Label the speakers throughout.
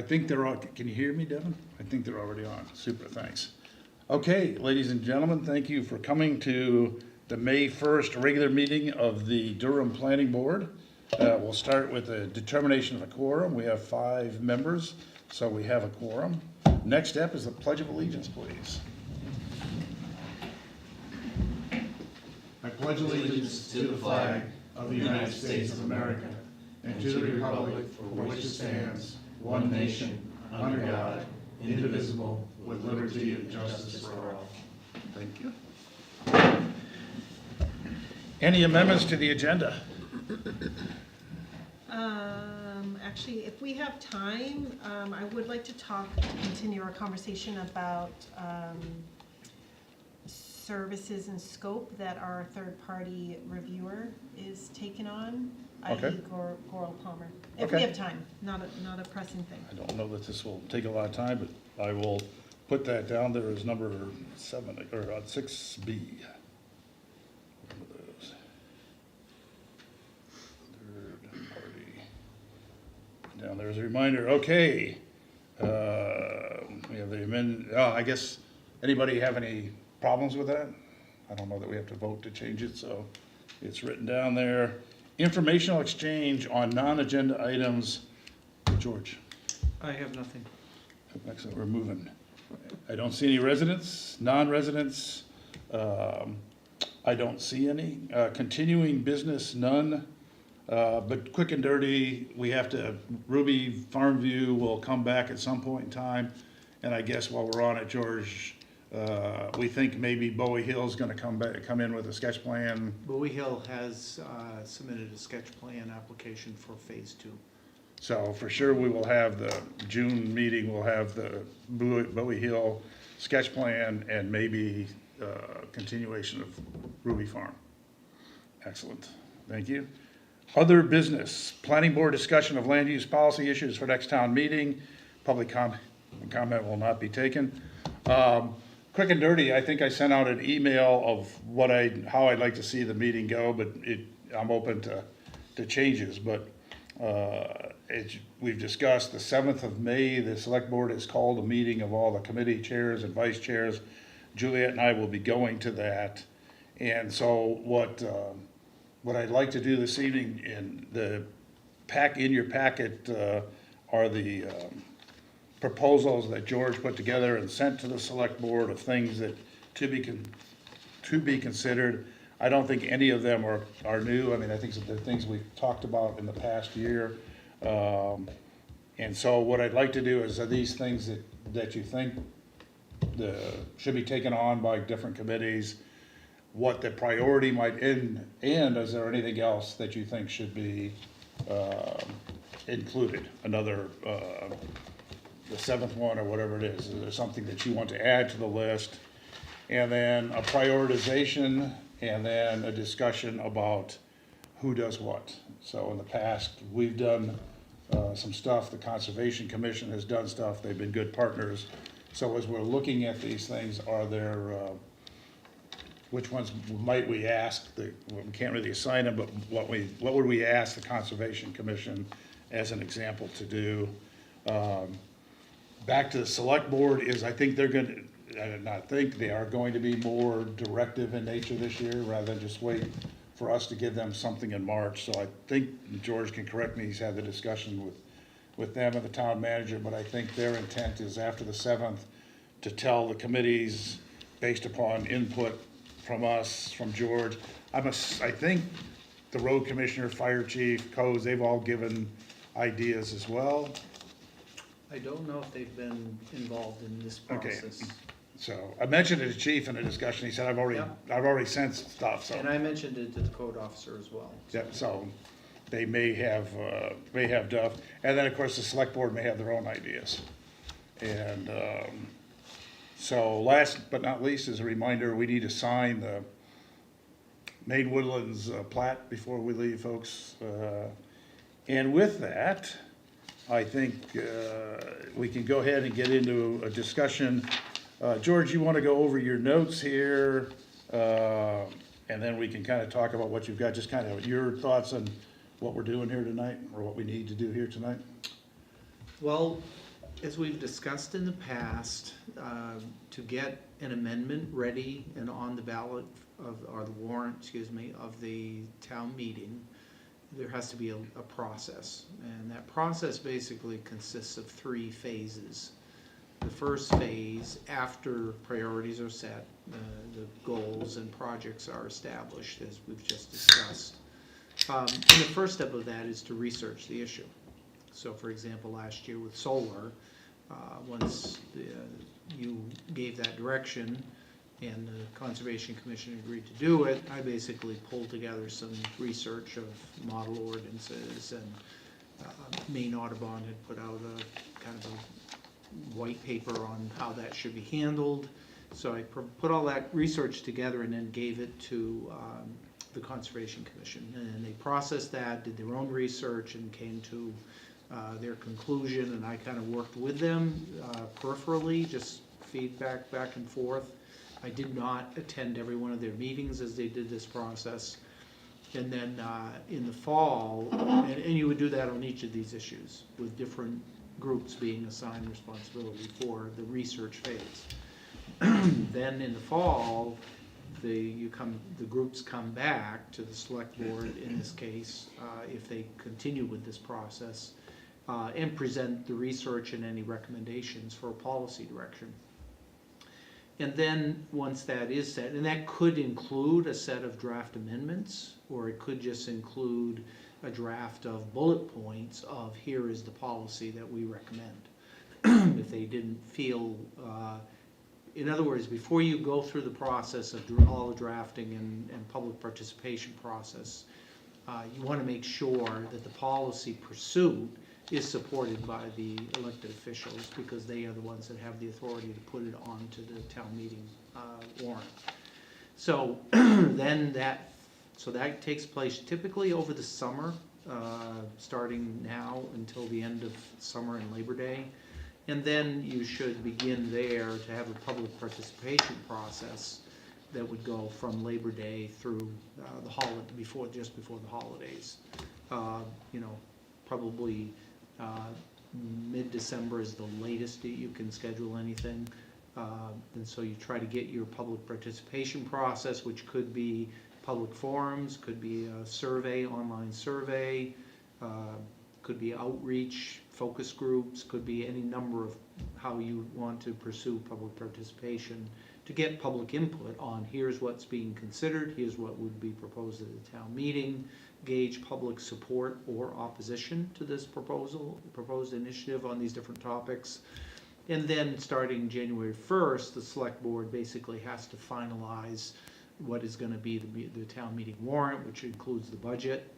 Speaker 1: think they're all, can you hear me, Devin? I think they're already on. Super, thanks. Okay, ladies and gentlemen, thank you for coming to the May 1st regular meeting of the Durham Planning Board. We'll start with a determination of a quorum. We have 5 members, so we have a quorum. Next step is the Pledge of Allegiance, please. I pledge allegiance to the flag of the United States of America and to the republic for which it stands, one nation, under God, indivisible, with liberty and justice for all. Thank you. Any amendments to the agenda?
Speaker 2: Actually, if we have time, I would like to continue our conversation about services and scope that our third-party reviewer is taking on,
Speaker 1: Okay.
Speaker 2: i.e. Goral Palmer. If we
Speaker 1: Okay.
Speaker 2: have time, not a pressing thing.
Speaker 1: I don't know that this will take a lot of time, but I will put that down there as number 7, or 6B. Third party. Down there as a reminder, okay. We have the I guess, anybody have any problems with that? I don't know that we have to vote to change it, so it's written down there. Informational exchange on non-agenda items. George?
Speaker 3: I have nothing.
Speaker 1: Excellent, we're moving. I don't see any residents, non-residents. I don't see any. Continuing business, none. But quick and dirty, we have to, Ruby Farm View will come back at some point in time. And I guess while we're on it, George, we think maybe Bowie Hill's gonna come in with a sketch plan.
Speaker 3: Bowie Hill has submitted a sketch plan application for phase 2.
Speaker 1: So for sure, we will have the June meeting, we'll have the Bowie Hill sketch plan and maybe continuation of Ruby Farm. Excellent, thank you. Other business, planning board discussion of land use policy issues for next town meeting. Public comment will not be taken. Quick and dirty, I think I sent out an email of how I'd like to see the meeting go, but I'm open to changes, but as we've discussed, the 7th of May, the select board has called a meeting of all the committee chairs and vice chairs. Juliet and I will be going to that. And so what I'd like to do this evening in your packet are the proposals that George put together and sent to the select board of things that to be considered. I don't think any of them are new. I mean, I think they're things we've talked about in the past year. And so what I'd like to do is, are these things that you think should be taken on by different committees, what the priority might end, and is there anything else that you think should be included? Another, the 7th one or whatever it is there something that you want to add to the list? And then a prioritization, and then a discussion about who does what. So in the past, we've done some stuff, the Conservation Commission has done stuff, they've been good partners. So as we're looking at these things, are there, which ones might we ask, we can't really assign them, but what would we ask the Conservation Commission as an example to do? Back to the select board is, I think they're gonna, they are going to be more directive in nature this year rather than just wait for us to give them something in March. So I think George can correct me, he's had the discussion with them and the town manager, but I think their intent is after the 7th to tell the committees based upon input from us, from George. I think the road commissioner, fire chief, codes, they've all given ideas as well.
Speaker 3: I don't know if they've been involved in this process.
Speaker 1: Okay. So I mentioned it to chief in a discussion. He said, I've already sent stuff. So.
Speaker 3: And I mentioned it to the code officer as well.
Speaker 1: Yeah, so they may have Duff. And then of course the select board may have their own ideas. And so last but not least, as a reminder, we need to sign the Maine Woodlands plat before we leave, folks. And with that, I think we can go ahead and get into a discussion. George, you want to go over your notes here, and then we can kind of talk about what you've got, just kind of your thoughts on what we're doing here tonight, or what we need to do here tonight?
Speaker 3: Well, As we've discussed in the past, to get an amendment ready and on the ballot or the warrant, excuse me, of the town meeting, there has to be a process. And that process basically consists of 3 phases. The first phase, after priorities are set, the goals and projects are established, as we've just discussed. And the first step of that is to research the issue. So for example, last year with solar, once you gave that direction and the Conservation Commission agreed to do it, I basically pulled together some research of model ordinances, and Maine Audubon had put out a kind of a white paper on how that should be handled. So I put all that research together and then gave it to the Conservation Commission. And they processed that, did their own research, and came to their conclusion, and I kind of worked with them peripherally, just feedback back and forth. I did not attend every one of their meetings as they did this process. And then in the fall, and you would do that on each of these issues, with different groups being assigned responsibility for the research phase. Then in the fall, the groups come back to the select board, in this case, if they continue with this process, and present the research and any recommendations for a policy direction. And then, once that is set, and that could include a set of draft amendments, or it could just include a draft of bullet points of here is the policy that we recommend. If they didn't feel, in other words, before you go through the process of all the drafting and public participation process, you want to make sure that the policy pursuit is supported by the elected officials, because they are the ones that have the authority to put it onto the town meeting warrant. So then that takes place typically over the summer, starting now until the end of summer and Labor Day. And then you should begin there to have a public participation process that would go from Labor Day through the holiday, just before the holidays. Probably mid-December is the latest that you can schedule anything. And so you try to get your public participation process, which could be public forums, could be a survey, online survey, could be outreach, focus groups, could be any number of how you want to pursue public participation, to get public input on here's what's being considered, here's what would be proposed at the town meeting, gauge public support or opposition to this proposed initiative on these different topics. And then starting January 1st, the select board basically has to finalize what is going to be the town meeting warrant, which includes the budget.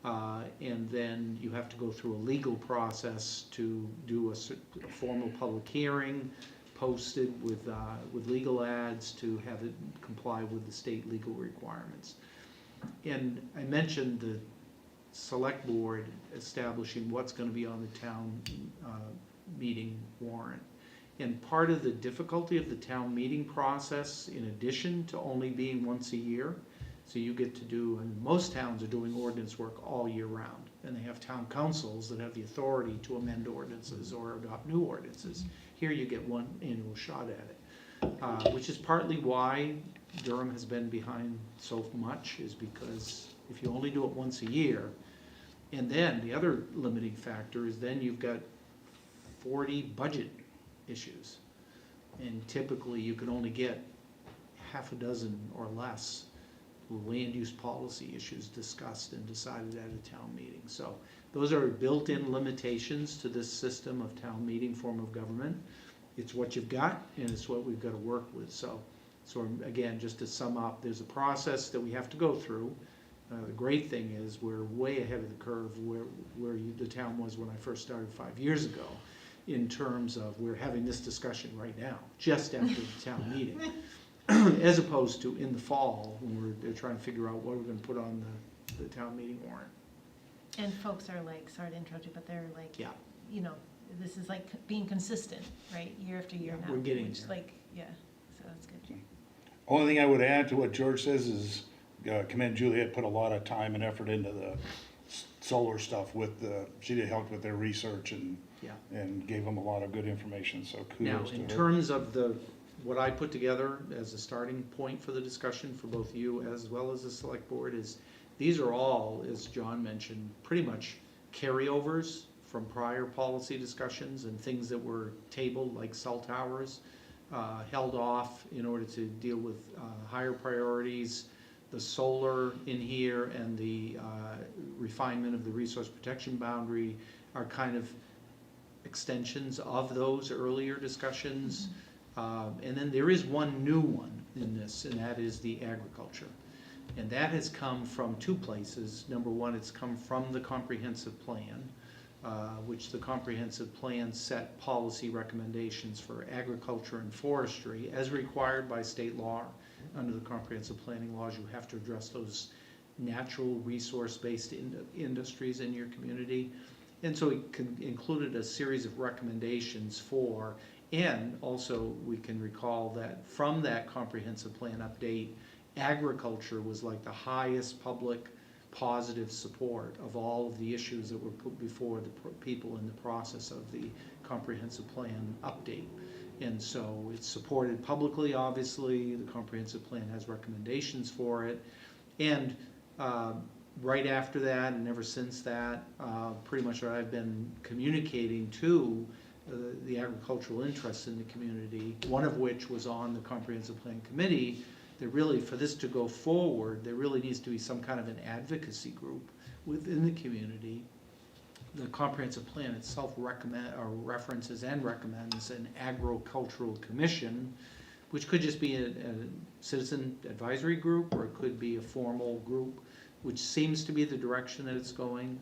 Speaker 3: And then you have to go through a legal process to do a formal public hearing, posted with legal ads to have it comply with the state legal requirements. And I mentioned the select board establishing what's going to be on the town meeting warrant. And part of the difficulty of the town meeting process, in addition to only being once a year, so you get to do, and most towns are doing ordinance work all year round, and they have town councils that have the authority to amend ordinances or adopt new ordinances. Here you get one annual shot at it, which is partly why Durham has been behind so much, is because if you only do it once a year, and then the other limiting factor is then you've got 40 budget issues, and typically you can only get half a dozen or less land use policy issues discussed and decided at a town meeting. So those are built-in limitations to this system of town meeting form of government. It's what you've got, and it's what we've got to work with. So again, just to sum up, there's a process that we have to go through. The great thing is we're way ahead of the curve where the town was when I first started 5 years ago, in terms of we're having this discussion right now, just after the town meeting, as opposed to in the fall when they're trying to figure out what we're going to put on the town meeting warrant.
Speaker 2: And folks are like, sorry to interrupt you, but they're like,
Speaker 3: Yeah.
Speaker 2: This is like being consistent, right, year after year now.
Speaker 3: We're getting
Speaker 2: which,
Speaker 3: there.
Speaker 2: like, yeah, so that's good.
Speaker 1: Only thing I would add to what George says is commend Juliet, put a lot of time and effort into the solar stuff she helped with their research and
Speaker 3: Yeah.
Speaker 1: and gave them a lot of good information, so
Speaker 3: Now,
Speaker 1: kudos to
Speaker 3: in
Speaker 1: her.
Speaker 3: terms of what I put together as a starting point for the discussion for both you as well as the select board is, these are all, as John mentioned, pretty much carryovers from prior policy discussions and things that were tabled, like cell towers, held off in order to deal with higher priorities. The solar in here and the refinement of the resource protection boundary are kind of extensions of those earlier discussions. And then there is one new one in this, and that is the agriculture. And that has come from two places. Number one, it's come from the comprehensive plan, which the comprehensive plan set policy recommendations for agriculture and forestry as required by state law. Under the comprehensive planning laws, you have to address those natural resource-based industries in your community. And so it included a series of recommendations for, and also we can recall that from that comprehensive plan update, agriculture was like the highest public positive support of all of the issues that were put before the people in the process of the comprehensive plan update. And so it's supported publicly, obviously. The comprehensive plan has recommendations for it. And right after that, and ever since that, pretty much I've been communicating to the agricultural interests in the community, one of which was on the comprehensive plan committee, that really, for this to go forward, there really needs to be some kind of an advocacy group within the community. The comprehensive plan itself references and recommends an agricultural commission, which could just be a citizen advisory group, or it could be a formal group, which seems to be the direction that it's going.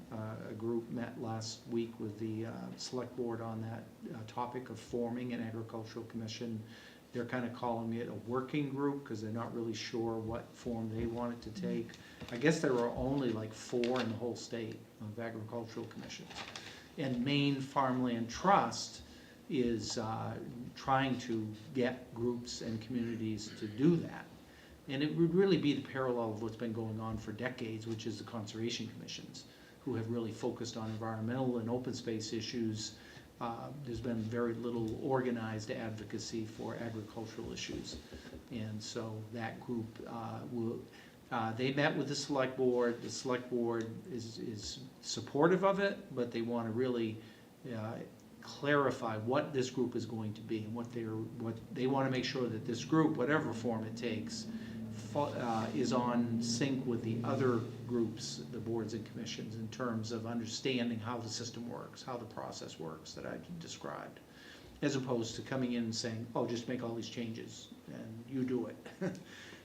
Speaker 3: A group met last week with the select board on that topic of forming an agricultural commission. They're kind of calling it a working group because they're not really sure what form they want it to take. I guess there are only like 4 in the whole state of agricultural commissions. And Maine Farmland Trust is trying to get groups and communities to do that. And it would really be the parallel of what's been going on for decades, which is the conservation commissions, who have really focused on environmental and open space issues. There's been very little organized advocacy for agricultural issues. And so that group they met with the select board. The select board is supportive of it, but they want to really clarify what this group is going to be and what they want to make sure that this group, whatever form it takes, is on sync with the other groups, the boards and commissions, in terms of understanding how the system works, how the process works that I described, as opposed to coming in and saying, oh, just make all these changes and you do it.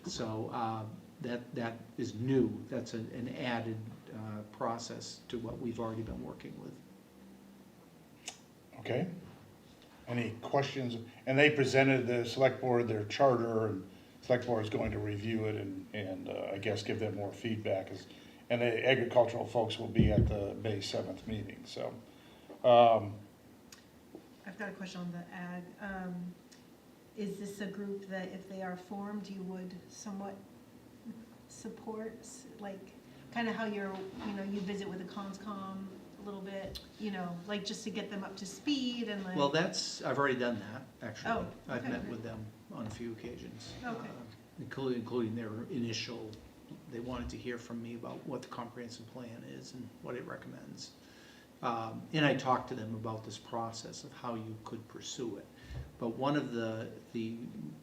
Speaker 3: So that is new. That's an added process to what we've already been working with.
Speaker 1: Okay. Any questions? And they presented the select board their charter, and select board is going to review it and I guess give them more feedback. And the agricultural folks will be at the May 7th meeting, so.
Speaker 2: I've got a question on the ag. Is this a group that if they are formed, you would somewhat support, like kind of how you you visit with the CONSCOM a little bit, like just to get them up to speed and like.
Speaker 3: Well, I've already done that, actually.
Speaker 2: Oh,
Speaker 3: I've
Speaker 2: okay.
Speaker 3: met with them on a few occasions.
Speaker 2: Okay.
Speaker 3: Including their initial, they wanted to hear from me about what the comprehensive plan is and what it recommends. And I talked to them about this process of how you could pursue it. But one of the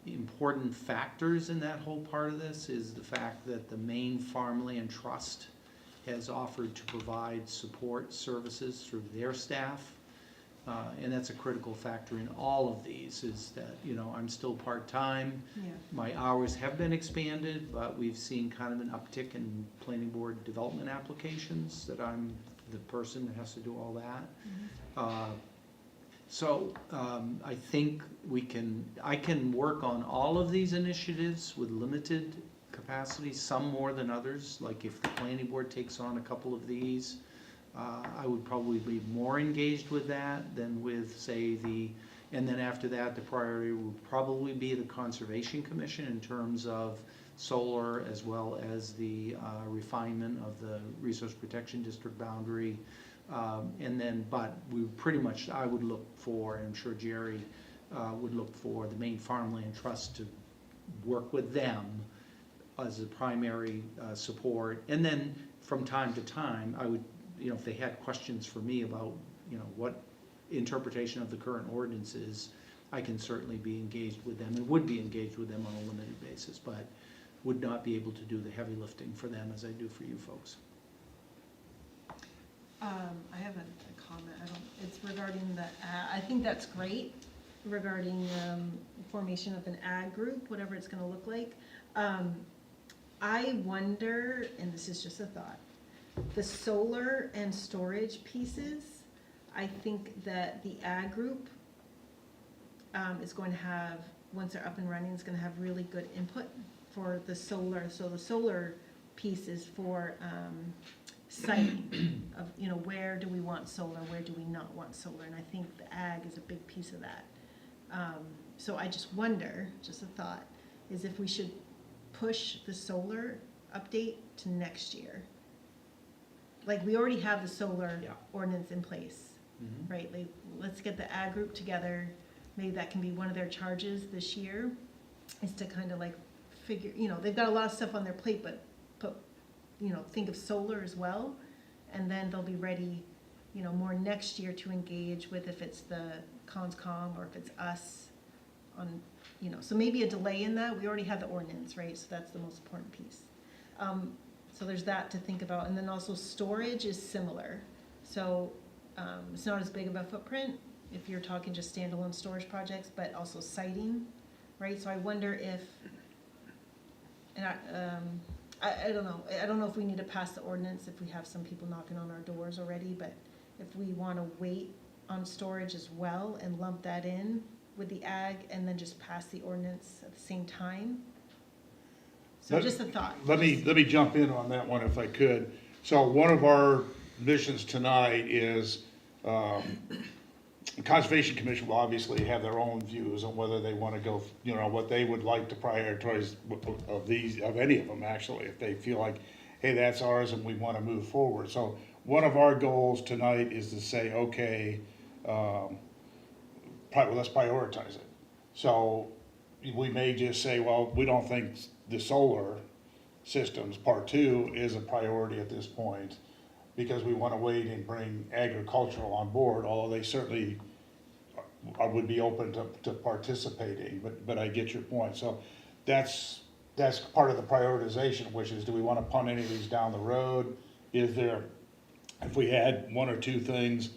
Speaker 3: important factors in that whole part of this is the fact that the Maine Farmland Trust has offered to provide support services through their staff. And that's a critical factor in all of these, is that, I'm still part-time.
Speaker 2: Yeah.
Speaker 3: My hours have been expanded, but we've seen kind of an uptick in planning board development applications, that I'm the person that has to do all that.
Speaker 2: Mm-hmm.
Speaker 3: So I think I can work on all of these initiatives with limited capacity, some more than others. Like if the planning board takes on a couple of these, I would probably be more engaged with that than with, say, and then after that, the priority would probably be the Conservation Commission in terms of solar, as well as the refinement of the Resource Protection District boundary. And then, but we pretty much, I would look for, and I'm sure Jerry would look for the Maine Farmland Trust to work with them as a primary support. And then from time to time, I would, if they had questions for me about, what interpretation of the current ordinance is, I can certainly be engaged with them and would be engaged with them on a limited basis, but would not be able to do the heavy lifting for them as I do for you folks.
Speaker 2: I have a comment, it's regarding I think that's great, regarding, formation of an ag group, whatever it's gonna look like. I wonder, and this is just a thought, the solar and storage pieces, I think that the ag group, is going to have, once they're up and running, is gonna have really good input for the solar, so the solar piece is for, siting of, where do we want solar, where do we not want solar, and I think the ag is a big piece of that. So I just wonder, just a thought, is if we should push the solar update to next year. Like, we already have the solar
Speaker 3: Yeah.
Speaker 2: ordinance in place, right? Like, let's get the ag group together, maybe that can be one of their charges this year, is to kind of like figure, they've got a lot of stuff on their plate, but think of solar as well, and then they'll be ready, more next year to engage with, if it's the CONSCOM or if it's us on, so maybe a delay in that. We already have the ordinance, right? So that's the most important piece. So there's that to think about, and then also storage is similar. So it's not as big of a footprint if you're talking just standalone storage projects, but also siting, right? So I wonder if, and I don't know. I don't know if we need to pass the ordinance if we have some people knocking on our doors already, but if we want to wait on storage as well and lump that in with the ag and then just pass the ordinance at the same time. So just a thought.
Speaker 1: Let me jump in on that one if I could. So one of our missions tonight is, the Conservation Commission will obviously have their own views on whether they want to go, what they would like to prioritize of any of them, actually, if they feel like, hey, that's ours and we want to move forward. So one of our goals tonight is to say, okay, let's prioritize it. So we may just say, well, we don't think the solar systems, part 2, is a priority at this point, because we want to wait and bring agricultural on board, although they certainly would be open to participating, but I get your point. So that's part of the prioritization, which is, do we want to punt any of these down the road? Is there, if we had one or two things,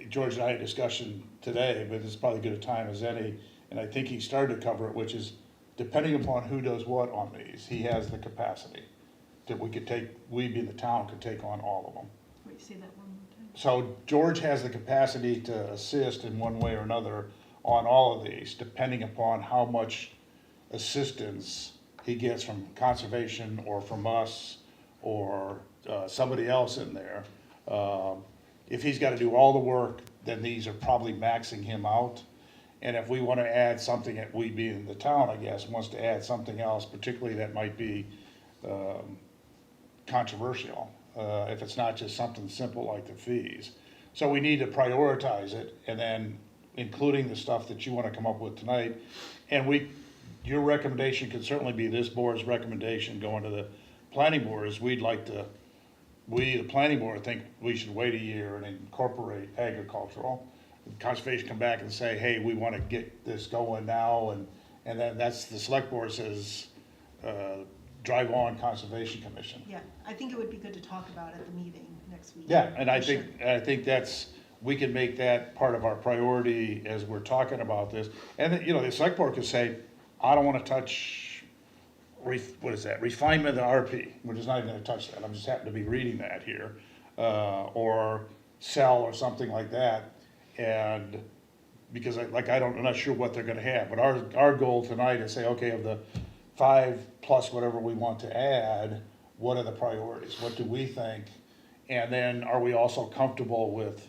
Speaker 1: George and I had a discussion today, but it's probably as good a time as any, and I think he started to cover it, which is, depending upon who does what on these, he has the capacity that we being the town could take on all of them.
Speaker 2: Wait, say that one more time.
Speaker 1: So George has the capacity to assist in one way or another on all of these, depending upon how much assistance he gets from conservation or from us or somebody else in there. If he's got to do all the work, then these are probably maxing him out. And if we want to add something, that we being the town, I guess, wants to add something else, particularly that might be controversial, if it's not just something simple like the fees. So we need to prioritize it, and then including the stuff that you want to come up with tonight. And your recommendation could certainly be this board's recommendation going to the planning board, is we, the planning board, think we should wait a year and incorporate agricultural. Conservation come back and say, hey, we want to get this going now, and then that's, the select board says, drive on Conservation Commission.
Speaker 2: Yeah, I think it would be good to talk about at the meeting next week.
Speaker 1: Yeah, and I
Speaker 2: For
Speaker 1: think that's, we can make that part of our priority as we're talking about this. And then, the select board could say, I don't want to touch, refinement of the RP. We're just not even going to touch that. I'm just happen to be reading that here. Or sell or something like that. And because I'm not sure what they're going to have. But our goal tonight is say, okay, of the 5 plus whatever we want to add, what are the priorities? What do we think? And then are we also comfortable with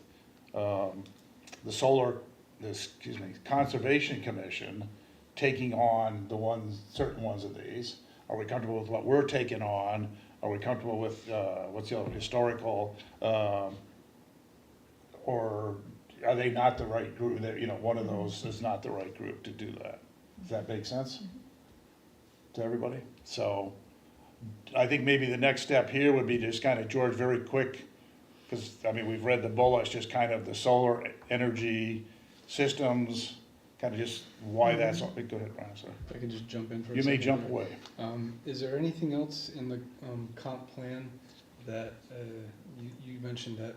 Speaker 1: the Conservation Commission taking on certain ones of these? Are we comfortable with what we're taking on? Are we comfortable with, what's the other, historical, or are they not the right group, that, you know, one of those is not the right group to do that? Does that make sense to everybody? So, I think maybe the next step here would be just kind of, George, very quick, because, I mean, we've read the bullets, just kind of the solar energy systems, kind of just why that's, go ahead, Brian, sorry.
Speaker 4: If I could just jump in for a
Speaker 1: You
Speaker 4: second.
Speaker 1: may jump away.
Speaker 4: Is there anything else in the comp plan that, you mentioned that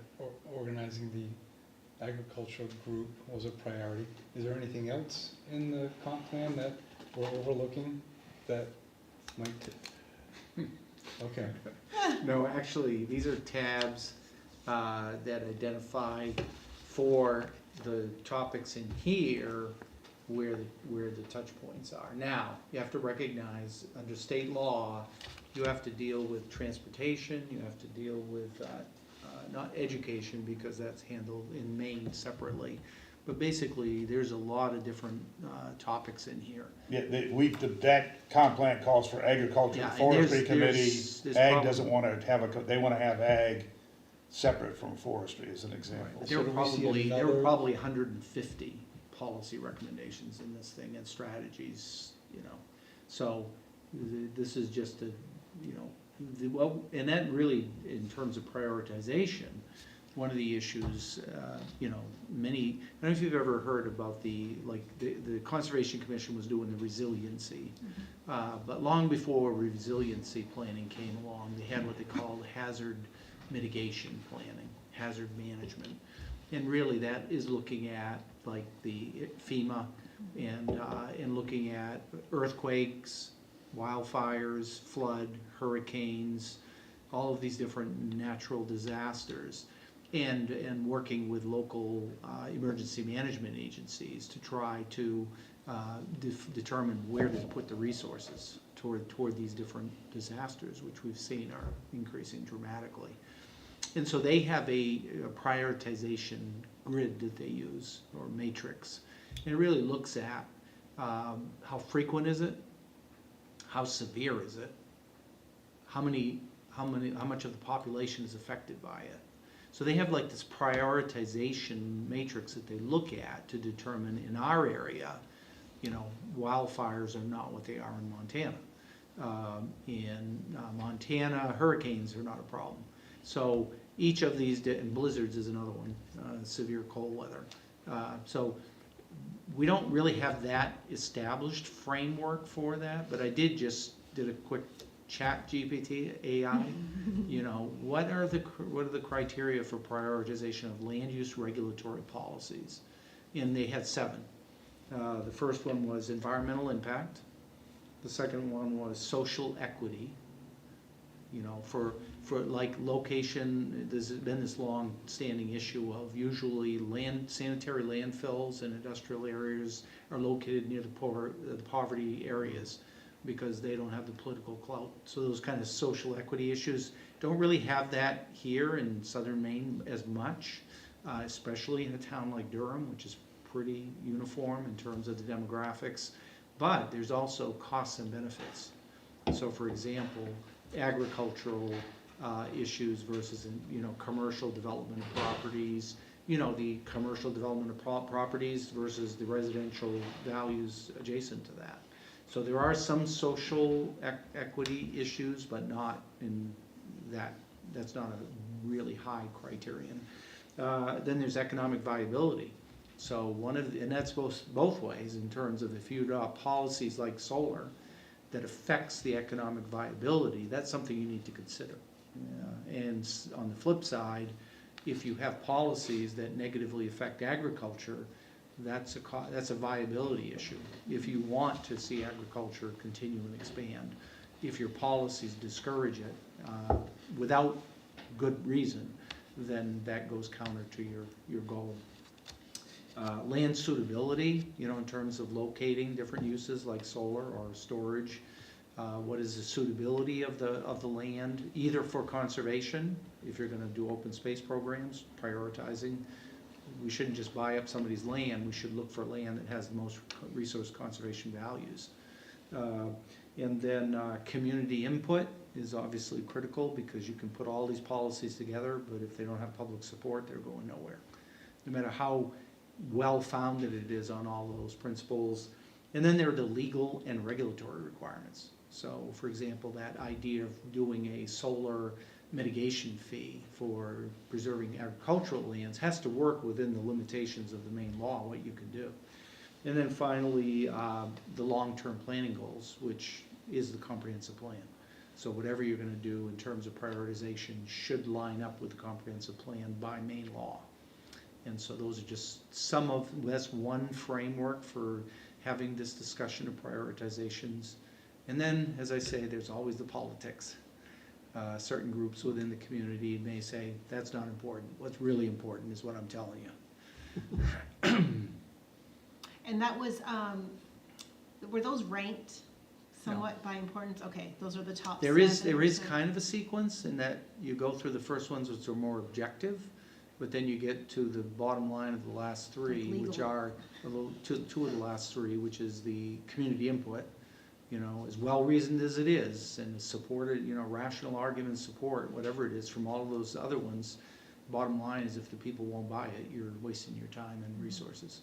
Speaker 4: organizing the agricultural group was a priority. Is there anything else in the comp plan that we're overlooking that might, okay.
Speaker 3: No, actually, these are tabs that identify for the topics in here where the touch points are. Now, you have to recognize, under state law, you have to deal with transportation, you have to deal with, not education, because that's handled in Maine separately. But basically, there's a lot of different topics in here.
Speaker 1: Yeah, that comp plan calls for agriculture,
Speaker 3: Yeah, and
Speaker 1: forestry committee.
Speaker 3: there's
Speaker 1: Ag
Speaker 3: probably-
Speaker 1: doesn't want to have they want to have ag separate from forestry, as an example.
Speaker 3: There were
Speaker 4: So do we see
Speaker 3: probably
Speaker 4: another-
Speaker 3: 150 policy recommendations in this thing, and strategies, you know. So this is just a, you know, well, and that really, in terms of prioritization, one of the issues, you know, I don't know if you've ever heard about the Conservation Commission was doing the resiliency. But long before resiliency planning came along, they had what they called hazard mitigation planning, hazard management. And really that is looking at like the FEMA and looking at earthquakes, wildfires, flood, hurricanes, all of these different natural disasters, and working with local emergency management agencies to try to determine where to put the resources toward these different disasters, which we've seen are increasing dramatically. And so they have a prioritization grid that they use, or matrix. And it really looks at how frequent is it, how severe is it, how much of the population is affected by it. So they have like this prioritization matrix that they look at to determine, in our area, you know, wildfires are not what they are in Montana. In Montana, hurricanes are not a problem. So each of these, and blizzards is another one, severe cold weather. So we don't really have that established framework for that, but I did a quick chat GPT AI. You know, what are the criteria for prioritization of land use regulatory policies? And they had 7. The first one was environmental impact. The second one was social equity. You know, for like location, there's been this long-standing issue of usually sanitary landfills and industrial areas are located near the poverty areas because they don't have the political clout. So those kind of social equity issues don't really have that here in southern Maine as much, especially in a town like Durham, which is pretty uniform in terms of the demographics. But there's also costs and benefits. So for example, agricultural issues versus, you know, commercial development of properties, you know, the commercial development of properties versus the residential values adjacent to that. So there are some social equity issues, but not in that's not a really high criterion. Then there's economic viability. So and that's both ways in terms of if you adopt policies like solar that affects the economic viability, that's something you need to consider. And on the flip side, if you have policies that negatively affect agriculture, that's a viability issue. If you want to see agriculture continue and expand, if your policies discourage it without good reason, then that goes counter to your goal. Land suitability, you know, in terms of locating different uses like solar or storage. What is the suitability of the land, either for conservation, if you're going to do open space programs, prioritizing. We shouldn't just buy up somebody's land, we should look for land that has the most resource conservation values. And then community input is obviously critical, because you can put all these policies together, but if they don't have public support, they're going nowhere. No matter how well-founded it is on all those principles. And then there are the legal and regulatory requirements. So, for example, that idea of doing a solar mitigation fee for preserving agricultural lands has to work within the limitations of the main law, what you can do. And then finally, the long-term planning goals, which is the comprehensive plan. So whatever you're gonna do in terms of prioritization should line up with the comprehensive plan by main law. And so those are just that's one framework for having this discussion of prioritizations. And then, as I say, there's always the politics. Certain groups within the community may say, that's not important. What's really important is what I'm telling you.
Speaker 2: And that was, were those ranked somewhat by importance? Okay, those are the top
Speaker 3: There is
Speaker 2: seven.
Speaker 3: kind of a sequence in that you go through the first ones, which are more objective, but then you get to the bottom line of the last three,
Speaker 2: Like
Speaker 3: which
Speaker 2: legal.
Speaker 3: are two of the last three, which is the community input. As well-reasoned as it is, and as supported, rational argument support, whatever it is, from all of those other ones, bottom line is if the people won't buy it, you're wasting your time and resources.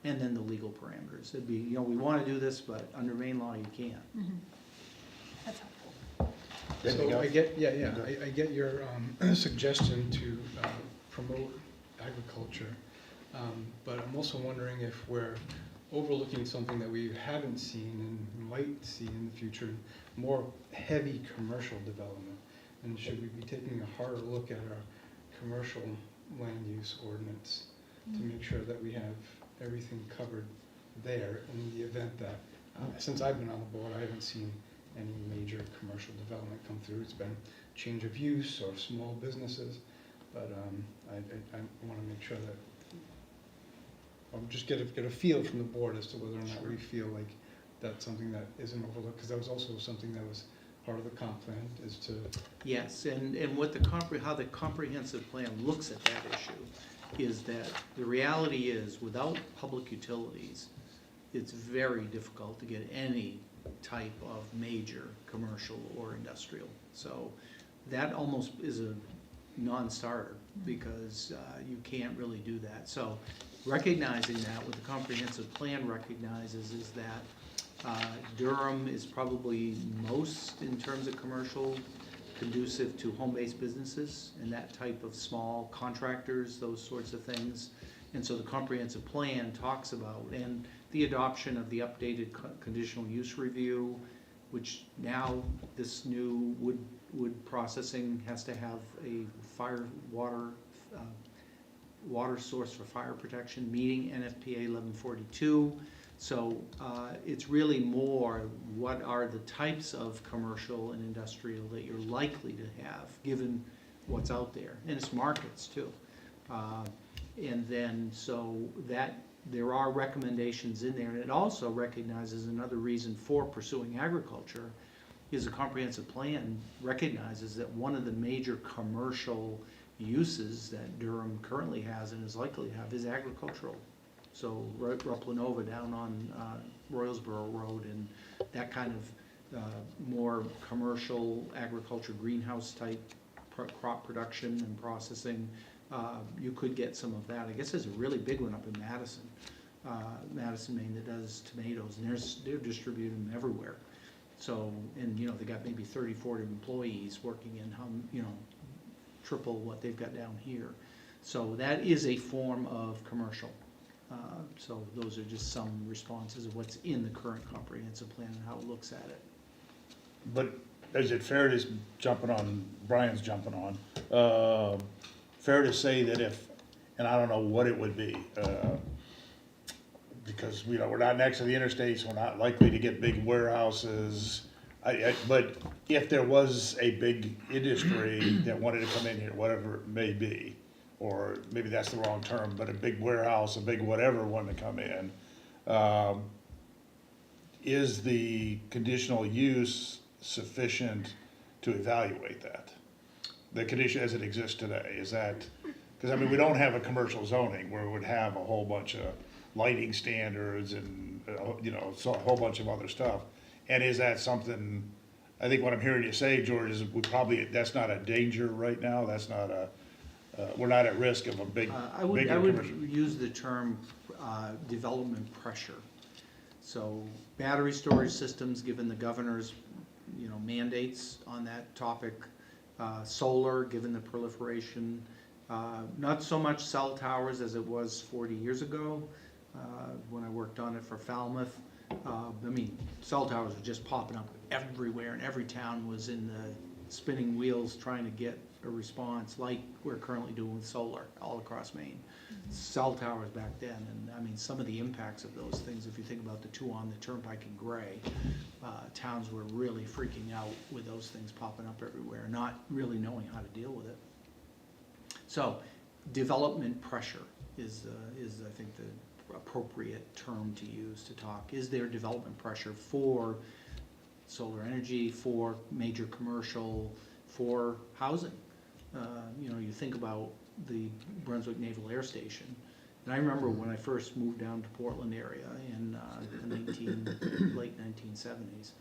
Speaker 3: And then the legal parameters. It'd be, we want to do this, but under main law, you can't.
Speaker 2: Mhm. That's helpful.
Speaker 1: Anything
Speaker 4: So I
Speaker 1: else?
Speaker 4: get, I get your suggestion to promote agriculture, but I'm also wondering if we're overlooking something that we haven't seen and might see in the future, more heavy commercial development. And should we be taking a harder look at our commercial land use ordinance to make sure that we have everything covered there in the event that, since I've been on the board, I haven't seen any major commercial development come through. It's been change of use or small businesses, but I want to make sure that, just get a feel from the board as to whether or not we feel like that's something that isn't overlooked, because that was also something that was part of the comp plan, is to,
Speaker 3: Yes, and what how the comprehensive plan looks at that issue is that the reality is, without public utilities, it's very difficult to get any type of major commercial or industrial. So that almost is a non-starter, because you can't really do that. So recognizing that, what the comprehensive plan recognizes is that Durham is probably most, in terms of commercial, conducive to home-based businesses and that type of small contractors, those sorts of things. And so the comprehensive plan talks about, and the adoption of the updated conditional use review, which now this new wood processing has to have a water source for fire protection, meeting NFPA 1142. So it's really more, what are the types of commercial and industrial that you're likely to have, given what's out there, and it's markets too. And then, so that, there are recommendations in there, and it also recognizes another reason for pursuing agriculture is a comprehensive plan recognizes that one of the major commercial uses that Durham currently has and is likely to have is agricultural. So Ruplanova down on Royalsboro Road, and that kind of more commercial agriculture, greenhouse type crop production and processing, you could get some of that. I guess there's a really big one up in Madison, Maine, that does tomatoes, and they're distributing them everywhere. So, and they got maybe 30, 40 employees working in, triple what they've got down here. So that is a form of commercial. So those are just some responses of what's in the current comprehensive plan and how it looks at it.
Speaker 1: But is it fair to, Brian's jumping on, fair to say that if, and I don't know what it would be, because, we're not next to the interstates, we're not likely to get big warehouses, but if there was a big industry that wanted to come in here, whatever it may be, or maybe that's the wrong term, but a big warehouse, a big whatever wanted to come in, is the conditional use sufficient to evaluate that? The condition as it exists today, is that, because we don't have a commercial zoning where it would have a whole bunch of lighting standards and, so a whole bunch of other stuff. And is that something, I think what I'm hearing you say, George, is that's not a danger right now, that's not we're not at risk of a big,
Speaker 3: I would
Speaker 1: bigger commercial.
Speaker 3: use the term development pressure. So battery storage systems, given the governor's, mandates on that topic, solar, given the proliferation, not so much cell towers as it was 40 years ago, when I worked on it for Falmouth. Cell towers were just popping up everywhere, and every town was in the spinning wheels trying to get a response like we're currently doing with solar all across Maine. Cell towers back then, and some of the impacts of those things, if you think about the two on the Turnpike in Gray, towns were really freaking out with those things popping up everywhere, not really knowing how to deal with it. So, development pressure is I think the appropriate term to use to talk. Is there development pressure for solar energy, for major commercial, for housing? You think about the Brunswick Naval Air Station, and I remember when I first moved down to Portland area in the late 1970s,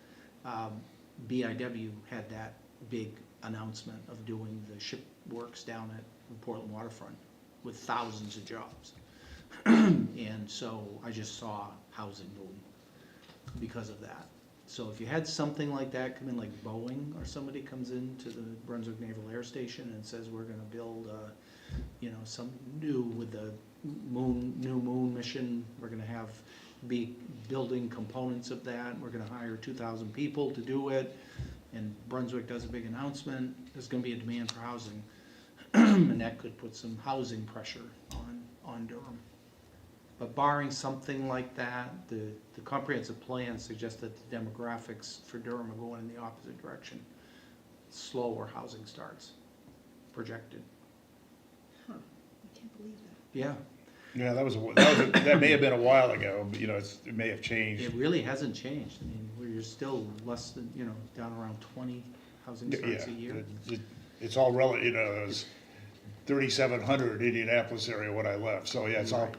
Speaker 3: BIW had that big announcement of doing the ship works down at the Portland waterfront with thousands of jobs. And so I just saw housing boom because of that. So if you had something like that come in, like Boeing or somebody comes into the Brunswick Naval Air Station and says, we're gonna build, some new with the new moon mission, we're gonna be building components of that, and we're gonna hire 2,000 people to do it, and Brunswick does a big announcement, there's gonna be a demand for housing. And that could put some housing pressure on Durham. But barring something like that, the comprehensive plan suggests that the demographics for Durham are going in the opposite direction. Slower housing starts projected.
Speaker 2: Huh, I can't believe that.
Speaker 3: Yeah,
Speaker 1: Yeah, that may have been a while ago, but it may have changed.
Speaker 3: it really hasn't changed. We're still less than, down around 20 housing starts a year.
Speaker 1: It's all relative, it was 3,700 Indianapolis area when I left, so yeah, it's all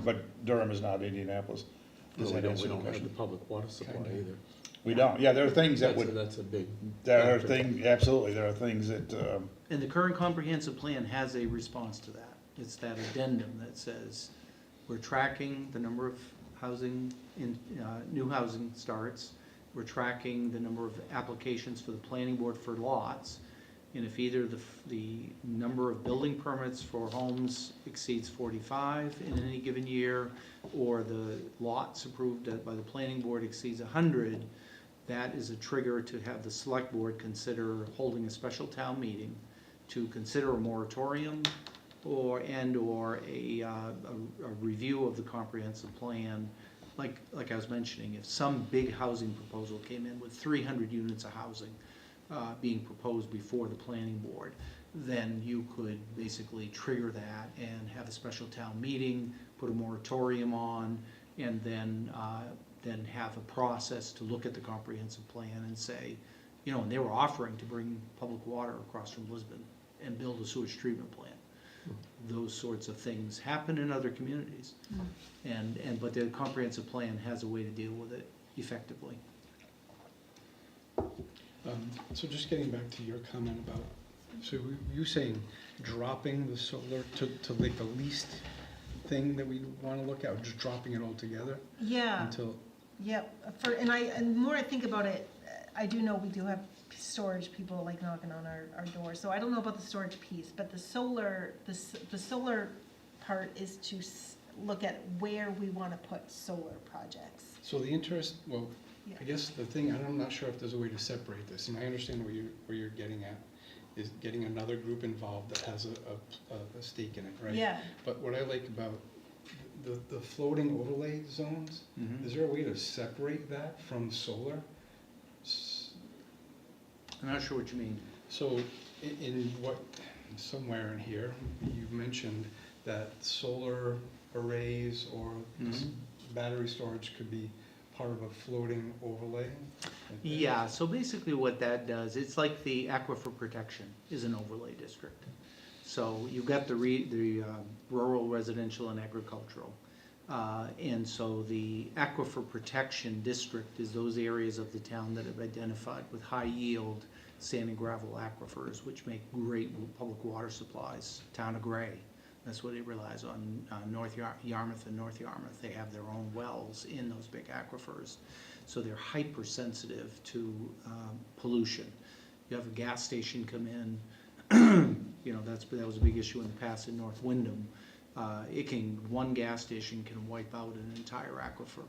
Speaker 1: but Durham is not Indianapolis. Does
Speaker 5: No, we
Speaker 1: that
Speaker 5: don't,
Speaker 1: answer
Speaker 5: we
Speaker 1: the
Speaker 5: don't have
Speaker 1: question?
Speaker 5: the public water supply either.
Speaker 1: We don't, yeah, there are things that
Speaker 5: That's a big.
Speaker 1: there are
Speaker 5: factor.
Speaker 1: things, absolutely, there are things that,
Speaker 3: And the current comprehensive plan has a response to that. It's that addendum that says, we're tracking the number of new housing starts, we're tracking the number of applications for the planning board for lots, and if either the number of building permits for homes exceeds 45 in any given year, or the lots approved by the planning board exceeds 100, that is a trigger to have the select board consider holding a special town meeting to consider a moratorium or a review of the comprehensive plan. Like I was mentioning, if some big housing proposal came in with 300 units of housing being proposed before the planning board, then you could basically trigger that and have a special town meeting, put a moratorium on, and then have a process to look at the comprehensive plan and say, and they were offering to bring public water across from Lisbon and build a sewage treatment plant. Those sorts of things happen in other communities, but the comprehensive plan has a way to deal with it effectively.
Speaker 4: So just getting back to your comment about, so you saying dropping the solar to like the least thing that we want to look at, or just dropping it altogether?
Speaker 2: Yeah,
Speaker 4: Until,
Speaker 2: yep, and the more I think about it, I do know we do have storage people like knocking on our door, so I don't know about the storage piece, but the solar part is to look at where we want to put solar projects.
Speaker 4: so the interest, well,
Speaker 2: Yeah.
Speaker 4: I guess the thing, I'm not sure if there's a way to separate this, and I understand where you're getting at, is getting another group involved that has a stake in it, right?
Speaker 2: Yeah,
Speaker 4: But what I like about the floating overlay zones, is there a way to separate that from solar?
Speaker 3: I'm not sure what you mean.
Speaker 4: So somewhere in here, you mentioned that solar arrays or battery storage could be part of a floating overlay?
Speaker 3: Yeah, so basically what that does, it's like the aquifer protection is an overlay district. So you've got the rural, residential, and agricultural. And so the aquifer protection district is those areas of the town that have identified with high yield sand and gravel aquifers, which make great public water supplies. Town of Gray, that's what it relies on. North Yarmouth and North Yarmouth, they have their own wells in those big aquifers. So they're hypersensitive to pollution. You have a gas station come in, you know, that was a big issue in the past in North Wyndham. One gas station can wipe out an entire aquifer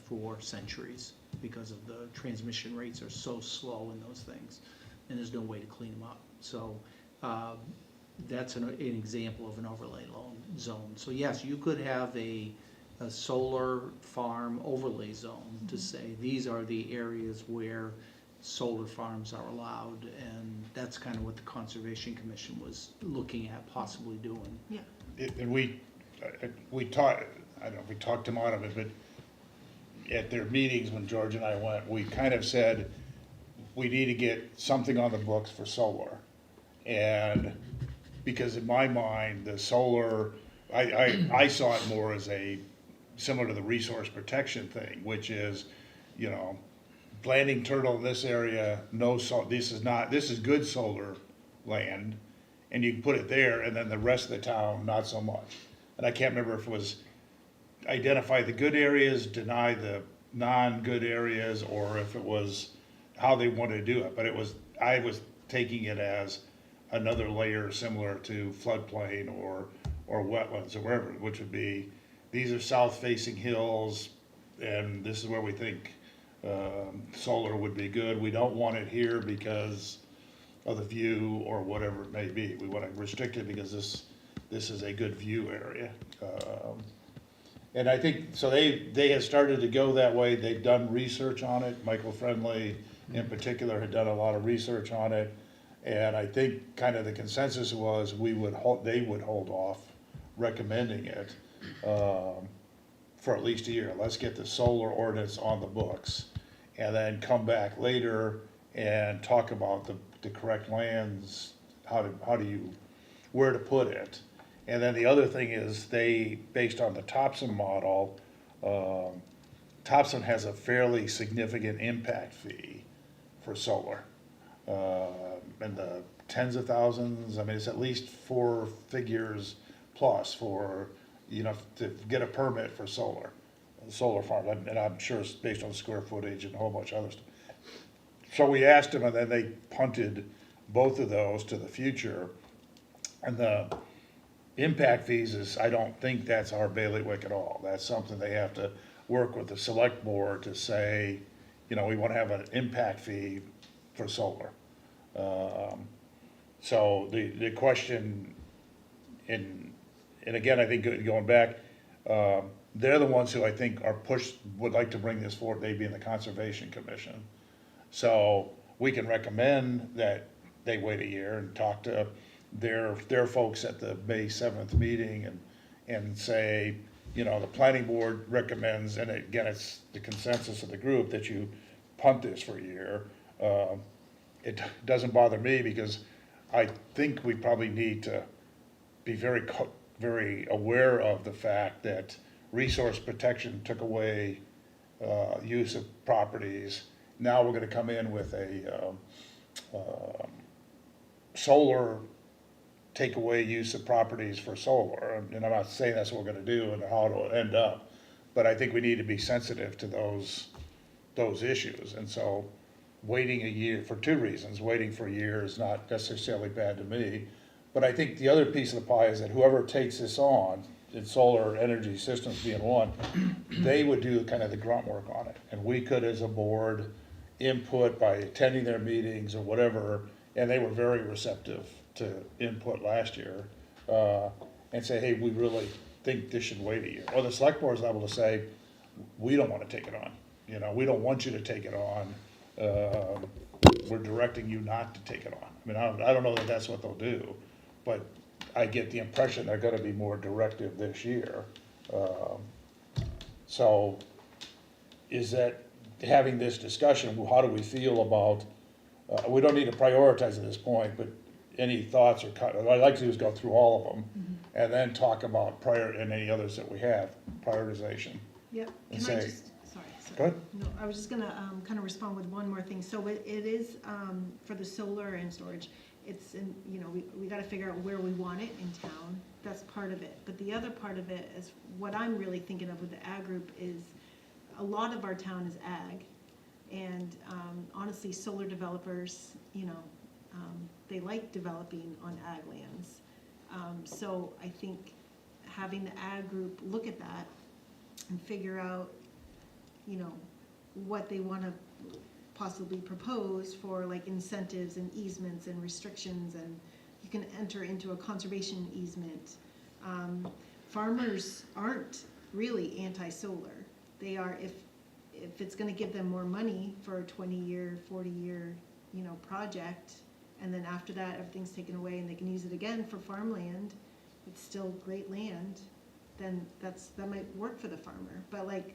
Speaker 3: for centuries because of the transmission rates are so slow in those things, and there's no way to clean them up. So that's an example of an overlay zone. So yes, you could have a solar farm overlay zone to say these are the areas where solar farms are allowed, and that's kind of what the Conservation Commission was looking at possibly doing.
Speaker 2: Yeah.
Speaker 1: And we talked, I don't know if we talked him out of it, but at their meetings when George and I went, we kind of said, we need to get something on the books for solar. And because in my mind, the solar, I saw it more as similar to the resource protection thing, which is, you know, landing turtle in this area, this is good solar land, and you can put it there, and then the rest of the town, not so much. And I can't remember if it was identify the good areas, deny the non-good areas, or if it was how they wanted to do it. But I was taking it as another layer similar to floodplain or wetlands or wherever, which would be, these are south-facing hills, and this is where we think solar would be good. We don't want it here because of the view or whatever it may be. We want to restrict it because this is a good view area. And I think, so they have started to go that way. They've done research on it. Michael Friendly in particular had done a lot of research on it. And I think kind of the consensus was they would hold off recommending it for at least a year. Let's get the solar ordinance on the books and then come back later and talk about the correct lands, where to put it. And then the other thing is based on the Thompson model, Thompson has a fairly significant impact fee for solar. In the tens of thousands, I mean, it's at least 4 figures plus for, you know, to get a permit for solar farm. And I'm sure it's based on square footage and a whole bunch of other stuff. So we asked them, and then they punted both of those to the future. And the impact fees I don't think that's our bailiwick at all. That's something they have to work with the select board to say, you know, we want to have an impact fee for solar. So the question, and again, I think going back, they're the ones who I think would like to bring this forward, they being the Conservation Commission. So we can recommend that they wait a year and talk to their folks at the May 7th meeting and say, you know, the planning board recommends, and again, it's the consensus of the group that you punt this for a year. It doesn't bother me because I think we probably need to be very aware of the fact that resource protection took away use of properties. Now we're going to come in with a solar take away use of properties for solar. And I'm not saying that's what we're going to do and how it'll end up, but I think we need to be sensitive to those issues. And so waiting a year, for 2 reasons, waiting for a year is not necessarily bad to me. But I think the other piece of the pie is that whoever takes this on, and solar energy systems being one, they would do kind of the grunt work on it. And we could, as a board, input by attending their meetings or whatever, and they were very receptive to input last year, and say, hey, we really think this should wait a year. Or the select board is able to say, we don't want to take it on. You know, we don't want you to take it on. We're directing you not to take it on. I mean, I don't know that that's what they'll do, but I get the impression they're going to be more directive this year. So is that having this discussion, how do we feel about, we don't need to prioritize at this point, but any thoughts or what I'd like to do is go through all of them and then talk about and any others that we have, prioritization.
Speaker 2: Yep.
Speaker 1: And
Speaker 2: Can I
Speaker 1: say-
Speaker 2: just, sorry.
Speaker 1: Go ahead.
Speaker 2: No, I was just gonna, kind of respond with one more thing. So it is, for the solar and storage, it's in, you know, we gotta figure out where we want it in town. That's part of it. But the other part of it is, what I'm really thinking of with the ag group is, a lot of our town is ag. And, honestly, solar developers, you know, they like developing on ag lands. So I think having the ag group look at that and figure out, you know, what they want to possibly propose for like incentives and easements and restrictions, and you can enter into a conservation easement. Farmers aren't really anti-solar. They are, if it's gonna give them more money for a 20-year, 40-year, you know, project, and then after that, everything's taken away and they can use it again for farmland, it's still great land, then that might work for the farmer. But like,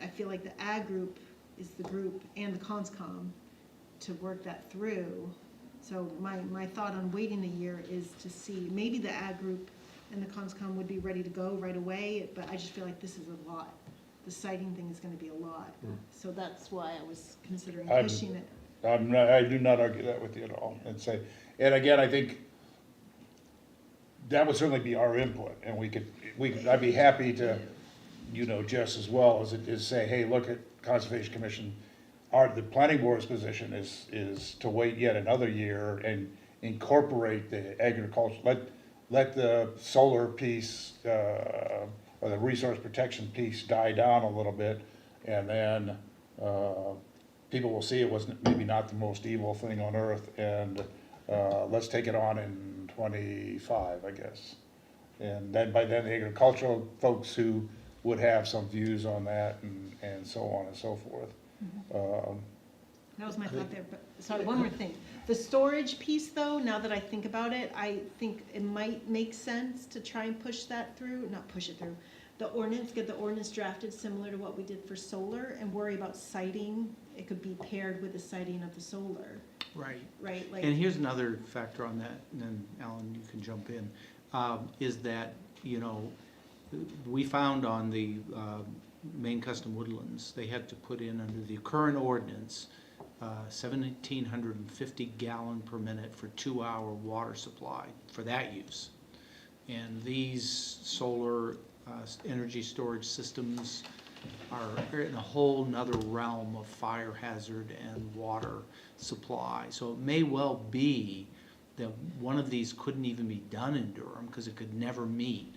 Speaker 2: I feel like the ag group is the group, and the conscom, to work that through. So my thought on waiting a year is to see, maybe the ag group and the conscom would be ready to go right away, but I just feel like this is a lot. The siting thing is gonna be a lot. So that's why I was considering
Speaker 1: I'm-
Speaker 2: pushing it.
Speaker 1: I do not argue that with you at all, and again, I think that would certainly be our input, and I'd be happy to, you know, Jess as well, is say, hey, look at Conservation Commission, the planning board's position is to wait yet another year and incorporate the agriculture, let the solar piece, or the resource protection piece die down a little bit, and then, people will see it was maybe not the most evil thing on earth, and let's take it on in 25, I guess. And then by then, the agricultural folks who would have some views on that, and so on and so forth.
Speaker 2: That was my thought there, but, sorry, one more thing. The storage piece, though, now that I think about it, I think it might make sense to try and push that through, not push it through, get the ordinance drafted similar to what we did for solar, and worry about siting. It could be paired with the siting of the solar,
Speaker 3: Right.
Speaker 2: right? Like,
Speaker 3: And here's another factor on that, and then Alan, you can jump in, is that, you know, we found on the Maine Custom Woodlands, they had to put in under the current ordinance, 1,750 gallon per minute for 2-hour water supply for that use. And these solar energy storage systems are in a whole nother realm of fire hazard and water supply. So it may well be that one of these couldn't even be done in Durham because it could never meet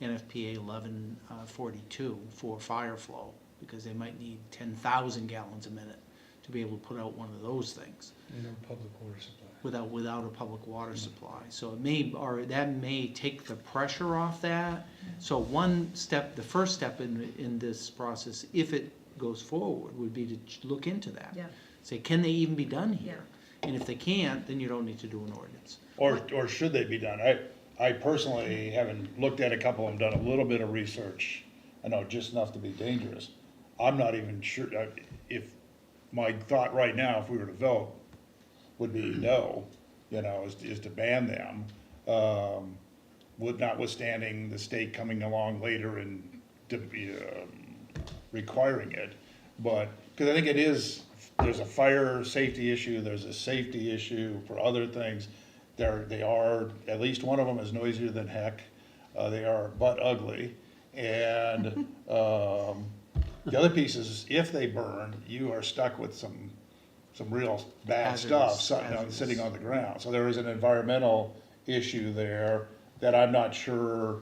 Speaker 3: NFPA 1142 for fire flow, because they might need 10,000 gallons a minute to be able to put out one of those things
Speaker 4: You know, public water supply.
Speaker 3: without a public water supply. So it may, or that may take the pressure off that. So one step, the first step in this process, if it goes forward, would be to look into that.
Speaker 2: yeah,
Speaker 3: Say, can they even be done
Speaker 2: yeah.
Speaker 3: here? And if they can't, then you don't need to do an ordinance.
Speaker 1: Or should they be done? I personally, having looked at a couple and done a little bit of research, I know just enough to be dangerous. I'm not even sure, if, my thought right now, if we were to vote, would be no, you know, is to ban them. Notwithstanding the state coming along later and requiring it. But, because I think there's a fire safety issue, there's a safety issue for other things. They are, at least one of them is noisier than heck. They are butt ugly. And the other piece is, if they burn, you are stuck with some real bad stuff
Speaker 3: Hazardous.
Speaker 1: sitting on the ground. So there is an environmental issue there that I'm not sure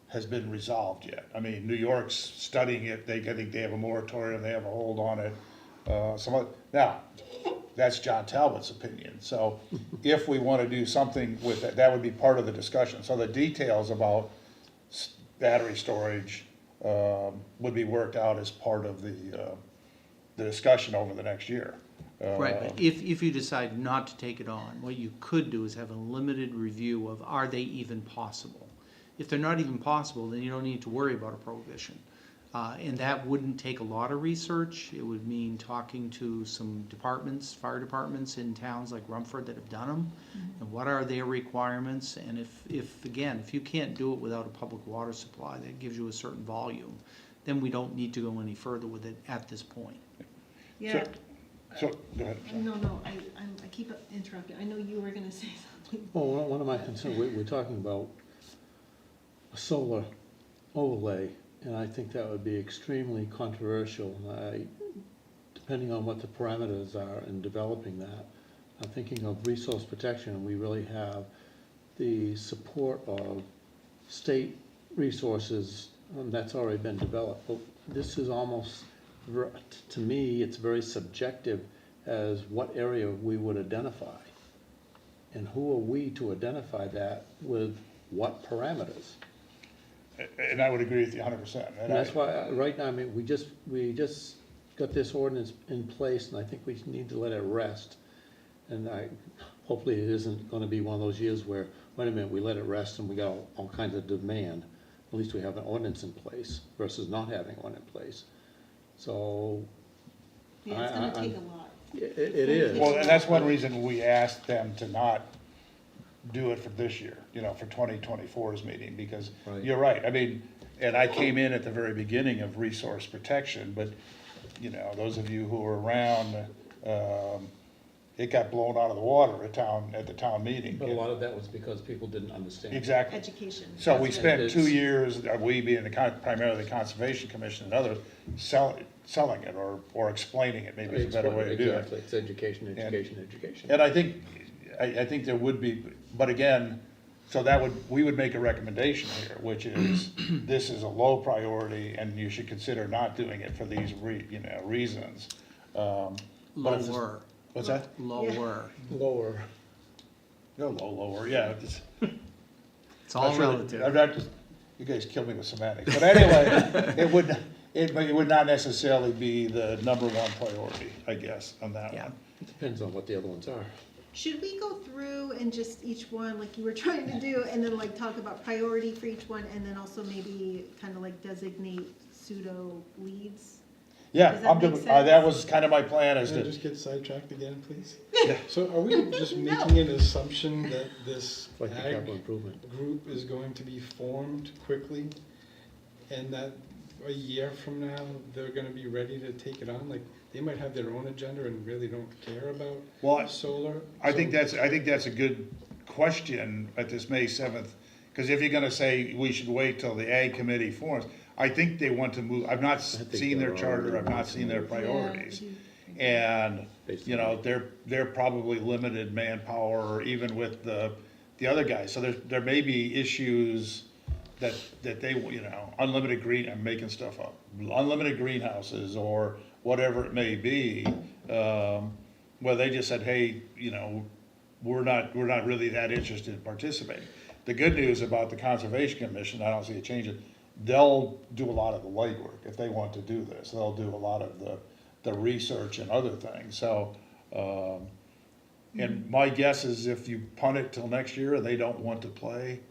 Speaker 1: has been resolved yet. I mean, New York's studying it, I think they have a moratorium, they have a hold on it. Now, that's John Talbot's opinion, so if we wanna do something with it, that would be part of the discussion. So the details about battery storage, would be worked out as part of the discussion over the next year.
Speaker 3: Right, but if you decide not to take it on, what you could do is have a limited review of, are they even possible? If they're not even possible, then you don't need to worry about a prohibition. And that wouldn't take a lot of research. It would mean talking to some departments, fire departments in towns like Rumford that have done them. And what are their requirements? And if again, if you can't do it without a public water supply that gives you a certain volume, then we don't need to go any further with it at this point.
Speaker 2: Yeah,
Speaker 1: So, go ahead.
Speaker 2: no, I keep interrupting. I know you were gonna say something.
Speaker 5: Well, one of my concerns, we're talking about a solar overlay, and I think that would be extremely controversial. Depending on what the parameters are in developing that, I'm thinking of resource protection, we really have the support of state resources that's already been developed. But this is almost, to me, it's very subjective as what area we would identify. And who are we to identify that with what parameters?
Speaker 1: And I would agree with you 100%.
Speaker 5: And that's why, right now, I mean, we just got this ordinance in place, and I think we need to let it rest. And hopefully it isn't gonna be one of those years where, wait a minute, we let it rest and we got all kinds of demand. At least we have an ordinance in place versus not having one in place. So,
Speaker 2: Yeah, it's gonna take a lot.
Speaker 5: it is.
Speaker 1: Well, and that's one reason we asked them to not do it for this year, for 2024's meeting, because
Speaker 5: Right.
Speaker 1: you're right. I mean, and I came in at the very beginning of resource protection, but, those of you who were around, it got blown out of the water at the town meeting.
Speaker 5: But a lot of that was because people didn't understand.
Speaker 1: Exactly.
Speaker 2: Education.
Speaker 1: So we
Speaker 5: That's what
Speaker 1: spent
Speaker 5: it
Speaker 1: 2
Speaker 5: is.
Speaker 1: years, we being primarily the Conservation Commission and others, selling it or explaining it, maybe is a better way to do it.
Speaker 5: Exactly, it's education, education.
Speaker 1: And I think there would be, but again, so we would make a recommendation here, which is, this is a low priority and you should consider not doing it for these reasons. But it's just-
Speaker 3: Lower,
Speaker 1: What's that?
Speaker 3: lower.
Speaker 5: Lower.
Speaker 1: No, lower, yeah.
Speaker 3: It's all
Speaker 1: That's really-
Speaker 3: relative.
Speaker 1: I'm not just, you guys kill me with semantics, but anyway, it would not necessarily be the number one priority, I guess, on that
Speaker 3: Yeah.
Speaker 1: one.
Speaker 5: It depends on what the other ones are.
Speaker 2: Should we go through and just each one, like you were trying to do, and then like talk about priority for each one, and then also maybe kind of like designate pseudo leads?
Speaker 1: Yeah,
Speaker 2: Does that make sense?
Speaker 1: that was kind of my plan, is
Speaker 4: Can I
Speaker 1: to,
Speaker 4: just get sidetracked again, please?
Speaker 1: Yeah.
Speaker 4: So are we just making an assumption that this
Speaker 5: Like the
Speaker 4: ag
Speaker 5: capital improvement.
Speaker 4: group is going to be formed quickly? And that a year from now, they're gonna be ready to take it on? Like, they might have their own agenda and really don't care
Speaker 1: Well,
Speaker 4: about solar?
Speaker 1: I think
Speaker 4: So-
Speaker 1: that's a good question at this May 7th, because if you're gonna say we should wait till the Ag Committee forms, I think they want to move, I've not
Speaker 5: think
Speaker 1: seen their
Speaker 5: they're
Speaker 1: charter,
Speaker 5: already
Speaker 1: I've not seen their
Speaker 2: Yeah,
Speaker 1: priorities.
Speaker 2: I do think
Speaker 1: And,
Speaker 5: Based on
Speaker 1: they're probably limited manpower, even with the other guys. So there may be issues that they, unlimited I'm making stuff up, unlimited greenhouses or whatever it may be, where they just said, hey, we're not really that interested in participating. The good news about the Conservation Commission, I don't see it changing, they'll do a lot of the legwork if they want to do this. They'll do a lot of the research and other things, so, and my guess is if you punt it till next year and they don't want to play,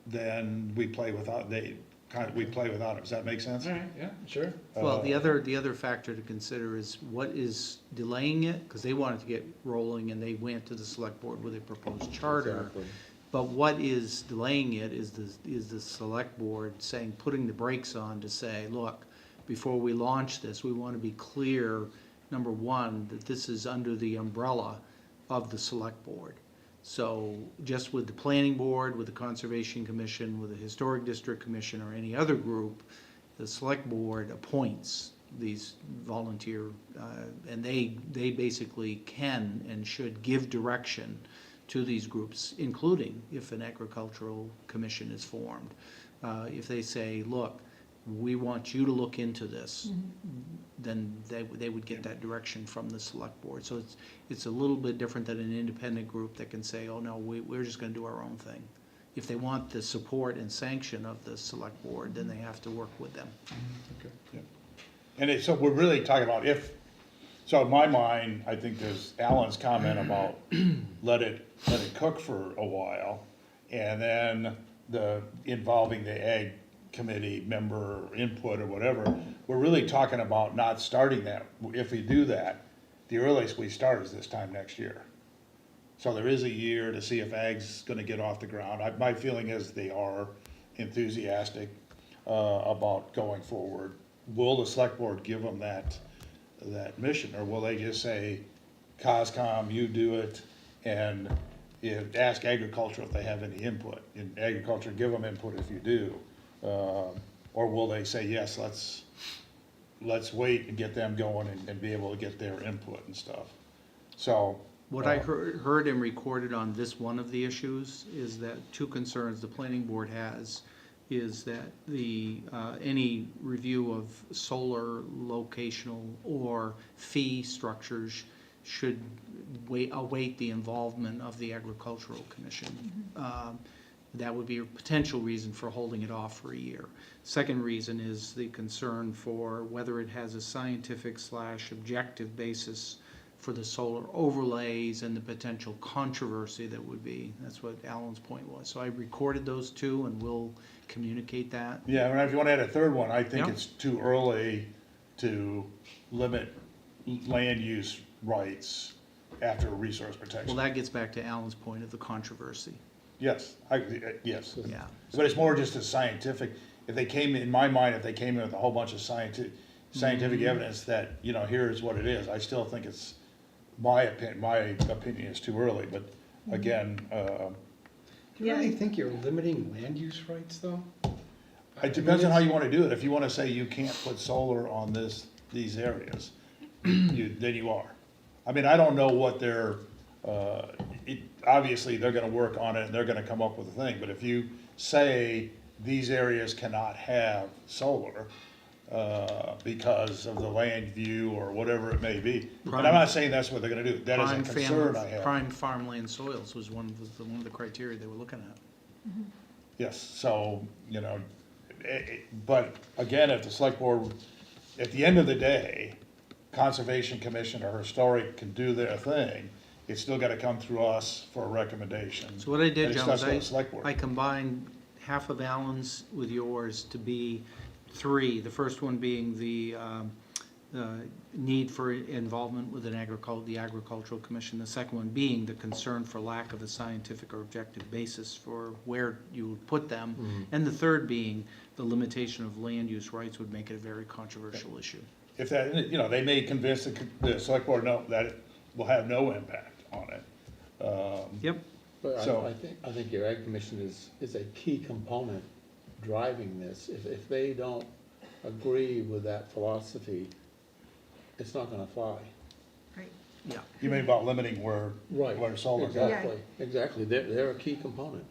Speaker 1: then we play without them. Does that make sense?
Speaker 4: All right, yeah, sure.
Speaker 3: Well, the other factor to consider is what is delaying it, because they wanted to get rolling and they went to the select board with a proposed charter.
Speaker 5: Exactly.
Speaker 3: But what is delaying it is the select board saying, putting the brakes on to say, look, before we launch this, we want to be clear, number one, that this is under the umbrella of the select board. So just with the planning board, with the conservation commission, with the historic district commission, or any other group, the select board appoints these volunteer, and they basically can and should give direction to these groups, including if an agricultural commission is formed. If they say, look, we want you to look into this, then they would get that direction from the select board. So it's a little bit different than an independent group that can say, oh no, we're just gonna do our own thing. If they want the support and sanction of the select board, then they have to work with them.
Speaker 1: And so we're really talking about so in my mind, I think there's Alan's comment about let it cook for a while, and then involving the Ag committee member input or whatever, we're really talking about not starting that. If we do that, the earliest we start is this time next year. So there is a year to see if ag's gonna get off the ground. My feeling is they are enthusiastic about going forward. Will the select board give them that mission, or will they just say, COSCOM, you do it, and ask agriculture if they have any input? In agriculture, give them input if you do. Or will they say, yes, let's wait and get them going and be able to get their input and stuff? So.
Speaker 3: What I heard and recorded on this one of the issues is that two concerns the planning board has is that any review of solar locational or fee structures should await the involvement of the agricultural commission. That would be a potential reason for holding it off for a year. Second reason is the concern for whether it has a scientific / objective basis for the solar overlays and the potential controversy that would be. That's what Alan's point was. So I recorded those two and we'll communicate that.
Speaker 1: Yeah, and if you want to add a third one, I think
Speaker 3: Yeah.
Speaker 1: it's too early to limit land use rights after resource
Speaker 3: Well,
Speaker 1: protection.
Speaker 3: that gets back to Alan's point of the controversy.
Speaker 1: Yes, yes.
Speaker 3: Yeah.
Speaker 1: But it's more just a scientific, if they came, in my mind, if they came in with a whole bunch of scientific evidence that, here's what it is, I still think it's, my opinion is too early, but again,
Speaker 4: Do you really think you're limiting land use rights, though?
Speaker 1: it depends on how you want to do it. If you want to say you can't put solar on these areas, then you are. I mean, I don't know what they're, obviously, they're gonna work on it and they're gonna come up with a thing, but if you say these areas cannot have solar, because of the land view or whatever it may be, and I'm not saying that's what they're gonna do, that is a concern I have.
Speaker 3: Prime farmland soils was one of the criteria they were looking at.
Speaker 1: Yes, so, but again, if the select board, at the end of the day, Conservation Commission or Historic can do their thing, it's still gotta come through us for a recommendation.
Speaker 3: So what I did,
Speaker 1: And it
Speaker 3: John,
Speaker 1: starts with the
Speaker 3: was
Speaker 1: select board.
Speaker 3: I combined half of Alan's with yours to be three. The first one being the need for involvement with the agricultural commission. The second one being the concern for lack of a scientific or objective basis for where you would put them. And the third being the limitation of land use rights would make it a very controversial issue.
Speaker 1: If that, they may convince the select board, no, that it will have no impact on it.
Speaker 3: Yep.
Speaker 5: But
Speaker 1: So-
Speaker 5: I think your ag commission is a key component driving this. If they don't agree with that philosophy, it's not gonna fly.
Speaker 2: Right.
Speaker 3: Yeah.
Speaker 1: You mean about limiting where solar goes?
Speaker 5: Exactly, exactly. They're a key component.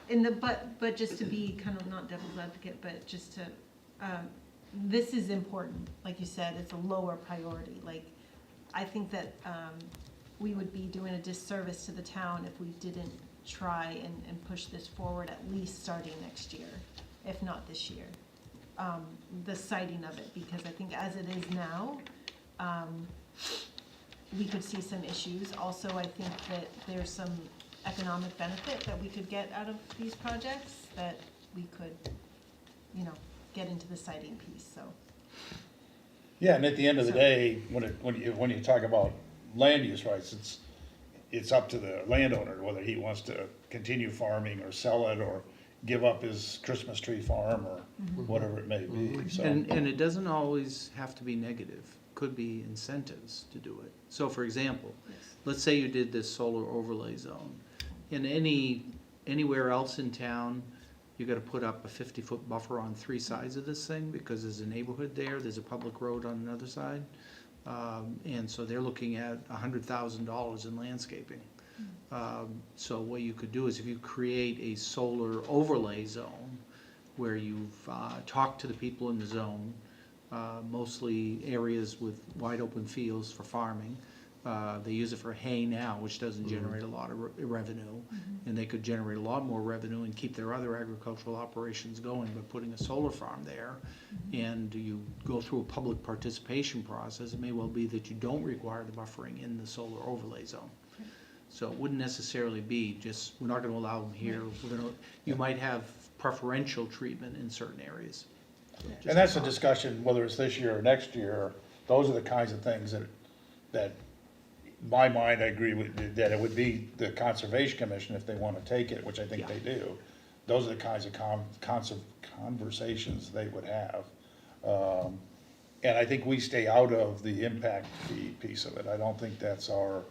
Speaker 2: But just to be kind of not devil's advocate, but just to, this is important, like you said, it's a lower priority. Like, I think that, we would be doing a disservice to the town if we didn't try and push this forward at least starting next year, if not this year. The siting of it, because I think as it is now, we could see some issues. Also, I think that there's some economic benefit that we could get out of these projects that we could, get into the siting piece, so.
Speaker 1: Yeah, and at the end of the day, when you talk about land use rights, it's up to the landowner whether he wants to continue farming or sell it or give up his Christmas tree farm or whatever it may be, so.
Speaker 3: And it doesn't always have to be negative, could be incentives to do it. So for example, let's say you did this solar overlay zone. In anywhere else in town, you gotta put up a 50-foot buffer on 3 sides of this thing because there's a neighborhood there's a public road on another side. And so they're looking at $100,000 in landscaping. So what you could do is if you create a solar overlay zone where you've talked to the people in the zone, mostly areas with wide open fields for farming. They use it for hay now, which doesn't generate a lot of revenue. And they could generate a lot more revenue and keep their other agricultural operations going by putting a solar farm there. And you go through a public participation process, it may well be that you don't require the buffering in the solar overlay zone. So it wouldn't necessarily be just, we're not gonna allow them here, you might have preferential treatment in certain areas. So just
Speaker 1: And that's a
Speaker 3: thought.
Speaker 1: discussion, whether it's this year or next year, those are the kinds of things that, my mind, I agree with, that it would be the Conservation Commission if they wanna take it, which I think
Speaker 3: Yeah.
Speaker 1: they do. Those are the kinds of conversations they would have. And I think we stay out of the impact fee piece of it. I don't think that's our,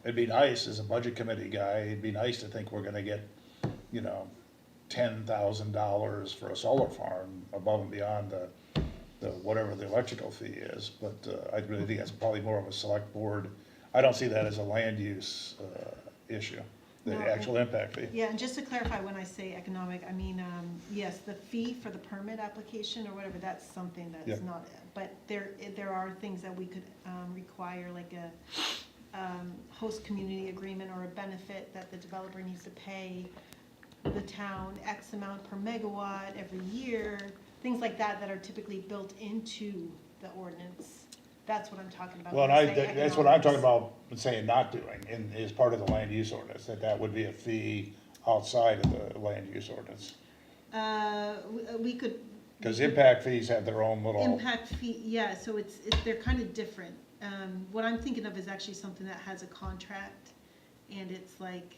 Speaker 1: it'd be nice, as a budget committee guy, it'd be nice to think we're gonna get, you know, $10,000 for a solar farm above and beyond the whatever the electrical fee is, but I really think that's probably more of a select board. I don't see that as a land use issue, the
Speaker 2: No,
Speaker 1: actual impact fee.
Speaker 2: Yeah, and just to clarify, when I say economic, I mean, yes, the fee for the permit application or whatever, that's something
Speaker 1: Yeah.
Speaker 2: that's not, but there are things that we could require, like a host community agreement or a benefit that the developer needs to pay the town X amount per megawatt every year, things like that that are typically built into the ordinance. That's what I'm talking about.
Speaker 1: Well, and
Speaker 2: when I say
Speaker 1: that's what I'm talking
Speaker 2: economics.
Speaker 1: about saying not doing, and is part of the land use ordinance, that would be a fee outside of the land use ordinance.
Speaker 2: We could.
Speaker 1: Cause impact fees have their own little,
Speaker 2: Impact fee, yeah, so they're kind of different. What I'm thinking of is actually something that has a contract, and it's like,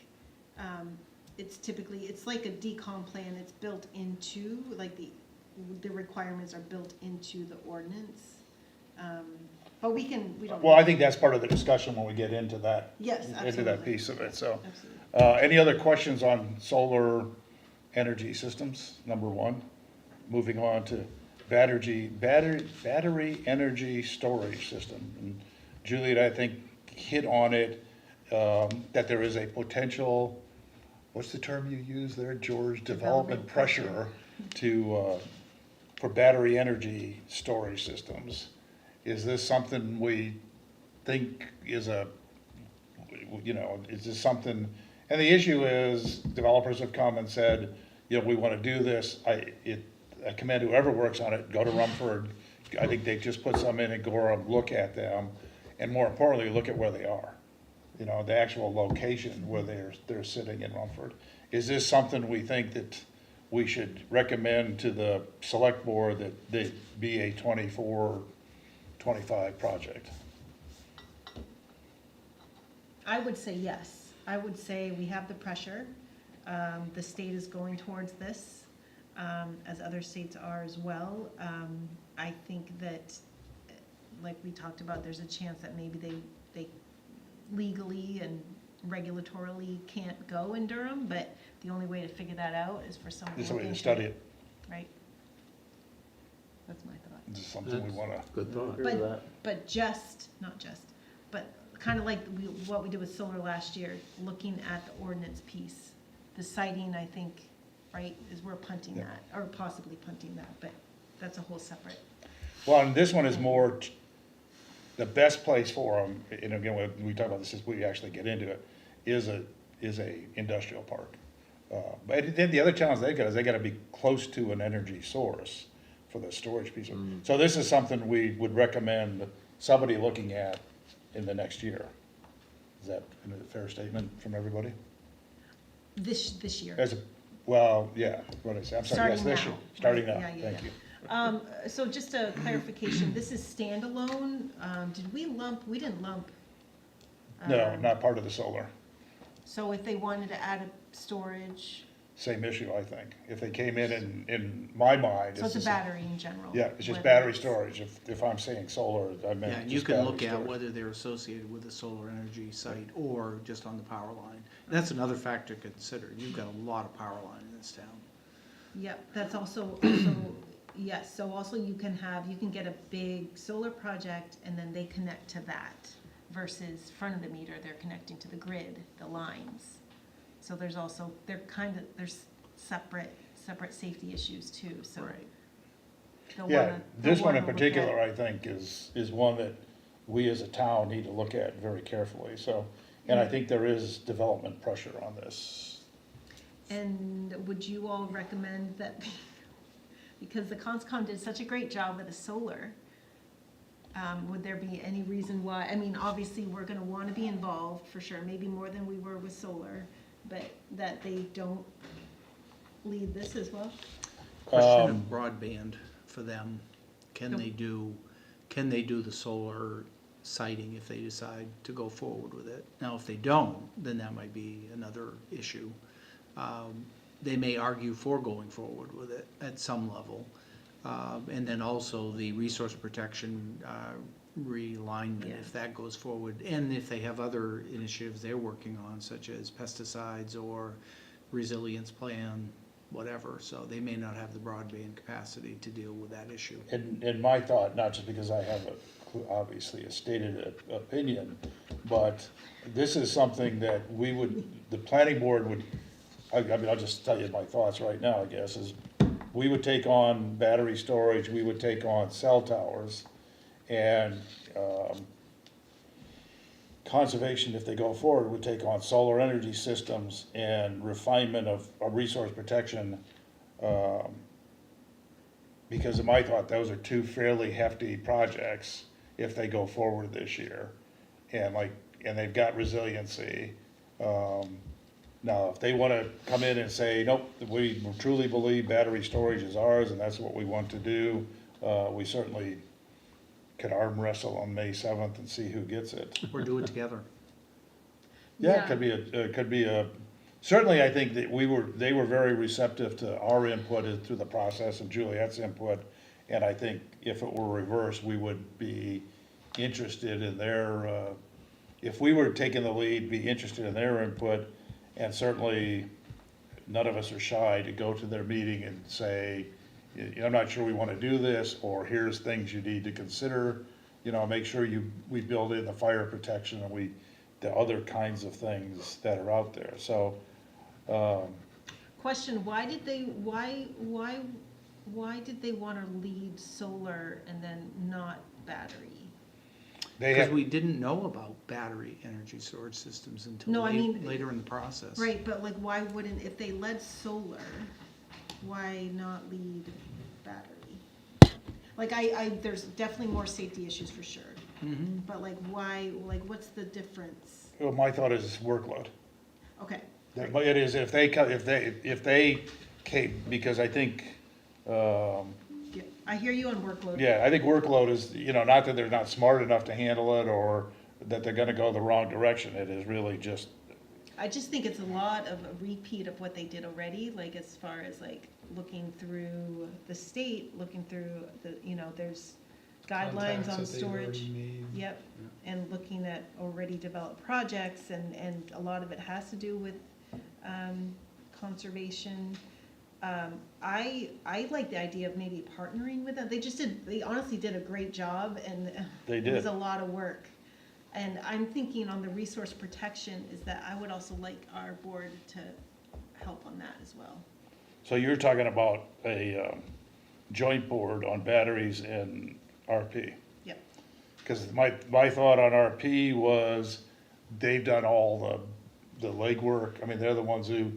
Speaker 2: it's like a decom plan, it's built into, like the requirements are built into the ordinance. But we don't.
Speaker 1: well, I think that's part of the discussion when we get into that.
Speaker 2: Yes,
Speaker 1: Into that
Speaker 2: absolutely.
Speaker 1: piece of it, so.
Speaker 2: Absolutely.
Speaker 1: Any other questions on solar energy systems, number one? Moving on to battery energy storage system. And Juliet, I think, hit on it, that there is a potential, what's the term you use there, George? Development pressure to, for battery energy storage systems. Is this something we think is is this something, and the issue is, developers have come and said, we wanna do this, I commend whoever works on it, go to Rumford, I think they just put some in Gorham, look at them, and more importantly, look at where they are. The actual location where they're sitting in Rumford. Is this something we think that we should recommend to the select board that they be a 24, 25 project?
Speaker 2: I would say yes. I would say we have the pressure. The state is going towards this, as other states are as well. I think that, like we talked about, there's a chance that maybe they legally and regulatorily can't go in Durham, but the only way to figure that out is for someone to
Speaker 1: This
Speaker 2: look
Speaker 1: way to
Speaker 2: into
Speaker 1: study it.
Speaker 2: Right? That's my thought.
Speaker 1: This is something we wanna,
Speaker 5: Good thought.
Speaker 2: But but kind of like what we did with solar last year, looking at the ordinance piece. The citing, I think, right, is we're punting
Speaker 1: Yeah.
Speaker 2: that, or possibly punting that, but that's a whole separate.
Speaker 1: well, and this one is more, the best place for them, and again, when we talk about this, as we actually get into it, is a industrial park. But then the other challenge they got is they gotta be close to an energy source for the storage piece. So this is something we would recommend somebody looking at in the next year. Is that a fair statement from everybody?
Speaker 2: This year.
Speaker 1: Well, yeah, what I say, I'm sorry, yes,
Speaker 2: Starting
Speaker 1: this
Speaker 2: now,
Speaker 1: year, starting
Speaker 2: right,
Speaker 1: now,
Speaker 2: yeah, yeah,
Speaker 1: thank
Speaker 2: yeah.
Speaker 1: you.
Speaker 2: So just a clarification, this is standalone, we didn't lump.
Speaker 1: No, not part of the solar,
Speaker 2: So if they wanted to add a storage,
Speaker 1: same issue, I think. If they came in my mind.
Speaker 2: so it's a
Speaker 1: the same.
Speaker 2: battery in general.
Speaker 1: Yeah, it's just
Speaker 2: whether
Speaker 1: battery
Speaker 2: it's-
Speaker 1: storage. If I'm saying solar, I
Speaker 3: Yeah,
Speaker 1: meant
Speaker 3: and you
Speaker 1: just
Speaker 3: can
Speaker 1: battery
Speaker 3: look at
Speaker 1: storage.
Speaker 3: whether they're associated with a solar energy site or just on the power line. And that's another factor to consider. You've got a lot of power line in this town.
Speaker 2: Yep, that's also, yes, so also you can get a big solar project and then they connect to that versus front of the meter, they're connecting to the grid, the lines. So there's also, there's separate safety issues too, so.
Speaker 3: Right.
Speaker 2: they'll
Speaker 1: Yeah,
Speaker 2: wanna-
Speaker 1: this
Speaker 2: they'll
Speaker 1: one in
Speaker 2: wanna look
Speaker 1: particular,
Speaker 2: at-
Speaker 1: I think, is one that we as a town need to look at very carefully, so. And I think there is development pressure on this.
Speaker 2: And would you all recommend that, because the CONSCOM did such a great job with the solar, would there be any reason why, I mean, obviously, we're gonna wanna be involved, for sure, maybe more than we were with solar, but that they don't lead this as well?
Speaker 3: Question of broadband for them. Can they do the solar siting if they decide to go forward with it? Now, if they don't, then that might be another issue. They may argue for going forward with it at some level. And then also the resource protection realignment,
Speaker 2: Yeah.
Speaker 3: if that goes forward. And if they have other initiatives they're working on, such as pesticides or resilience plan, whatever. So they may not have the broadband capacity to deal with that issue.
Speaker 1: And my thought, not just because I have obviously a stated opinion, but this is something that the planning board would, I mean, I'll just tell you my thoughts right now, I guess, is we would take on battery storage, we would take on cell towers, and conservation, if they go forward, would take on solar energy systems and refinement of resource protection. Because in my thought, those are two fairly hefty projects if they go forward this year. And they've got resiliency. Now, if they wanna come in and say, nope, we truly believe battery storage is ours and that's what we want to do, we certainly could arm wrestle on May 7th and see who gets it.
Speaker 3: Or do it together.
Speaker 1: Yeah, it could be a, certainly I think that they were very receptive to our input through the process and Juliet's input. And I think if it were reversed, we would be interested in their, if we were taking the lead, be interested in their input. And certainly, none of us are shy to go to their meeting and say, I'm not sure we want to do this, or here's things you need to consider. Make sure we build in the fire protection and the other kinds of things that are out there. So,
Speaker 2: Question, why did they want to lead solar and then not battery?
Speaker 1: they
Speaker 3: Because
Speaker 1: have,
Speaker 3: we didn't know about battery energy storage systems until
Speaker 2: No, I mean-
Speaker 3: later in the process.
Speaker 2: Right, but like, why wouldn't, if they led solar, why not lead battery? Like, there's definitely more safety issues for sure,
Speaker 3: Mhm.
Speaker 2: but like, why, like, what's the difference?
Speaker 1: well, my thought is workload.
Speaker 2: Okay,
Speaker 1: But it is, if they came, because I think,
Speaker 2: yeah, I hear you on workload.
Speaker 1: yeah, I think workload is, not that they're not smart enough to handle it or that they're gonna go the wrong direction. It is really just,
Speaker 2: I just think it's a lot of a repeat of what they did already, like as far as like looking through the state, looking through there's guidelines
Speaker 4: Contacts
Speaker 2: on
Speaker 4: that they've
Speaker 2: storage.
Speaker 4: already made.
Speaker 2: Yep, and looking at already developed projects and a lot of it has to do with conservation. I like the idea of maybe partnering with them. They honestly did a great job and
Speaker 1: They
Speaker 2: it was
Speaker 1: did.
Speaker 2: a lot of work. And I'm thinking on the resource protection is that I would also like our board to help on that as well.
Speaker 1: so you're talking about a joint board on batteries and RP.
Speaker 2: Yep.
Speaker 1: Because my thought on RP was they've done all the legwork. I mean, they're the ones who,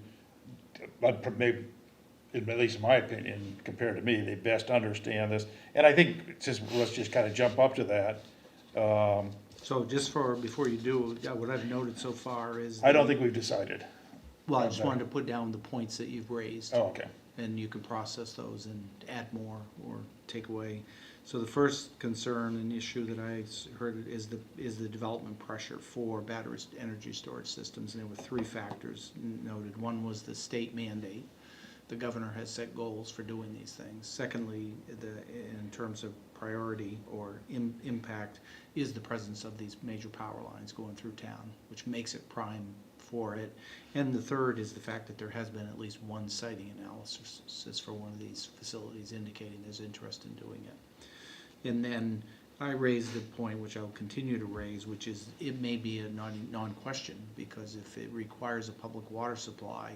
Speaker 1: maybe, at least in my opinion, compared to me, they best understand this. And I think, let's just kind of jump up to that.
Speaker 3: So just before you do, what I've noted so far is.
Speaker 1: I don't think we've decided.
Speaker 3: Well, I just wanted to put down the points that you've raised.
Speaker 1: Oh, okay.
Speaker 3: And you can process those and add more or take away. So the first concern and issue that I heard is the development pressure for battery energy storage systems. And there were three factors noted. One was the state mandate. The governor has set goals for doing these things. Secondly, in terms of priority or impact, is the presence of these major power lines going through town, which makes it prime for it. And the third is the fact that there has been at least one siting analysis for one of these facilities indicating there's interest in doing it. And then I raised the point, which I'll continue to raise, which is it may be a non-question, because if it requires a public water supply,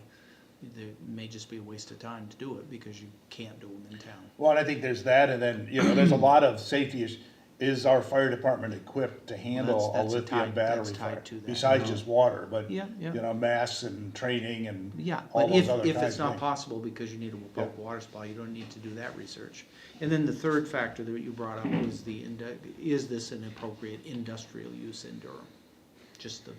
Speaker 3: there may just be a waste of time to do it because you can't do them in town.
Speaker 1: Well, and I think there's that, and then, there's a lot of safety issues. Is our fire department equipped to handle a
Speaker 3: That's
Speaker 1: lithium battery
Speaker 3: tied
Speaker 1: fire?
Speaker 3: to that.
Speaker 1: Besides just water, but,
Speaker 3: Yeah, yeah.
Speaker 1: masks and training and
Speaker 3: Yeah,
Speaker 1: all
Speaker 3: but
Speaker 1: those other
Speaker 3: if
Speaker 1: kinds
Speaker 3: it's
Speaker 1: of
Speaker 3: not
Speaker 1: things.
Speaker 3: possible because you need a public water supply, you don't need to do that research. And then the third factor that you brought up was is this an appropriate industrial use in Durham? Just the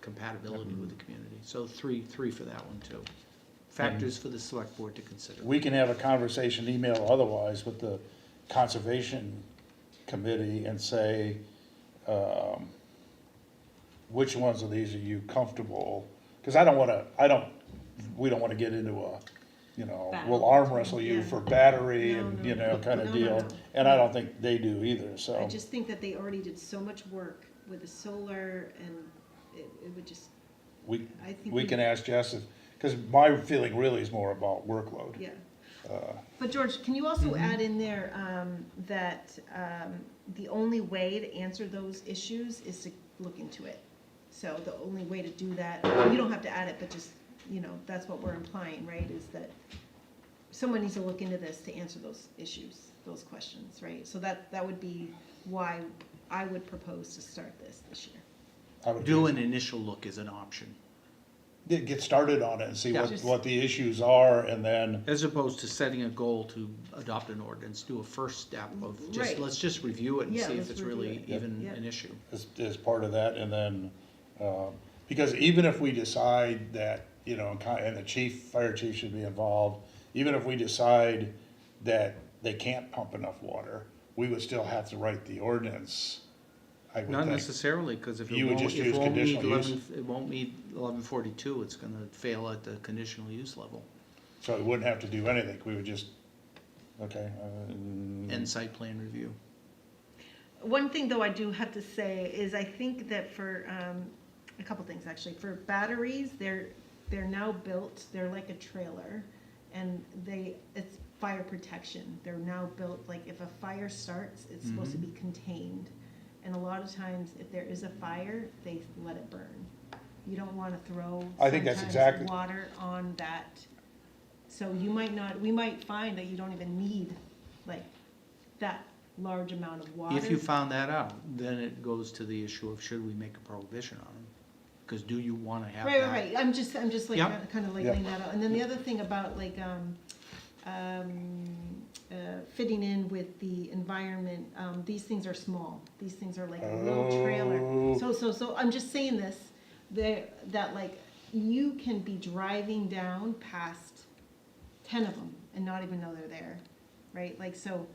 Speaker 3: compatibility with the community. So three for that one too. factors for the select board to consider.
Speaker 1: We can have a conversation, email or otherwise, with the conservation committee and say, which ones of these are you comfortable? Because we don't wanna get into a, we'll arm wrestle you
Speaker 2: Yeah.
Speaker 1: for battery
Speaker 2: No,
Speaker 1: and,
Speaker 2: no.
Speaker 1: kind of
Speaker 2: No, no,
Speaker 1: deal.
Speaker 2: no.
Speaker 1: And I don't think they do either,
Speaker 2: I
Speaker 1: so.
Speaker 2: just think that they already did so much work with the solar and it would just,
Speaker 1: We,
Speaker 2: I think.
Speaker 1: we can ask Jess, because my feeling really is more about workload.
Speaker 2: Yeah. But George, can you also add in there, that, the only way to answer those issues is to look into it? So the only way to do that, you don't have to add it, but just, that's what we're implying, right, is that someone needs to look into this to answer those issues, those questions, right? So that would be why I would propose to start this year.
Speaker 1: I would
Speaker 3: Do an initial look as an option,
Speaker 1: get started on it and see
Speaker 3: Yeah.
Speaker 1: what the issues are, and then,
Speaker 3: as opposed to setting a goal to adopt an ordinance, do a first step of
Speaker 2: Right.
Speaker 3: let's just review it and
Speaker 2: Yeah,
Speaker 3: see if
Speaker 2: let's
Speaker 3: it's
Speaker 2: review
Speaker 3: really
Speaker 2: it.
Speaker 3: even
Speaker 2: Yeah.
Speaker 3: an issue.
Speaker 1: as part of that, and then, because even if we decide that, and the fire chief should be involved, even if we decide that they can't pump enough water, we would still have to write the ordinance, I would
Speaker 3: Not
Speaker 1: think.
Speaker 3: necessarily, because if it
Speaker 1: You would
Speaker 3: won't,
Speaker 1: just
Speaker 3: if it
Speaker 1: use
Speaker 3: won't meet
Speaker 1: conditional use?
Speaker 3: 11, it won't meet 1142, it's gonna fail at the conditional use level
Speaker 1: So we wouldn't have to do anything, we would just, okay.
Speaker 3: and site plan review.
Speaker 2: One thing, though, I do have to say is I think that for, a couple things, actually. For batteries, they're now built, they're like a trailer, and it's fire protection. They're now built, like, if a fire starts, it's supposed to be contained. And a lot of times, if there is a fire, they let it burn. You don't wanna throw
Speaker 1: I think that's
Speaker 2: sometimes
Speaker 1: exactly-
Speaker 2: water on that. So we might find that you don't even need, like, that large amount of water.
Speaker 3: If you found that out, then it goes to the issue of should we make a prohibition on them? Because do you wanna have that?
Speaker 2: Right, I'm just like,
Speaker 3: Yep.
Speaker 2: kind of like
Speaker 1: Yep.
Speaker 2: laying that out. And then the other thing about like, fitting in with the environment, these things are small. These things are like a little trailer.
Speaker 1: Oh.
Speaker 2: So I'm just saying this, that like, you can be driving down past 10 of them and not even know they're there, right? Like, so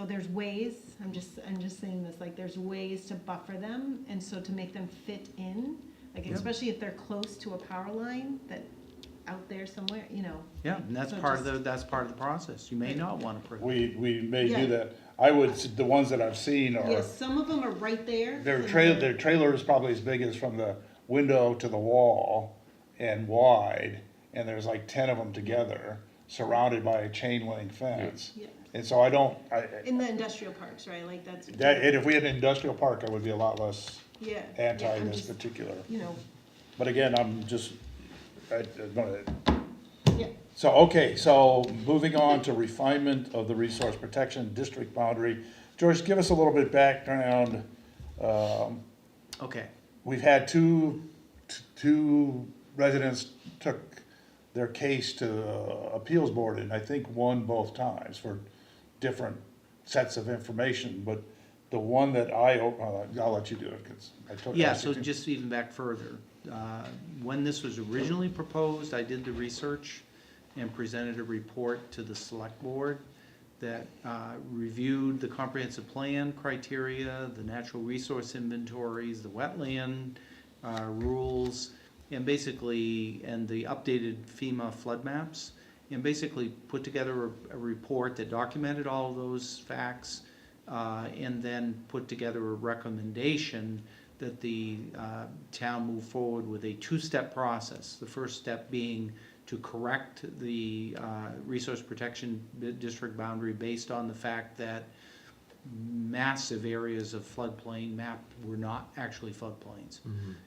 Speaker 2: there's ways, I'm just saying this, like, there's ways to buffer them, and so to make them fit in, like,
Speaker 3: Yep.
Speaker 2: especially if they're close to a power line that, out there somewhere,
Speaker 3: Yeah, and that's
Speaker 2: So
Speaker 3: part of
Speaker 2: just-
Speaker 3: that's part of the process. You may
Speaker 2: Right.
Speaker 3: not wanna prohibit.
Speaker 1: We may
Speaker 2: Yeah.
Speaker 1: do that. I would, the ones that I've seen are,
Speaker 2: Yes, some of them are right there.
Speaker 1: their
Speaker 2: and
Speaker 1: trailer is probably as big as from the window to the wall and wide, and there's like 10 of them together, surrounded by a chain link fence.
Speaker 2: Yeah,
Speaker 1: And so I don't,
Speaker 2: in the industrial parks, right, like, that's.
Speaker 1: and if we had an industrial park, I would be a lot less
Speaker 2: Yeah.
Speaker 1: anti
Speaker 2: yeah, I'm
Speaker 1: this
Speaker 2: just,
Speaker 1: particular.
Speaker 2: But
Speaker 1: But again, I'm just,
Speaker 2: yeah,
Speaker 1: so, okay, so moving on to refinement of the resource protection district boundary. George, give us a little bit background.
Speaker 3: Okay,
Speaker 1: We've had two residents took their case to appeals board, and I think won both times for different sets of information, but the one that I'll let you do it, because I told you.
Speaker 3: yeah, so just even back further, when this was originally proposed, I did the research and presented a report to the select board that reviewed the comprehensive plan criteria, the natural resource inventories, the wetland rules, and basically, and the updated FEMA flood maps, and basically put together a report that documented all of those facts, and then put together a recommendation that the town move forward with a two-step process. The first step being to correct the resource protection district boundary based on the fact that massive areas of floodplain mapped were not actually floodplains.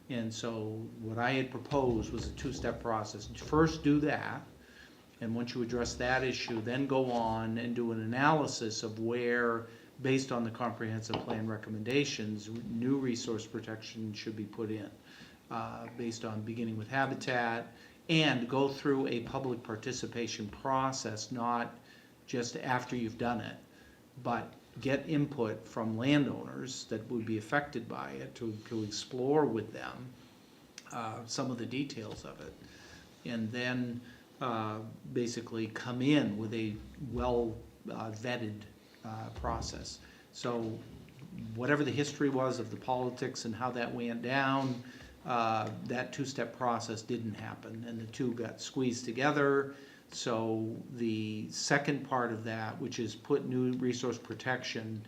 Speaker 3: And so what I had proposed was a two-step process. First do that, and once you address that issue, then go on and do an analysis of where, based on the comprehensive plan recommendations, new resource protection should be put in, based on beginning with habitat, and go through a public participation process, not just after you've done it, but get input from landowners that would be affected by it to explore with them some of the details of it. And then basically come in with a well vetted process. So whatever the history was of the politics and how that went down, that two-step process didn't happen, and the two got squeezed together. So the second part of that, which is put new resource protection,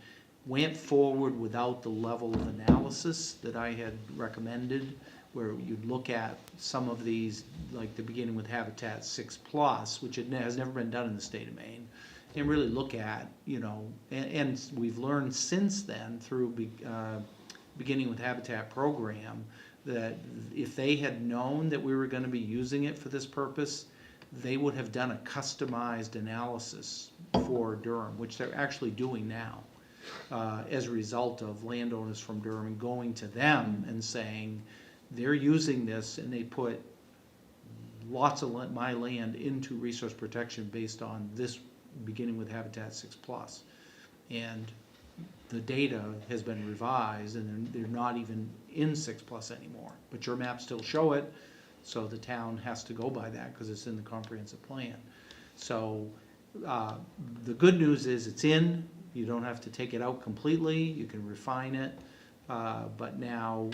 Speaker 3: went forward without the level of analysis that I had recommended, where you'd look at some of these, like the beginning with Habitat 6+, which has never been done in the state of Maine, and really look at, you know, and we've learned since then through beginning with Habitat program, that if they had known that we were gonna be using it for this purpose, they would have done a customized analysis for Durham, which they're actually doing now, as a result of landowners from Durham going to them and saying, they're using this and they put lots of my land into resource protection based on this, beginning with Habitat 6+. And the data has been revised and they're not even in 6+ anymore, but your maps still show it, so the town has to go by that because it's in the comprehensive plan. So the good news is it's in, you don't have to take it out completely, you can refine it, but now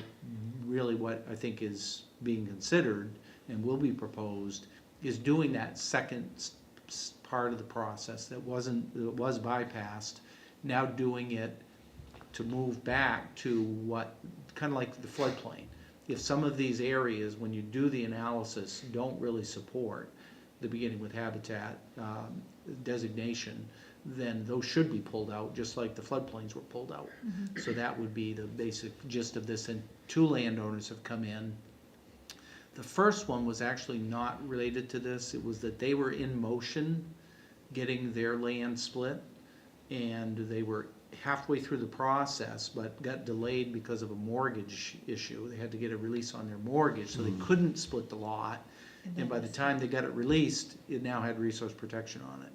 Speaker 3: really what I think is being considered and will be proposed is doing that second part of the process that was bypassed, now doing it to move back to what, kind of like the floodplain. If some of these areas, when you do the analysis, don't really support the beginning with Habitat designation, then those should be pulled out, just like the floodplains were pulled out. So that would be the basic gist of this, and 2 landowners have come in. The first one was actually not related to this. It was that they were in motion getting their land split, and they were halfway through the process, but got delayed because of a mortgage issue. They had to get a release on their mortgage, so they couldn't split the lot. And by the time they got it released, it now had resource protection on it.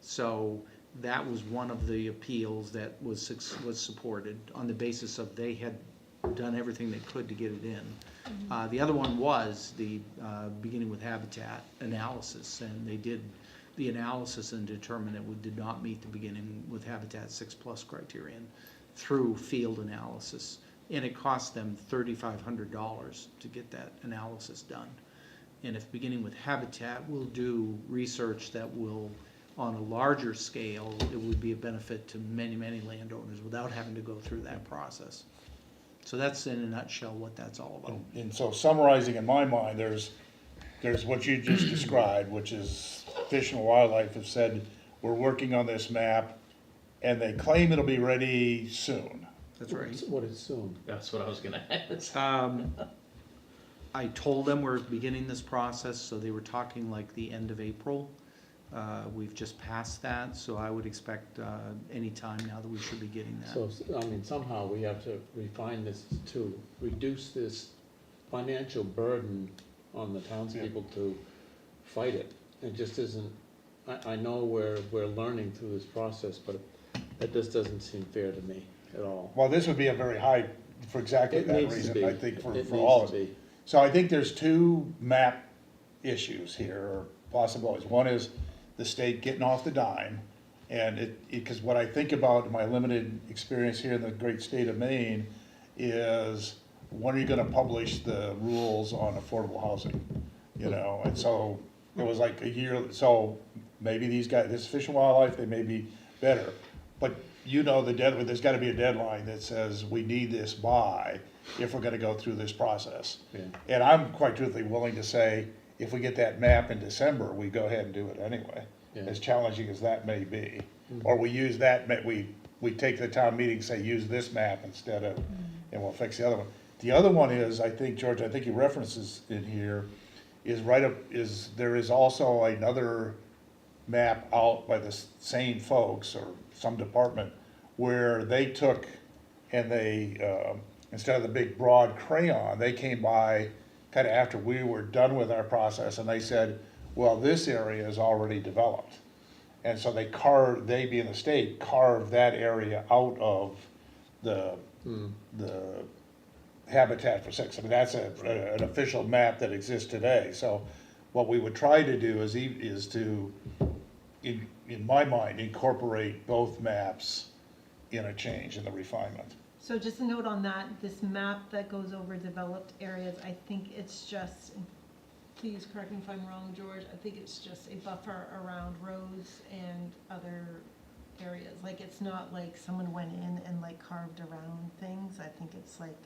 Speaker 3: So that was one of the appeals that was supported on the basis of they had done everything they could to get it in. The other one was the beginning with Habitat analysis, and they did the analysis and determined it did not meet the beginning with Habitat 6+ criterion through field analysis. And it cost them $3,500 to get that analysis done. And if beginning with Habitat will do research that will, on a larger scale, it would be a benefit to many, many landowners without having to go through that process. So that's in a nutshell what that's all about.
Speaker 1: And so summarizing in my mind, there's what you just described, which is Fish and Wildlife have said, we're working on this map, and they claim it'll be ready soon.
Speaker 3: That's right.
Speaker 5: What is soon?
Speaker 6: That's what I was gonna ask.
Speaker 3: I told them we're beginning this process, so they were talking like the end of April. We've just passed that, so I would expect any time now that we should be getting that.
Speaker 5: So, I mean, somehow we have to refine this to reduce this financial burden on the townspeople to fight it. It just isn't, I know we're learning through this process, but it just doesn't seem fair to me at all.
Speaker 1: Well, this would be a very high, for exactly
Speaker 5: It
Speaker 1: that
Speaker 5: needs to
Speaker 1: reason,
Speaker 5: be.
Speaker 1: I think, for
Speaker 5: It
Speaker 1: all
Speaker 5: needs
Speaker 1: of
Speaker 5: to
Speaker 1: us.
Speaker 5: be.
Speaker 1: So I think there's 2 map issues here, or possibilities. One is the state getting off the dime, and because what I think about in my limited experience here in the great state of Maine is, when are you gonna publish the rules on affordable housing? You know, and so it was like a year, so maybe these guys, this Fish and Wildlife, they may be better. But you know, there's gotta be a deadline that says we need this by, if we're gonna go through this process.
Speaker 5: Yeah.
Speaker 1: And I'm quite truthfully willing to say, if we get that map in December, we go ahead and do it anyway,
Speaker 5: Yeah.
Speaker 1: as challenging as that may be. Or we use that, we take the town meeting, say, use this map instead of, and we'll fix the other one. The other one is, I think, George, I think he references in here, there is also another map out by the same folks or some department where they took and they, instead of the big broad crayon, they came by kind of after we were done with our process, and they said, well, this area is already developed. And so they being the state, carved that area out of the Habitat for 6. I mean, that's an official map that exists today. So what we would try to do is to, in my mind, incorporate both maps in a change, in the refinement.
Speaker 2: So just a note on that, this map that goes over developed areas, I think it's just, please correct me if I'm wrong, George, I think it's just a buffer around roads and other areas. Like, it's not like someone went in and like carved around things. I think it's like,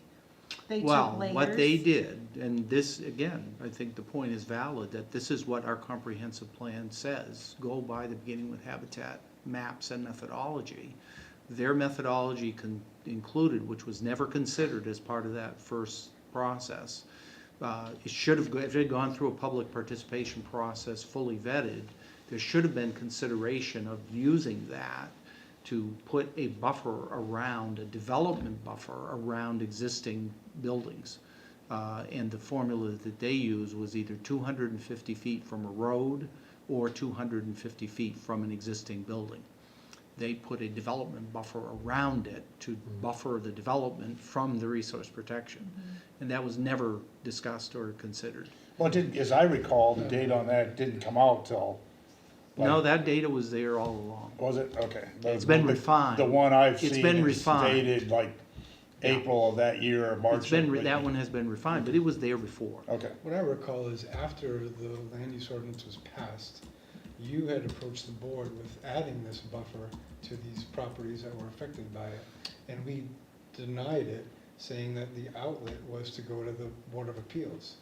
Speaker 2: they took
Speaker 3: Well,
Speaker 2: layers.
Speaker 3: what they did, and this, again, I think the point is valid, that this is what our comprehensive plan says. Go by the beginning with habitat maps and methodology. Their methodology included, which was never considered as part of that first process. It should have, if it had gone through a public participation process, fully vetted, there should have been consideration of using that to put a buffer around, a development buffer around existing buildings. And the formula that they used was either 250 feet from a road or 250 feet from an existing building. They put a development buffer around it to buffer the development from the resource protection. And that was never discussed or considered.
Speaker 1: Well, it didn't, as I recall, the date on that didn't come out till,
Speaker 3: No, that data was there all along.
Speaker 1: was it? Okay.
Speaker 3: It's been refined.
Speaker 1: The one I've
Speaker 3: It's
Speaker 1: seen
Speaker 3: been
Speaker 1: is
Speaker 3: refined.
Speaker 1: dated like
Speaker 3: Yeah.
Speaker 1: April of that year, or March.
Speaker 3: It's been,
Speaker 1: of-
Speaker 3: that one has been refined, but it was there before.
Speaker 1: Okay.
Speaker 4: What I recall is after the land use ordinance was passed, you had approached the board with adding this buffer to these properties that were affected by it. And we denied it, saying that the outlet was to go to the Board of Appeals.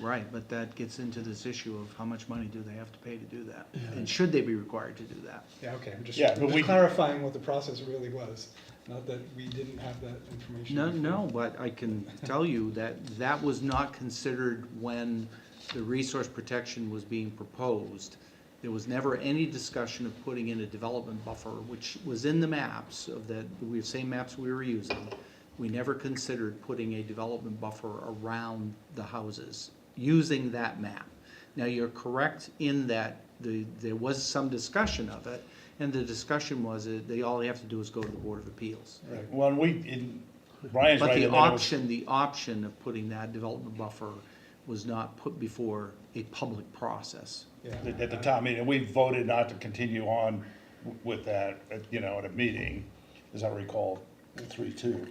Speaker 3: Right, but that gets into this issue of how much money do they have to pay to do that? And should they be required to do that?
Speaker 4: Yeah, okay, I'm just
Speaker 1: Yeah, but we-
Speaker 4: clarifying what the process really was, not that we didn't have that information.
Speaker 3: No,
Speaker 4: before.
Speaker 3: no, but I can tell you that that was not considered when the resource protection was being proposed. There was never any discussion of putting in a development buffer, which was in the maps of the same maps we were using. We never considered putting a development buffer around the houses, using that map. Now, you're correct in that there was some discussion of it, and the discussion was that all they have to do is go to the Board of Appeals.
Speaker 4: Right.
Speaker 1: When Brian's
Speaker 3: But
Speaker 1: right.
Speaker 3: the
Speaker 1: in that it was-
Speaker 3: option of putting that development buffer was not put before a public process.
Speaker 4: Yeah.
Speaker 1: At the time, and we voted not to continue on with that, at a meeting, as I recall, 3-2.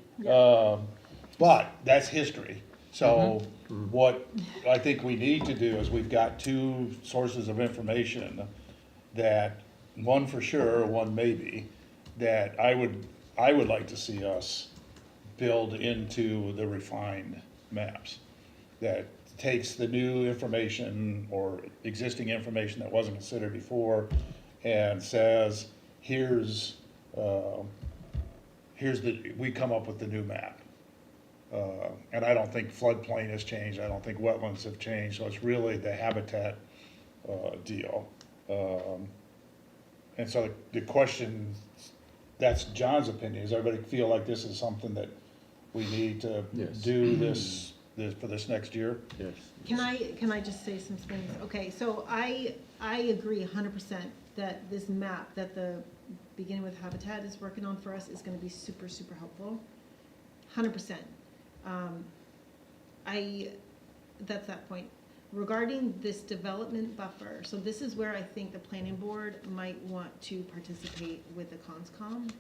Speaker 1: But that's history. So what I think we need to do is we've got two sources of information that, one for sure, one maybe, that I would like to see us build into the refined maps. That takes the new information or existing information that wasn't considered before and says, we come up with the new map. And I don't think floodplain has changed, I don't think wetlands have changed, so it's really the habitat deal. And so the question, that's John's opinion, does everybody feel like this is something that we need to
Speaker 5: Yes.
Speaker 1: do this for this next year?
Speaker 5: Yes.
Speaker 2: Can I just say some things? Okay, so I agree 100% that this map that the Beginning with Habitat is working on for us is gonna be super, super helpful. 100%. That's that point. Regarding this development buffer, so this is where I think the planning board might want to participate with the CONSCOM.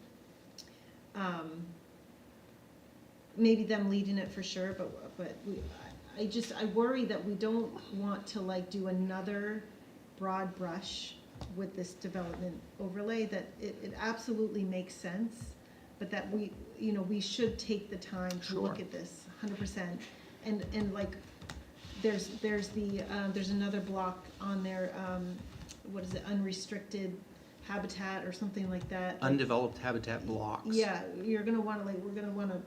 Speaker 2: Maybe them leading it for sure, but I worry that we don't want to like do another broad brush with this development overlay, that it absolutely makes sense, but that we should take the time to look
Speaker 3: Sure.
Speaker 2: at this 100%. And like, there's another block on there, what is it, unrestricted habitat or something like that.
Speaker 3: Undeveloped habitat blocks.
Speaker 2: Yeah, we're gonna wanna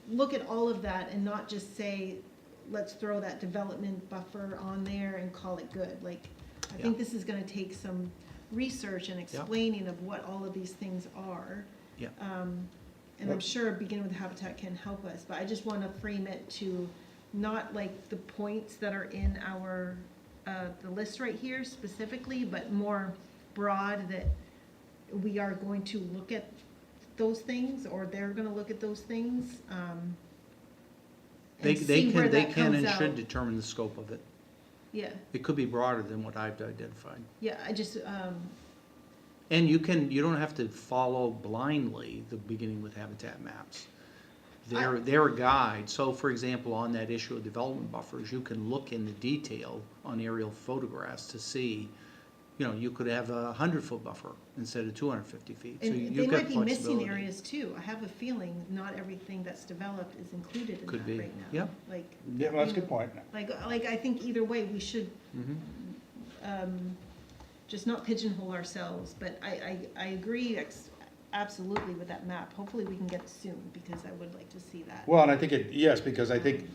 Speaker 2: look at all of that and not just say, let's throw that development buffer on there and call it good. Like, I think this is gonna take some research and explaining of what all of these things are.
Speaker 3: Yeah.
Speaker 2: And I'm sure Begin with Habitat can help us, but I just wanna frame it to not like the points that are in our, the list right here specifically, but more broad, that we are going to look at those things, or they're gonna look at those things,
Speaker 3: They
Speaker 2: and see where
Speaker 3: can
Speaker 2: that comes
Speaker 3: and should
Speaker 2: out.
Speaker 3: determine the scope of it.
Speaker 2: Yeah,
Speaker 3: It could be broader than what I've identified.
Speaker 2: yeah, I just,
Speaker 3: And you don't have to follow blindly the beginning with habitat maps. They're a guide. So for example, on that issue of development buffers, you can look in the detail on aerial photographs to see, you could have a 100-foot buffer instead of 250 feet. So
Speaker 2: and they
Speaker 3: you've got
Speaker 2: might be missing
Speaker 3: flexibility.
Speaker 2: areas too. I have a feeling not everything that's developed is included in
Speaker 3: Could
Speaker 2: that
Speaker 3: be,
Speaker 2: right now.
Speaker 3: yeah.
Speaker 2: Like,
Speaker 1: Yeah, well, that's a good point.
Speaker 2: like, I think either way, we should,
Speaker 3: Mhm.
Speaker 2: just not pigeonhole ourselves, but I agree absolutely with that map. Hopefully we can get it soon, because I would like to see that.
Speaker 1: Well, and I think yes, because I think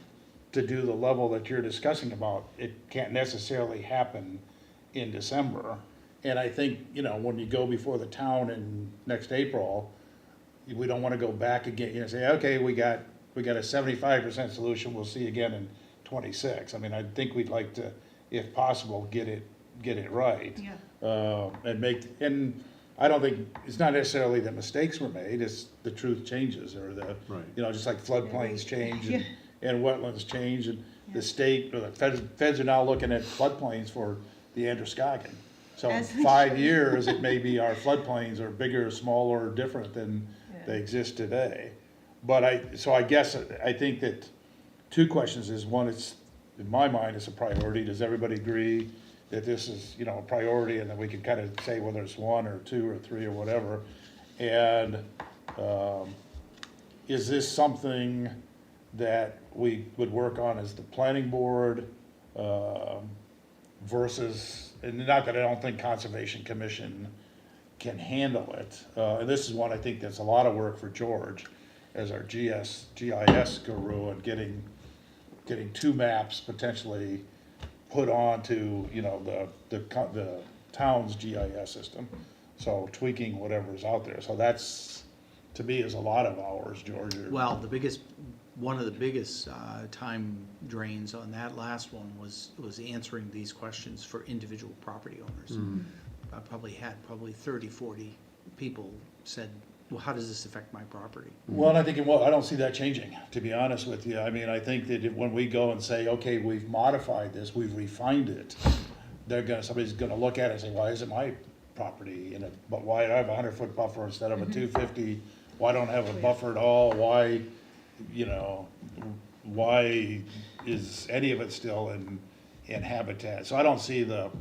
Speaker 1: to do the level that you're discussing about, it can't necessarily happen in December. And I think, when you go before the town in next April, we don't wanna go back again, say, okay, we got a 75% solution, we'll see again in '26. I mean, I think we'd like to, if possible, get it right.
Speaker 2: Yeah,
Speaker 1: And I don't think, it's not necessarily that mistakes were made, it's the truth changes, or
Speaker 5: Right.
Speaker 1: just like floodplains change
Speaker 2: Yeah.
Speaker 1: and wetlands change, and
Speaker 2: Yeah.
Speaker 1: the state, or the feds are now looking at floodplains for the Androscoggin. So in
Speaker 2: As they
Speaker 1: 5
Speaker 2: should.
Speaker 1: years, it may be our floodplains are bigger, smaller, different than
Speaker 2: Yeah.
Speaker 1: they exist today. But I guess, I think that two questions is, one, it's, in my mind, it's a priority. Does everybody agree that this is, a priority, and that we can kind of say whether it's 1 or 2 or 3 or whatever? And, is this something that we would work on as the planning board, versus, and not that I don't think Conservation Commission can handle it. And this is one I think that's a lot of work for George as our GIS guru, and getting 2 maps potentially put onto, the town's GIS system. So tweaking whatever's out there. So that's, to me, is a lot of hours, George.
Speaker 3: Well, one of the biggest time drains on that last one was answering these questions for individual property owners. I probably had 30, 40 people said, well, how does this affect my property?
Speaker 1: Well, and I think, I don't see that changing, to be honest with you. I mean, I think that when we go and say, okay, we've modified this, we've refined it, somebody's gonna look at it and say, why isn't my property in it? But why do I have a 100-foot buffer instead of a 250? Why don't I have a buffer at all? Why, why is any of it still in habitat? So I don't see the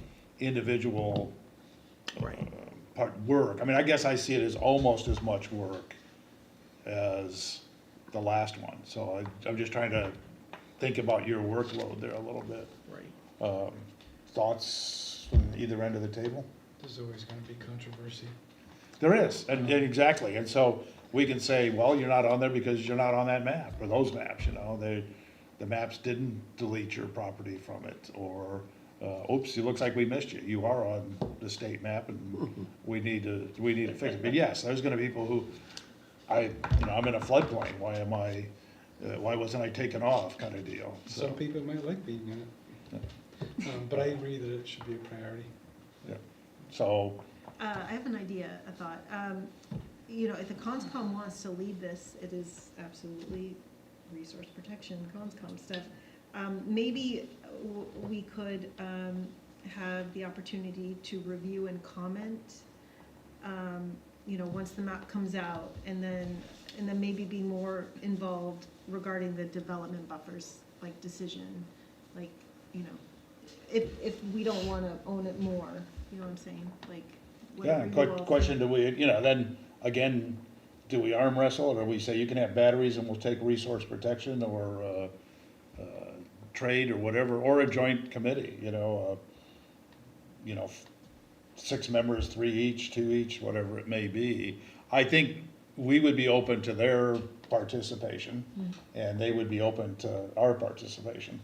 Speaker 1: individual
Speaker 3: Right.
Speaker 1: work. I mean, I guess I see it as almost as much work as the last one. So I'm just trying to think about your workload there a little bit.
Speaker 3: Right.
Speaker 1: Thoughts from either end of the table?
Speaker 4: There's always gonna be controversy.
Speaker 1: There is, and exactly. And so we can say, well, you're not on there because you're not on that map, or those maps, the maps didn't delete your property from it, or, oops, it looks like we missed you. You are on the state map, and we need to fix it. But yes, there's gonna be people who, I'm in a floodplain, why wasn't I taken off, kind of deal. So,
Speaker 4: Some people might like being in it. But I agree that it should be a priority.
Speaker 1: yeah. So,
Speaker 2: I have an idea, a thought. If the CONSCOM wants to lead this, it is absolutely resource protection, CONSCOM stuff. Maybe we could have the opportunity to review and comment, once the map comes out, and then maybe be more involved regarding the development buffers, like decision, like, if we don't wanna own it more, you know what I'm saying? Like,
Speaker 1: yeah,
Speaker 2: whatever you all
Speaker 1: question,
Speaker 2: think.
Speaker 1: do we, then, again, do we arm wrestle, or we say you can have batteries and we'll take resource protection, or, trade, or whatever, or a joint committee, 6 members, 3 each, 2 each, whatever it may be. I think we would be open to their participation, and they would be open to our participation.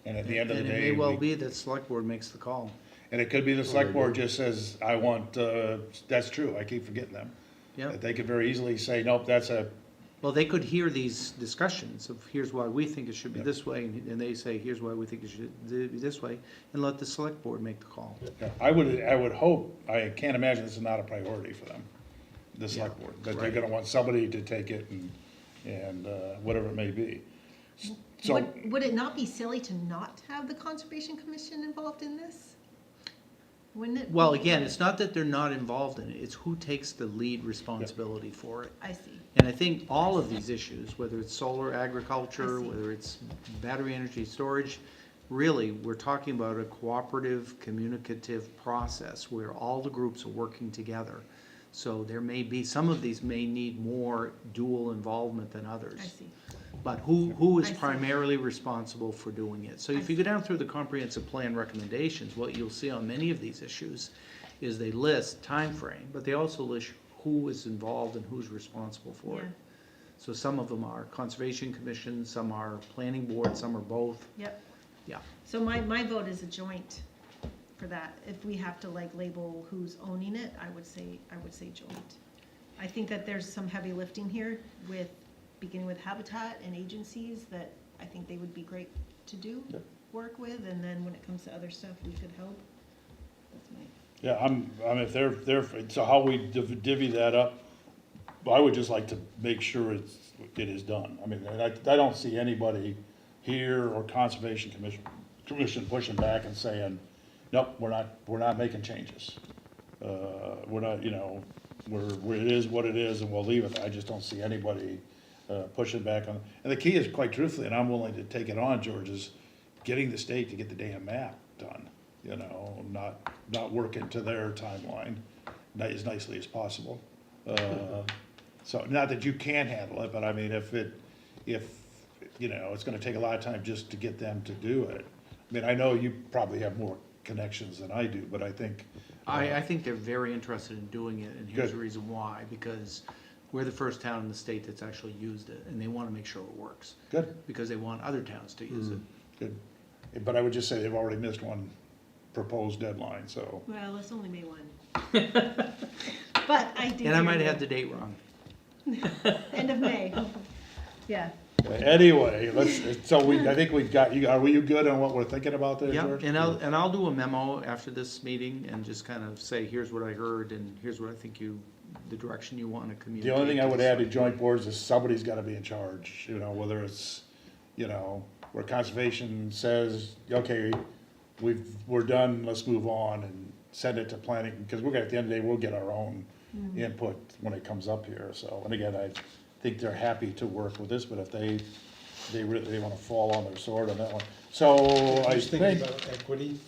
Speaker 1: And at the end of the
Speaker 3: And
Speaker 1: day,
Speaker 3: it may well be that select board makes the call.
Speaker 1: and it could be the select board just says, I want, that's true, I keep forgetting them.
Speaker 3: Yeah.
Speaker 1: That they could very easily say, nope, that's
Speaker 3: Well, they could hear these discussions of here's why we think it should be
Speaker 1: Yeah.
Speaker 3: this way, and they say, here's why we think it should be this way, and let the select board make the call.
Speaker 1: I would hope, I can't imagine this is not a priority for them, the select board, that they're
Speaker 3: right.
Speaker 1: gonna want somebody to take it and whatever it may be. So,
Speaker 2: Would it not be silly to not have the Conservation Commission involved in this? Wouldn't it?
Speaker 3: Well,
Speaker 2: be-
Speaker 3: again, it's not that they're not involved in it, it's who takes the lead responsibility for it.
Speaker 2: I see.
Speaker 3: And I think all of these issues, whether it's solar, agriculture,
Speaker 2: I see.
Speaker 3: whether it's battery energy storage, really, we're talking about a cooperative, communicative process where all the groups are working together. So there may be, some of these may need more dual involvement than others.
Speaker 2: I see.
Speaker 3: But who is
Speaker 2: I see.
Speaker 3: primarily responsible for doing it? So
Speaker 2: I
Speaker 3: if you go down through the comprehensive plan recommendations, what you'll see on many of these issues is they list time frame, but they also list who is involved and who's responsible for it.
Speaker 2: Yeah.
Speaker 3: So some of them are conservation commission, some are planning board, some are both.
Speaker 2: Yep.
Speaker 3: Yeah.
Speaker 2: So my vote is a joint for that. If we have to like label who's owning it, I would say joint. I think that there's some heavy lifting here with, beginning with Habitat and agencies that I think they would be great to do,
Speaker 1: Yep.
Speaker 2: work with, and then when it comes to other stuff, we could help. That's my,
Speaker 1: yeah, I mean, if they're, so how we divvy that up, I would just like to make sure it is done. I mean, I don't see anybody here or Conservation Commission pushing back and saying, nope, we're not making changes. We're not, you know, it is what it is and we'll leave it. I just don't see anybody pushing back on. And the key is, quite truthfully, and I'm willing to take it on, George, is getting the state to get the damn map done. You know, not working to their timeline as nicely as possible. So, not that you can't handle it, but I mean, if you know, it's gonna take a lot of time just to get them to do it. I mean, I know you probably have more connections than I do, but I think.
Speaker 3: I think they're very interested in doing it, and here's
Speaker 1: Good.
Speaker 3: the reason why, because we're the first town in the state that's actually used it, and they wanna make sure it works,
Speaker 1: Good,
Speaker 3: because they want other towns to use it.
Speaker 1: good. But I would just say they've already missed one proposed deadline, so.
Speaker 2: well, it's only May 1. But I do.
Speaker 3: And I might have the date wrong.
Speaker 2: End of May. Yeah.
Speaker 1: Anyway, I think we've got, are you good on what we're thinking about there,
Speaker 3: Yeah,
Speaker 1: George?
Speaker 3: and I'll do a memo after this meeting and just kind of say, here's what I heard and here's what I think the direction you want to
Speaker 1: The
Speaker 3: communicate.
Speaker 1: only thing I would
Speaker 3: the
Speaker 1: add to
Speaker 3: select
Speaker 1: joint boards is somebody's gotta be in charge, you know, whether it's, you know, where conservation says, okay, we're done, let's move on and send it to planning, because we're gonna, at the end of the day, we'll get our own input when it comes up here, so, and again, I think they're happy to work with this, but if they really wanna fall on their sword on that one. So, I
Speaker 4: Just thinking
Speaker 1: think,
Speaker 4: about equity,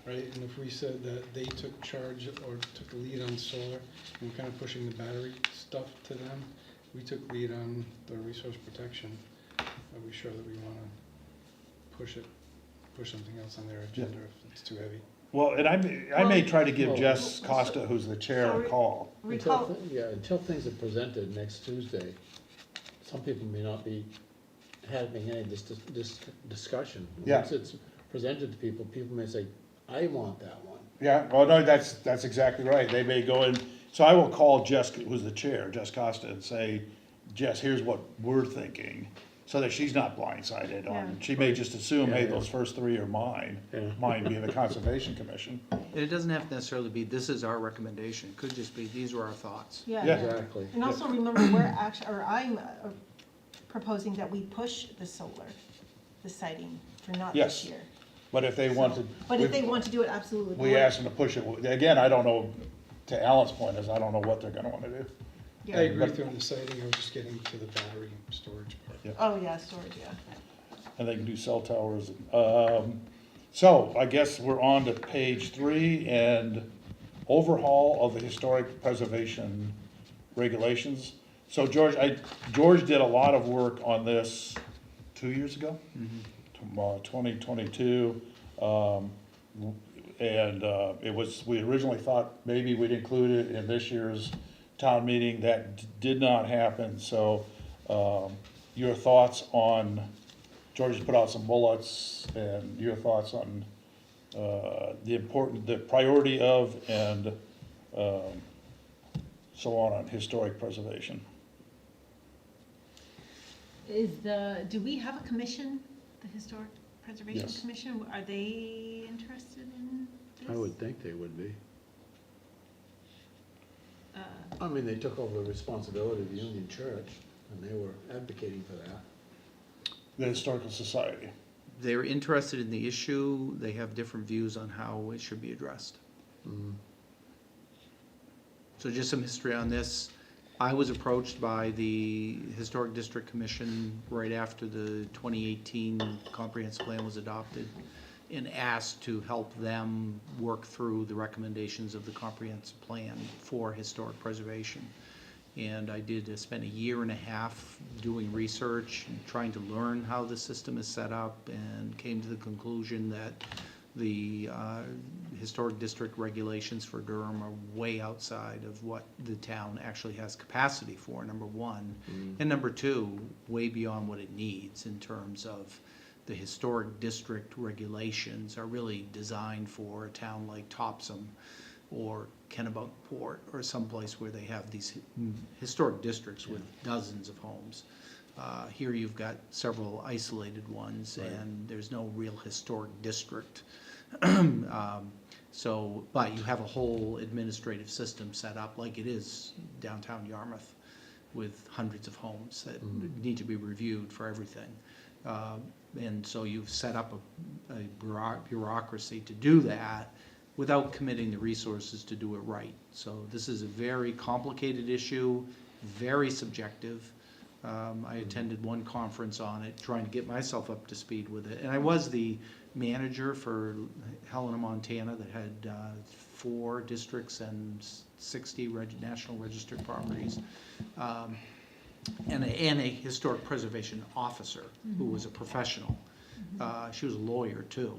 Speaker 4: right, and if we said that they took charge or took the lead on solar, and we're kind of pushing the battery stuff to them, we took lead on the resource protection, are we sure that we wanna push something else on their agenda if it's too heavy?
Speaker 1: well, and I may try to give
Speaker 5: Well-
Speaker 1: Jess Costa, who's the chair, a call.
Speaker 2: Recall,
Speaker 5: Until things are presented next Tuesday, some people may not be having any this discussion.
Speaker 1: Yeah.
Speaker 5: Once it's presented to people, people may say, I want that one.
Speaker 1: Yeah, well, no, that's exactly right. They may go in, so I will call Jess, who's the chair, Jess Costa, and say, Jess, here's what we're thinking, so that she's not blindsided on,
Speaker 2: Yeah.
Speaker 1: she may just assume, hey,
Speaker 5: Yeah, yeah.
Speaker 1: those first three are mine,
Speaker 5: Yeah.
Speaker 1: mine being the Conservation Commission.
Speaker 3: board. And it doesn't have to necessarily be, this is our recommendation, it could just be, these are our thoughts.
Speaker 2: yeah.
Speaker 1: Yeah.
Speaker 5: Exactly.
Speaker 2: And also remember, we're actually, or I'm proposing that we push the solar, the siting, for not
Speaker 1: Yes.
Speaker 2: this year.
Speaker 1: But if they want to.
Speaker 2: But if they want to do it, absolutely.
Speaker 1: We asked them to push it, again, I don't know, to Alan's point is, I don't know what they're gonna wanna do.
Speaker 2: Yeah.
Speaker 4: I agree with you on the siting, I was just getting to the battery storage part.
Speaker 1: Yeah.
Speaker 2: Oh, yeah, storage, yeah.
Speaker 1: And they can do cell towers. So I guess we're on to page 3 and overhaul of the historic preservation regulations. So George did a lot of work on this 2 years ago, 2022. And it was, we originally thought maybe we'd include it in this year's town meeting. That did not happen, so your thoughts on, George has put out some bullets, and your thoughts on the priority of, and so on historic preservation.
Speaker 2: Do we have a commission, the Historic Preservation
Speaker 1: Yes.
Speaker 2: Commission? Are they interested in this?
Speaker 5: I would think they would be.
Speaker 2: Uh,
Speaker 5: I mean, they took over the responsibility of the Union Church, and they were advocating for that.
Speaker 1: The Historical Society.
Speaker 3: They're interested in the issue, they have different views on how it should be addressed. So just some history on this. I was approached by the Historic District Commission right after the 2018 comprehensive plan was adopted and asked to help them work through the recommendations of the comprehensive plan for historic preservation. And I spent a year and a half doing research and trying to learn how the system is set up, and came to the conclusion that the historic district regulations for Durham are way outside of what the town actually has capacity for, number one. And number two, way beyond what it needs in terms of the historic district regulations are really designed for a town like Topsom or Kennebunkport, or someplace where they have these historic districts with dozens of homes. Here you've got several isolated ones, and there's no real historic district. But you have a whole administrative system set up like it is downtown Yarmouth, with hundreds of homes that need to be reviewed for everything. And so you've set up a bureaucracy to do that without committing the resources to do it right. So this is a very complicated issue, very subjective. I attended one conference on it, trying to get myself up to speed with it. And I was the manager for Helena, Montana, that had 4 districts and 60 National Registered Properties. And a historic preservation officer who was a professional. She was a lawyer too.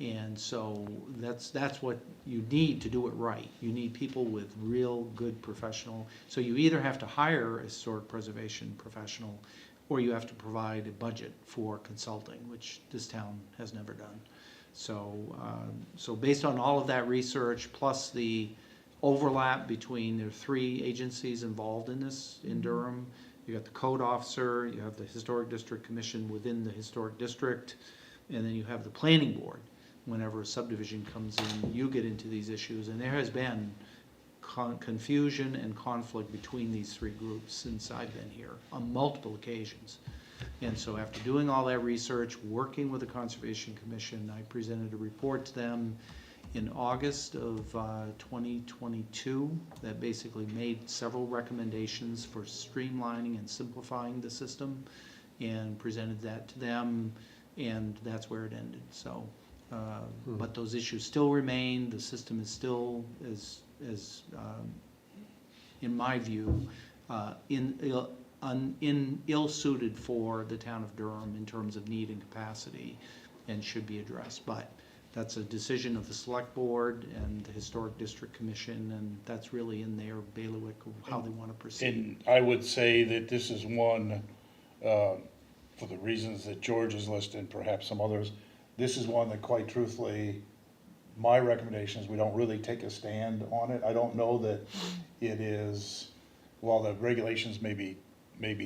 Speaker 3: And so that's what you need to do it right. You need people with real good professional. So you either have to hire a historic preservation professional, or you have to provide a budget for consulting, which this town has never done. So based on all of that research, plus the overlap between the 3 agencies involved in this in Durham. You got the code officer, you have the Historic District Commission within the historic district, and then you have the planning board. Whenever a subdivision comes in, you get into these issues, and there has been confusion and conflict between these 3 groups since I've been here on multiple occasions. And so after doing all that research, working with the Conservation Commission, I presented a report to them in August of 2022 that basically made several recommendations for streamlining and simplifying the system, and presented that to them, and that's where it ended. So, but those issues still remain. The system is still, as in my view, ill-suited for the town of Durham in terms of need and capacity, and should be addressed. But that's a decision of the select board and the Historic District Commission, and that's really in their bailiwick of how they want to proceed.
Speaker 1: And I would say that this is one, for the reasons that George has listed, and perhaps some others, this is one that, quite truthfully, my recommendation is we don't really take a stand on it. I don't know that it is, while the regulations may be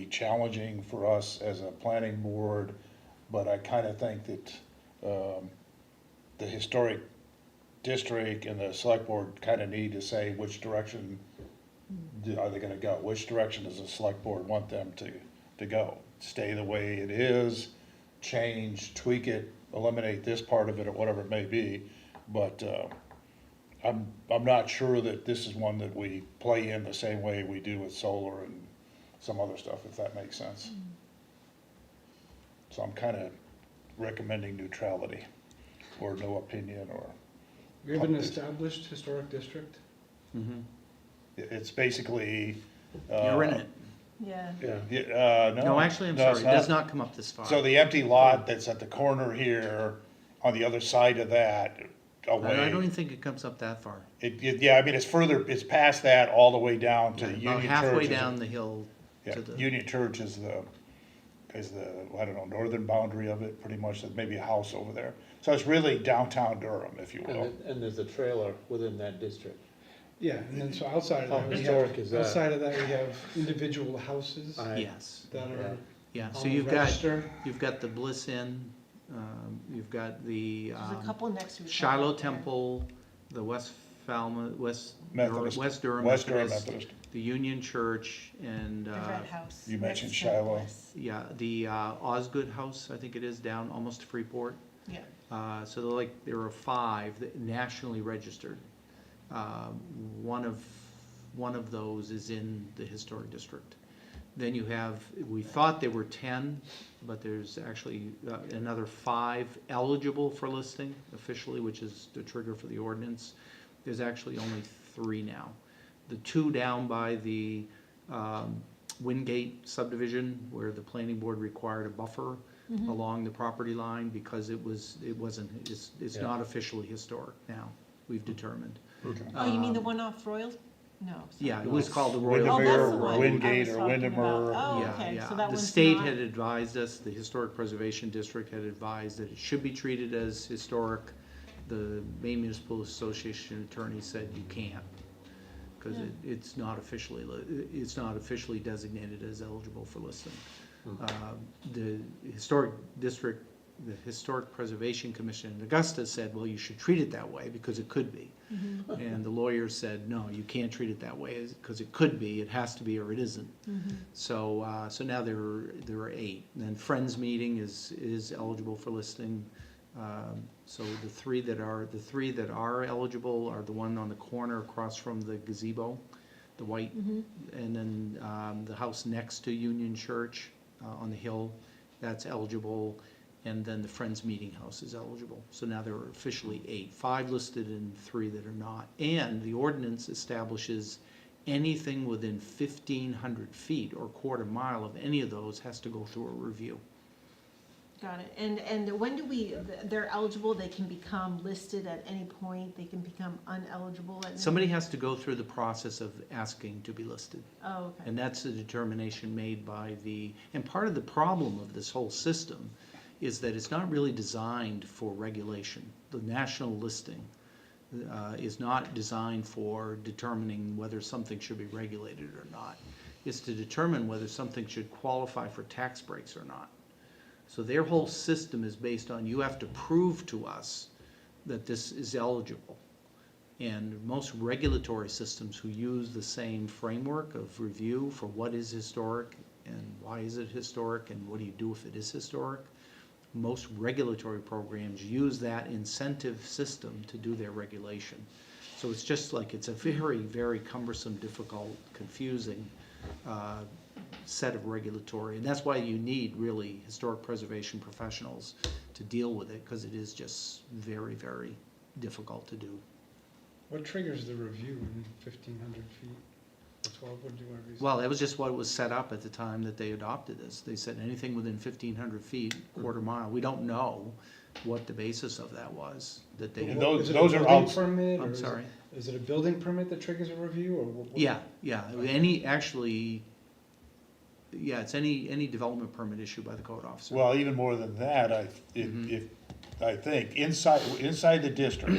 Speaker 1: challenging for us as a planning board, but I kind of think that the historic district and the select board kind of need to say which direction are they gonna go? Which direction does the select board want them to go? Stay the way it is, change, tweak it, eliminate this part of it, or whatever it may be. But I'm not sure that this is one that we play in the same way we do with solar and some other stuff, if that makes sense. So I'm kind of recommending neutrality, or no opinion, or
Speaker 4: We have an established historic district.
Speaker 1: it's basically.
Speaker 3: You're in it.
Speaker 2: Yeah.
Speaker 1: No.
Speaker 3: No, actually, I'm
Speaker 1: No,
Speaker 3: sorry,
Speaker 1: it's
Speaker 3: it does
Speaker 1: not.
Speaker 3: not come up this far.
Speaker 1: So the empty lot that's at the corner here, on the other side of that, away.
Speaker 3: I don't even think it comes up that far.
Speaker 1: Yeah, I mean, it's further, it's past that, all the way down to Union Church.
Speaker 3: About halfway
Speaker 1: is-
Speaker 3: down the hill
Speaker 1: Yeah,
Speaker 3: to the,
Speaker 1: Union Church is the, I don't know, northern boundary of it, pretty much. There's maybe a house over there. So it's really downtown Durham, if you will.
Speaker 5: And there's a trailer within that district.
Speaker 4: Yeah, and then so outside of
Speaker 5: How
Speaker 4: that, we
Speaker 5: historic
Speaker 4: have,
Speaker 5: is that?
Speaker 4: outside of that, we have individual houses
Speaker 3: yes,
Speaker 4: that are
Speaker 3: yeah, so
Speaker 4: on the
Speaker 3: you've got,
Speaker 4: register.
Speaker 3: you've got the Bliss Inn, you've got the
Speaker 2: There's a couple next to each other.
Speaker 3: Shiloh Temple, the West Falmouth,
Speaker 1: Methodist.
Speaker 3: West Durham
Speaker 1: West Durham
Speaker 3: Methodist,
Speaker 1: Methodist.
Speaker 3: the Union Church, and,
Speaker 2: The Red House.
Speaker 1: you mentioned
Speaker 2: next to
Speaker 1: Shiloh.
Speaker 2: Bliss.
Speaker 3: yeah, the Osgood House, I think it is, down almost to Freeport.
Speaker 2: Yeah,
Speaker 3: So there are 5 that nationally registered. One of those is in the historic district. Then you have, we thought there were 10, but there's actually another 5 eligible for listing officially, which is the trigger for the ordinance. There's actually only 3 now. The 2 down by the Wingate subdivision, where the planning board required a buffer along the property line because it's
Speaker 5: Yeah.
Speaker 3: not officially historic now, we've determined.
Speaker 2: oh, you mean the one off Royal? No. sorry.
Speaker 3: Yeah, it was called the Royal.
Speaker 2: Oh, that's
Speaker 1: Windermere
Speaker 2: the
Speaker 1: or
Speaker 2: one I
Speaker 1: Wingate
Speaker 2: was
Speaker 1: or
Speaker 2: talking
Speaker 1: Windermere.
Speaker 2: about. Oh,
Speaker 3: Yeah,
Speaker 2: okay,
Speaker 3: yeah.
Speaker 2: so that
Speaker 3: The
Speaker 2: one's
Speaker 3: state
Speaker 2: not-
Speaker 3: had advised us, the Historic Preservation District had advised that it should be treated as historic. The Maine Municipal Association attorney said you can't, because
Speaker 2: Yeah.
Speaker 3: it's not officially designated as eligible for listing. The Historic District, the Historic Preservation Commission in Augusta said, well, you should treat it that way because it could be. And the lawyers said, no, you can't treat it that way because it could be, it has to be or it isn't. So now there are 8. And then Friends Meeting is eligible for listing. So the three that are eligible are the one on the corner across from the gazebo, the white, and then the house next to Union Church on the hill, that's eligible. And then the Friends Meeting House is eligible. So now there are officially 8, 5 listed and 3 that are not. And the ordinance establishes anything within 1,500 feet or quarter mile of any of those has to go through a review.
Speaker 2: Got it. And when do they're eligible, they can become listed at any point, they can become uneligible at any?
Speaker 3: Somebody has to go through the process of asking to be listed.
Speaker 2: Oh, okay.
Speaker 3: And that's the determination made by and part of the problem of this whole system is that it's not really designed for regulation. The national listing is not designed for determining whether something should be regulated or not. It's to determine whether something should qualify for tax breaks or not. So their whole system is based on, you have to prove to us that this is eligible. And most regulatory systems who use the same framework of review for what is historic and why is it historic and what do you do if it is historic, most regulatory programs use that incentive system to do their regulation. So it's just like, it's a very, very cumbersome, difficult, confusing set of regulatory, and that's why you need really historic preservation professionals to deal with it, because it is just very, very difficult to do.
Speaker 4: What triggers the review in 1,500 feet or 12, what do you want to be?
Speaker 3: Well, that was just what was set up at the time that they adopted this. They said anything within 1,500 feet, quarter mile. We don't know what the basis of that was, that they,
Speaker 1: And those-
Speaker 4: Is it
Speaker 1: those
Speaker 4: a
Speaker 1: are
Speaker 4: building
Speaker 1: outs-
Speaker 4: permit, or
Speaker 3: I'm
Speaker 4: is it-
Speaker 3: sorry.
Speaker 4: Is it a building permit that triggers a review, or what?
Speaker 3: Yeah, it's any development permit issued by the code officer.
Speaker 1: Well, even more than that, I think inside the district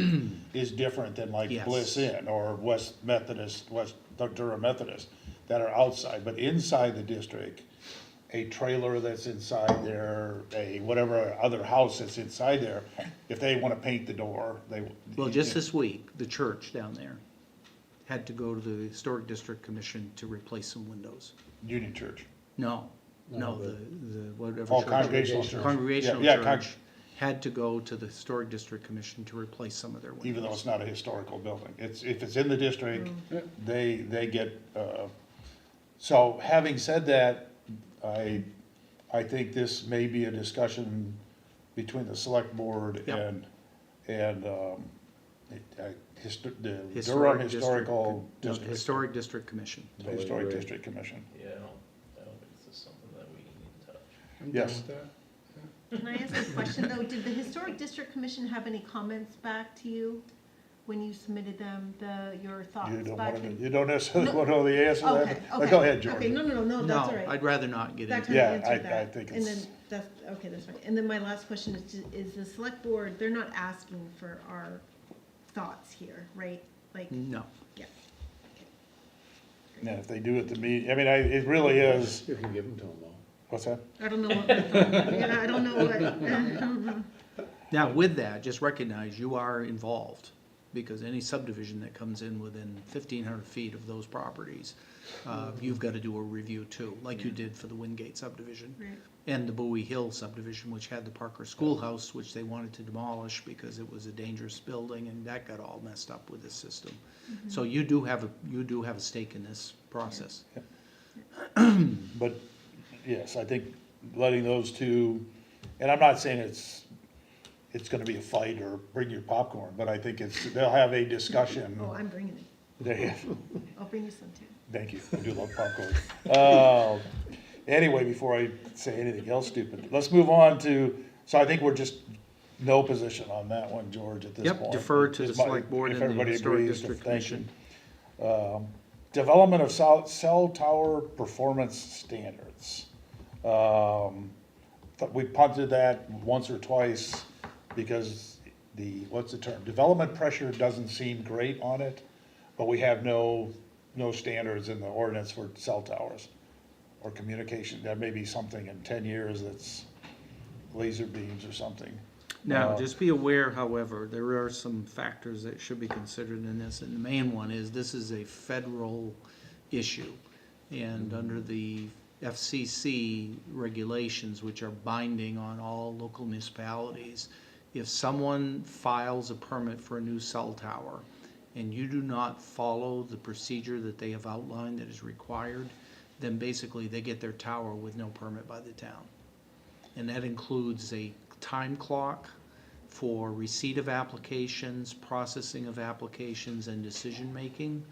Speaker 1: is different than like
Speaker 3: Yes.
Speaker 1: Bliss Inn or West Durham Methodist that are outside, but inside the district, a trailer that's inside there, a whatever other house that's inside there, if they wanna paint the door, they.
Speaker 3: Well, just this week, the church down there had to go to the Historic District Commission to replace some windows.
Speaker 1: Union Church.
Speaker 3: No,
Speaker 5: No,
Speaker 3: the whatever.
Speaker 1: Oh,
Speaker 3: church-
Speaker 1: Congregational Church.
Speaker 3: Congregational
Speaker 1: Yeah,
Speaker 3: Church had to go to the Historic District Commission to replace some of their windows.
Speaker 1: Even though it's not a historical building. If it's in the district, they get, so having said that, I think this may be a discussion between the select board
Speaker 3: Yep.
Speaker 1: and, the Durham
Speaker 3: Historic District-
Speaker 1: Historical
Speaker 3: no, the
Speaker 1: District.
Speaker 3: Historic District Commission.
Speaker 1: The Historic District Commission.
Speaker 6: Yeah, I don't think this is something that we need to touch.
Speaker 4: I'm down
Speaker 1: Yes.
Speaker 4: with that.
Speaker 2: Can I ask a question though? Did the Historic District Commission have any comments back to you when you submitted them, your thoughts back?
Speaker 1: You don't necessarily
Speaker 2: No.
Speaker 1: want to know the answer to
Speaker 2: Okay,
Speaker 1: that,
Speaker 2: okay.
Speaker 1: but go ahead,
Speaker 2: Okay,
Speaker 1: George.
Speaker 2: no, that's all
Speaker 3: No,
Speaker 2: right.
Speaker 3: I'd rather not get
Speaker 2: That
Speaker 3: into
Speaker 2: kind
Speaker 1: Yeah,
Speaker 2: of answered
Speaker 1: I
Speaker 2: that.
Speaker 1: think
Speaker 2: And
Speaker 1: it's-
Speaker 2: then, that's fine. And then my last question is the select board, they're not asking for our thoughts here, right? Like,
Speaker 3: No.
Speaker 2: yeah.
Speaker 1: And if they do it to me, I mean, it really is,
Speaker 5: You can give them to them, though.
Speaker 1: what's that?
Speaker 2: I don't know what, yeah, I don't know what.
Speaker 3: Now, with that, just recognize you are involved. because any subdivision that comes in within 1,500 feet of those properties, you've got to do a review too, like you did for the Wingate subdivision.
Speaker 2: Right.
Speaker 3: And the Bowie Hill subdivision, which had the Parker Schoolhouse, which they wanted to demolish because it was a dangerous building, and that got all messed up with this system. So you do have a stake in this process.
Speaker 1: But, yes, I think letting those two, and I'm not saying it's gonna be a fight or bring your popcorn, but I think they'll have a discussion.
Speaker 2: Oh, I'm bringing it.
Speaker 1: They-
Speaker 2: I'll bring you some too.
Speaker 1: Thank you, I do love popcorn. Anyway, before I say anything else stupid, let's move on to, so I think we're just no position on that one, George, at this point.
Speaker 3: Yep, defer to the
Speaker 1: Is my-
Speaker 3: select board
Speaker 1: if
Speaker 3: and the
Speaker 1: everybody
Speaker 3: Historic
Speaker 1: agrees,
Speaker 3: District
Speaker 1: thank you.
Speaker 3: Commission.
Speaker 1: Development of cell tower performance standards. We punted that once or twice because what's the term? Development pressure doesn't seem great on it, but we have no standards in the ordinance for cell towers or communication. There may be something in 10 years that's laser beams or something.
Speaker 3: Now, just be aware, however, there are some factors that should be considered in this, and the main one is this is a federal issue. And under the FCC regulations, which are binding on all local municipalities, if someone files a permit for a new cell tower and you do not follow the procedure that they have outlined that is required, then basically they get their tower with no permit by the town. And that includes a time clock for receipt of applications, processing of applications, and decision-making.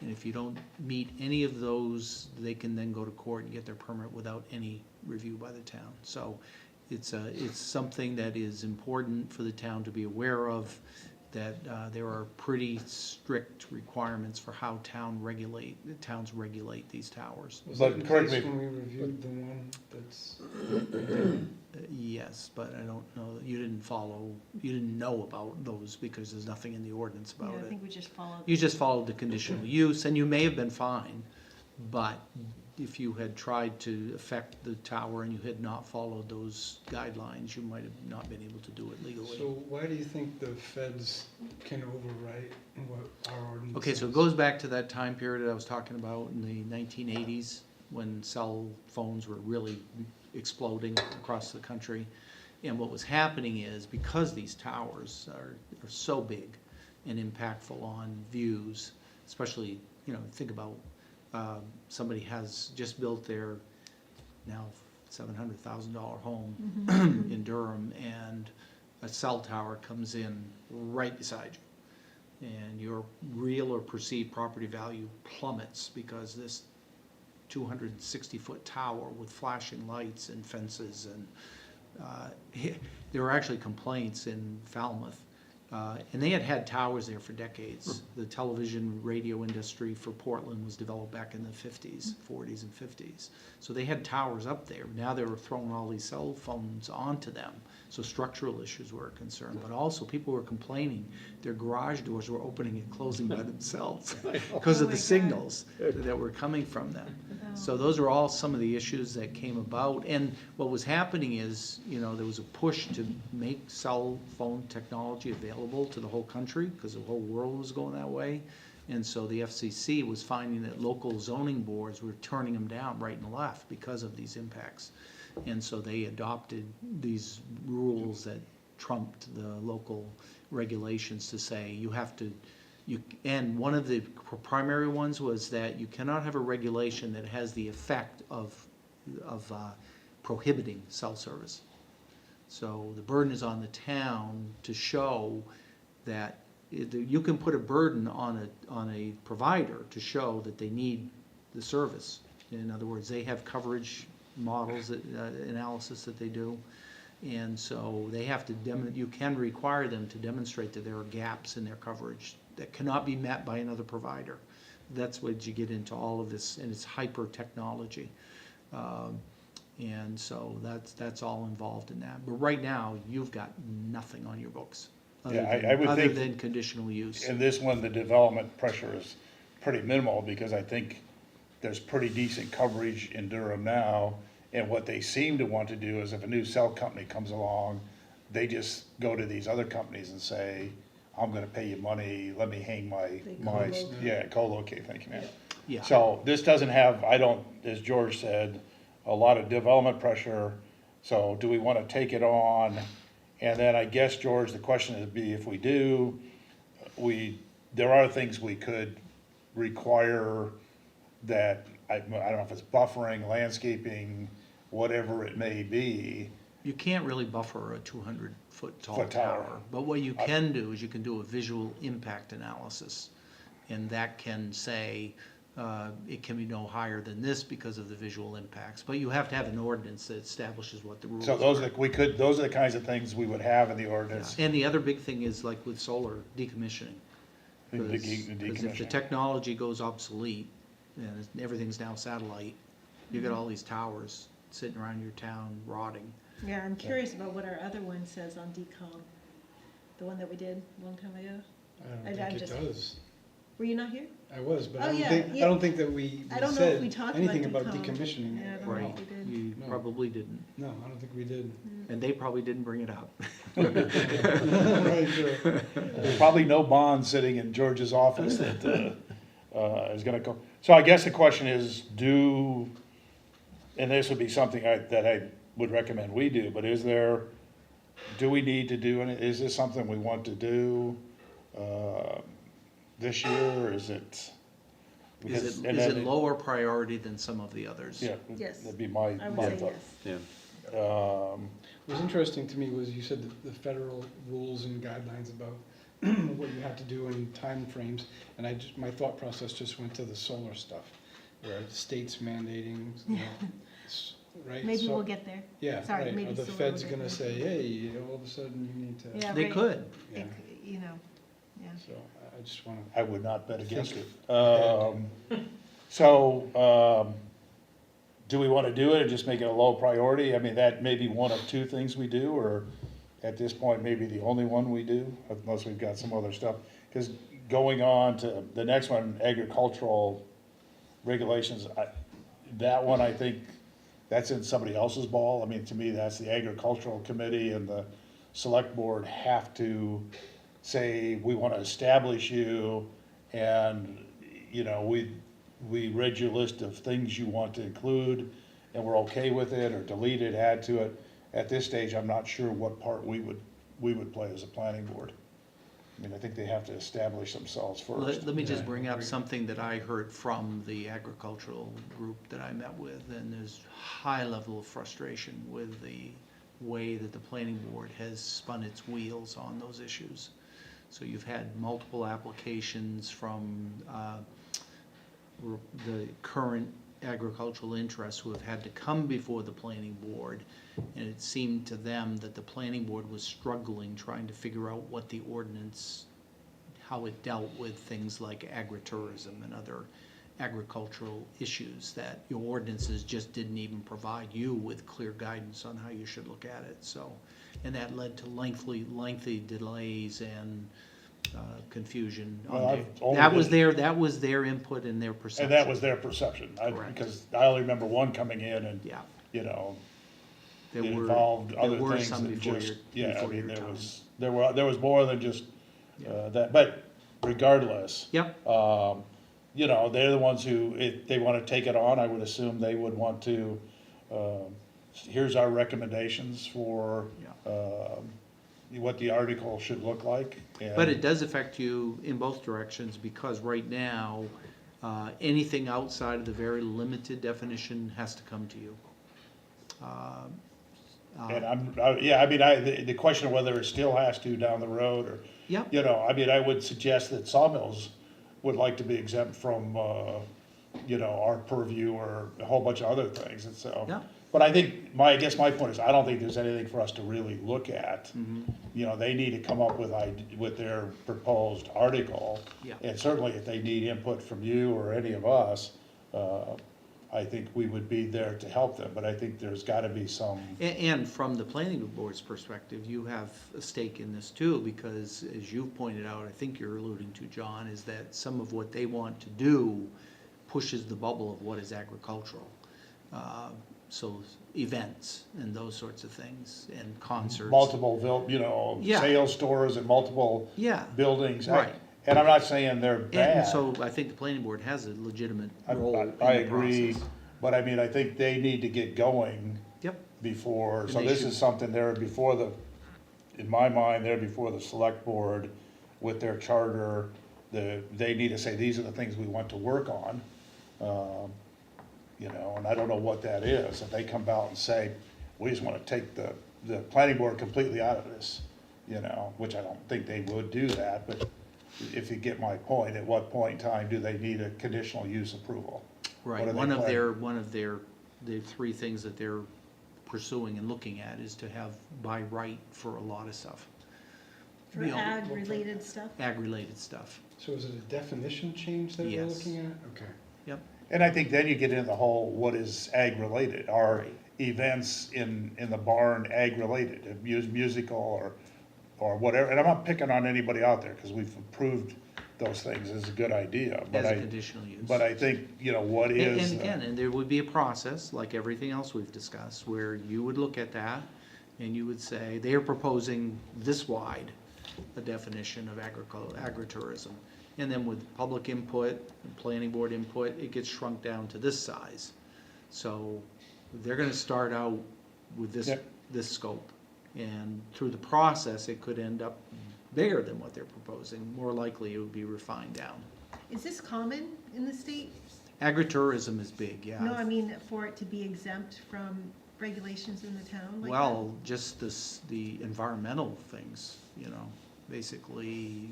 Speaker 3: And if you don't meet any of those, they can then go to court and get their permit without any review by the town. So it's something that is important for the town to be aware of, that there are pretty strict requirements for how towns regulate these towers.
Speaker 4: Was
Speaker 1: But
Speaker 4: that the
Speaker 1: correct
Speaker 4: case
Speaker 1: me-
Speaker 4: when we reviewed the one that's?
Speaker 3: Yes, but I don't know, you didn't know about those because there's nothing in the ordinance
Speaker 2: Yeah,
Speaker 3: about
Speaker 2: I
Speaker 3: it.
Speaker 2: think we just followed.
Speaker 3: You just followed the conditional use, and you may have been fine, but if you had tried to affect the tower and you had not followed those guidelines, you might have not been able to do it legally.
Speaker 4: So why do you think the feds can overwrite what our ordinance
Speaker 3: Okay, so it
Speaker 4: says?
Speaker 3: goes back to that time period I was talking about in the 1980s, when cell phones were really exploding across the country. And what was happening is, because these towers are so big and impactful on views, especially, think about somebody has just built their now $700,000 home in Durham, and a cell tower comes in right beside you. And your real or perceived property value plummets because this 260-foot tower with flashing lights and fences, and there were actually complaints in Falmouth. And they had towers there for decades. The television radio industry for Portland was developed back in the 50s, 40s and 50s. So they had towers up there. Now they were throwing all these cell phones onto them. So structural issues were a concern, but also people were complaining their garage doors were opening and closing by themselves because
Speaker 2: Oh
Speaker 3: of
Speaker 2: my
Speaker 3: the
Speaker 2: God.
Speaker 3: signals that were coming from them. So those are all some of the issues that came about. And what was happening is, there was a push to make cell phone technology available to the whole country because the whole world was going that way. And so the FCC was finding that local zoning boards were turning them down right and left because of these impacts. And so they adopted these rules that trumped the local regulations to say you have to, and one of the primary ones was that you cannot have a regulation that has the effect of prohibiting cell service. So the burden is on the town to show that you can put a burden on a provider to show that they need the service. In other words, they have coverage models, analysis that they do. And so they have to you can require them to demonstrate that there are gaps in their coverage that cannot be met by another provider. That's what you get into all of this, and it's hyper technology. And so that's all involved in that. But right now, you've got nothing on your books other
Speaker 1: Yeah,
Speaker 3: than,
Speaker 1: I would
Speaker 3: other
Speaker 1: think
Speaker 3: than conditional use.
Speaker 1: in this one, the development pressure is pretty minimal, because I think there's pretty decent coverage in Durham now. And what they seem to want to do is, if a new cell company comes along, they just go to these other companies and say, I'm gonna pay you money, let me hang
Speaker 2: They
Speaker 1: my,
Speaker 2: co-locate.
Speaker 1: yeah, co-locate, thank you, man.
Speaker 3: Yeah.
Speaker 1: So this doesn't have, I don't, as George said, a lot of development pressure, so do we wanna take it on? And then I guess, George, the question would be, if we do, there are things we could require that, I don't know if it's buffering, landscaping, whatever it may be.
Speaker 3: You can't really buffer a 200-foot tall
Speaker 1: Foot tower.
Speaker 3: tower, but what you can do is you can do a visual impact analysis. And that can say, it can be no higher than this because of the visual impacts, but you have to have an ordinance that establishes what the rules
Speaker 1: So
Speaker 3: are.
Speaker 1: those are, those are the kinds of things we would have in the
Speaker 3: Yeah.
Speaker 1: ordinance.
Speaker 3: And the other big thing is like with solar decommissioning.
Speaker 1: The
Speaker 3: Because if the
Speaker 1: decommissioning.
Speaker 3: technology goes obsolete and everything's now satellite, you got all these towers sitting around your town rotting.
Speaker 2: Yeah, I'm curious about what our other one says on decom, the one that we did a long time ago.
Speaker 4: I
Speaker 2: I'm
Speaker 4: don't think it
Speaker 2: just-
Speaker 4: does.
Speaker 2: Were you not here?
Speaker 4: I was, but
Speaker 2: Oh,
Speaker 4: I don't
Speaker 2: yeah,
Speaker 4: think,
Speaker 2: yeah.
Speaker 4: I don't think that we
Speaker 2: I don't know if we
Speaker 4: said
Speaker 2: talked
Speaker 4: anything
Speaker 2: about
Speaker 4: about
Speaker 2: decom.
Speaker 4: decommissioning.
Speaker 2: Yeah, I don't know
Speaker 3: Right.
Speaker 2: if we did.
Speaker 3: You
Speaker 4: No.
Speaker 3: probably didn't,
Speaker 4: No, I don't think we did.
Speaker 3: and they probably didn't bring it up.
Speaker 4: Right, sure.
Speaker 1: There's probably no bond sitting in George's office that, is gonna go. So I guess the question is, and this would be something that I would recommend we do, but do we need to do is this something we want to do, this year, or is it?
Speaker 3: Is
Speaker 1: and
Speaker 3: it
Speaker 1: then-
Speaker 3: lower priority than some of the others?
Speaker 1: Yeah,
Speaker 2: Yes.
Speaker 1: that'd be my
Speaker 2: I would
Speaker 1: my
Speaker 2: say
Speaker 1: thought.
Speaker 2: yes.
Speaker 5: Yeah.
Speaker 4: What was interesting to me was you said that the federal rules and guidelines about what you have to do in timeframes, and my thought process just went to the solar stuff, where the state's mandating, you know, right?
Speaker 2: Maybe
Speaker 4: So-
Speaker 2: we'll get there.
Speaker 4: Yeah,
Speaker 2: sorry,
Speaker 4: right,
Speaker 2: maybe
Speaker 4: are the
Speaker 2: solar
Speaker 4: feds
Speaker 2: will get
Speaker 4: gonna
Speaker 2: there.
Speaker 4: say, hey, all of a sudden you need to,
Speaker 2: Yeah,
Speaker 3: They
Speaker 2: right.
Speaker 3: could.
Speaker 2: It
Speaker 4: Yeah.
Speaker 2: c- You know, yeah.
Speaker 4: so I just wanna,
Speaker 1: I would not bet against
Speaker 4: Think
Speaker 1: it. So, do we want to do it and just make it a low priority? I mean, that may be one of two things we do, or at this point, maybe the only one we do, unless we've got some other stuff. Because going on to the next one, agricultural regulations, that one, I think, that's in somebody else's ball. I mean, to me, that's the agricultural committee and the select board have to say, we want to establish you, and, you know, we read your list of things you want to include, and we're okay with it, or delete it, add to it. At this stage, I'm not sure what part we would play as a planning board. I mean, I think they have to establish themselves first.
Speaker 3: Let me just
Speaker 4: Yeah,
Speaker 3: bring up
Speaker 4: agree.
Speaker 3: something that I heard from the agricultural group that I met with, and there's high level of frustration with the way that the planning board has spun its wheels on those issues. So you've had multiple applications from the current agricultural interests who have had to come before the planning board, and it seemed to them that the planning board was struggling trying to figure out what the ordinance, how it dealt with things like agritourism and other agricultural issues, that your ordinances just didn't even provide you with clear guidance on how you should look at it, so. And that led to lengthy delays and confusion.
Speaker 1: Well, I've only
Speaker 3: That was their input and their perception.
Speaker 1: And that was their perception,
Speaker 3: Correct.
Speaker 1: because I only remember one coming in and,
Speaker 3: Yeah,
Speaker 1: you know,
Speaker 3: there
Speaker 1: it
Speaker 3: were,
Speaker 1: involved other
Speaker 3: there were
Speaker 1: things
Speaker 3: some
Speaker 1: that
Speaker 3: before
Speaker 1: just,
Speaker 3: your,
Speaker 1: yeah, I
Speaker 3: before
Speaker 1: mean,
Speaker 3: your time.
Speaker 1: there was more than just,
Speaker 3: Yeah.
Speaker 1: that, but regardless,
Speaker 3: Yep,
Speaker 1: you know, they're the ones who, if they wanna take it on, I would assume they would want to, here's our recommendations for,
Speaker 3: yeah.
Speaker 1: what the article should look like. And-
Speaker 3: But it does affect you in both directions, because right now, anything outside of the very limited definition has to come to you.
Speaker 1: And the question of whether it still has to down the road, or,
Speaker 3: Yep,
Speaker 1: you know, I mean, I would suggest that sawmills would like to be exempt from, you know, our purview, or a whole bunch of other things, and so.
Speaker 3: yeah.
Speaker 1: But I think, I guess my point is, I don't think there's anything for us to really look at.
Speaker 3: Mhm.
Speaker 1: You know, they need to come up with their proposed article.
Speaker 3: Yeah.
Speaker 1: And certainly if they need input from you or any of us, I think we would be there to help them, but I think there's gotta be some,
Speaker 3: And from the planning board's perspective, you have a stake in this too, because as you pointed out, I think you're alluding to, John, is that some of what they want to do pushes the bubble of what is agricultural. so events and those sorts of things, and concerts.
Speaker 1: multiple,
Speaker 3: Yeah.
Speaker 1: sales stores and multiple
Speaker 3: Yeah,
Speaker 1: buildings.
Speaker 3: right.
Speaker 1: And I'm not saying they're bad.
Speaker 3: And so I think the planning board has a legitimate role in the
Speaker 1: I agree,
Speaker 3: process.
Speaker 1: but I mean, I think they need to get going
Speaker 3: Yep,
Speaker 1: before,
Speaker 3: And
Speaker 1: so
Speaker 3: they
Speaker 1: this
Speaker 3: should-
Speaker 1: is something there before in my mind, they're before the select board with their charter. They need to say, these are the things we want to work on. And I don't know what that is. If they come out and say, we just want to take the planning board completely out of this, which I don't think they would do that, but if you get my point, at what point in time do they need a conditional use approval? What
Speaker 3: right.
Speaker 1: are they
Speaker 3: One of
Speaker 1: planning?
Speaker 3: the three things that they're pursuing and looking at is to have by right for a lot of stuff.
Speaker 2: For ag-related stuff?
Speaker 3: Ag-related stuff.
Speaker 4: So is it a definition change that we're
Speaker 3: Yes.
Speaker 4: looking at? Okay.
Speaker 3: Yep,
Speaker 1: And I think then you get into the whole, what is ag-related? Are
Speaker 3: Right.
Speaker 1: events in the barn ag-related, musical or whatever? And I'm not picking on anybody out there, because we've approved those things as a good idea.
Speaker 3: as a conditional use.
Speaker 1: But I think, what is.
Speaker 3: And again, and there would be a process, like everything else we've discussed, where you would look at that and you would say, they are proposing this wide a definition of agritourism. And then with public input, and planning board input, it gets shrunk down to this size. So they're gonna start out with this,
Speaker 1: Yep.
Speaker 3: this scope. And through the process, it could end up bigger than what they're proposing. More likely, it would be refined down.
Speaker 2: Is this common in the state?
Speaker 3: Agritourism is big, yeah.
Speaker 2: No, I mean, for it to be exempt from regulations in the town like that?
Speaker 3: Well, just the environmental things, basically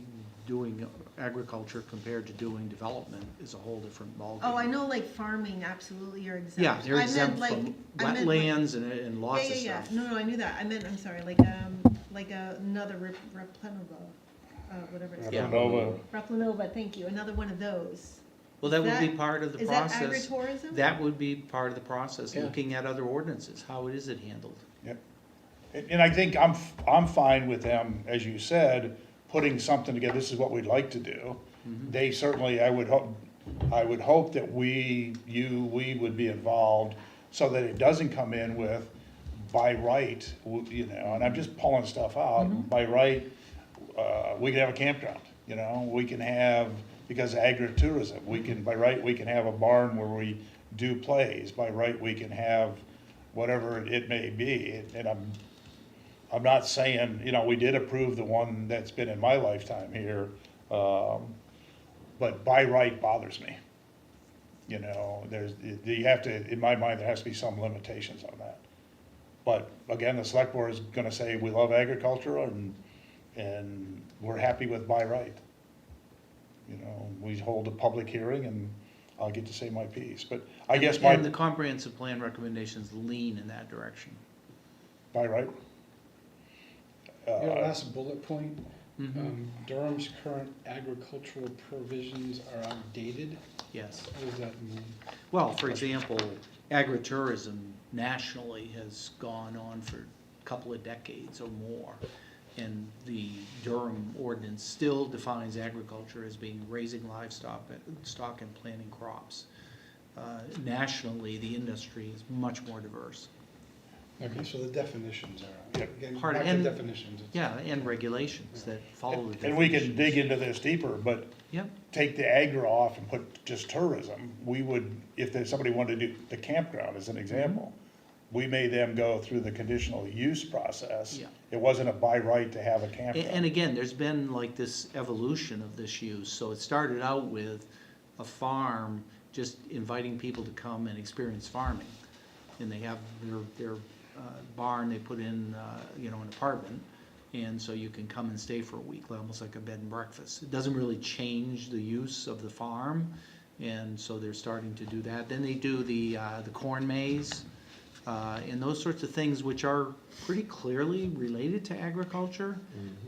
Speaker 3: doing agriculture compared to doing development is a whole different ballgame.
Speaker 2: Oh, I know, like farming, absolutely, you're exempt.
Speaker 3: Yeah, they're
Speaker 2: I meant,
Speaker 3: exempt
Speaker 2: like-
Speaker 3: from
Speaker 2: I meant, like-
Speaker 3: wetlands and lots of
Speaker 2: Yeah,
Speaker 3: stuff.
Speaker 2: no, I knew that, I'm sorry, like another Replenova, whatever it's
Speaker 3: Yeah.
Speaker 2: called.
Speaker 1: Nova,
Speaker 2: Replenova, thank you, another one of those.
Speaker 3: Well, that would be
Speaker 2: Is
Speaker 3: part of the
Speaker 2: Is that
Speaker 3: process.
Speaker 2: agritourism?
Speaker 3: That would be part of the process,
Speaker 5: Yeah.
Speaker 3: looking at other ordinances, how is it handled?
Speaker 1: and I think I'm fine with them, as you said, putting something together, this is what we'd like to do. They certainly, I would hope that we would be involved, so that it doesn't come in with by right, and I'm just pulling stuff out, by right, we can have a campground, we can have, because of agritourism, by right, we can have a barn where we do plays, by right, we can have whatever it may be, and I'm not saying, we did approve the one that's been in my lifetime here, but by right bothers me. You have to, in my mind, there has to be some limitations on that. But again, the select board is gonna say, we love agriculture and we're happy with by right. We hold a public hearing and I'll get to say my piece, but I guess
Speaker 3: And the comprehensive plan recommendations lean in that direction.
Speaker 1: by right.
Speaker 4: Your last bullet point,
Speaker 3: Mhm.
Speaker 4: Durham's current agricultural provisions are outdated.
Speaker 3: Yes.
Speaker 4: What does that mean?
Speaker 3: Well, for example, agritourism nationally has gone on for a couple of decades or more. And the Durham ordinance still defines agriculture as being raising livestock, stock and planting crops. Nationally, the industry is much more diverse.
Speaker 4: Okay, so the definitions are,
Speaker 1: Yeah.
Speaker 4: again,
Speaker 3: Part-
Speaker 4: back to
Speaker 3: and-
Speaker 4: definitions.
Speaker 3: Yeah, and regulations that follow the definitions.
Speaker 1: And we can dig into this deeper, but
Speaker 3: Yep,
Speaker 1: take the agri off and put just tourism, we would, if there's somebody wanted to do the campground as an example, we made them go through the conditional use process.
Speaker 3: Yeah.
Speaker 1: It wasn't a by right to have a
Speaker 3: and
Speaker 1: campground.
Speaker 3: again, there's been like this evolution of this use, so it started out with a farm just inviting people to come and experience farming. And they have their barn, they put in, an apartment, and so you can come and stay for a week, almost like a bed and breakfast. It doesn't really change the use of the farm, and so they're starting to do that. Then they do the corn maze, and those sorts of things which are pretty clearly related to agriculture.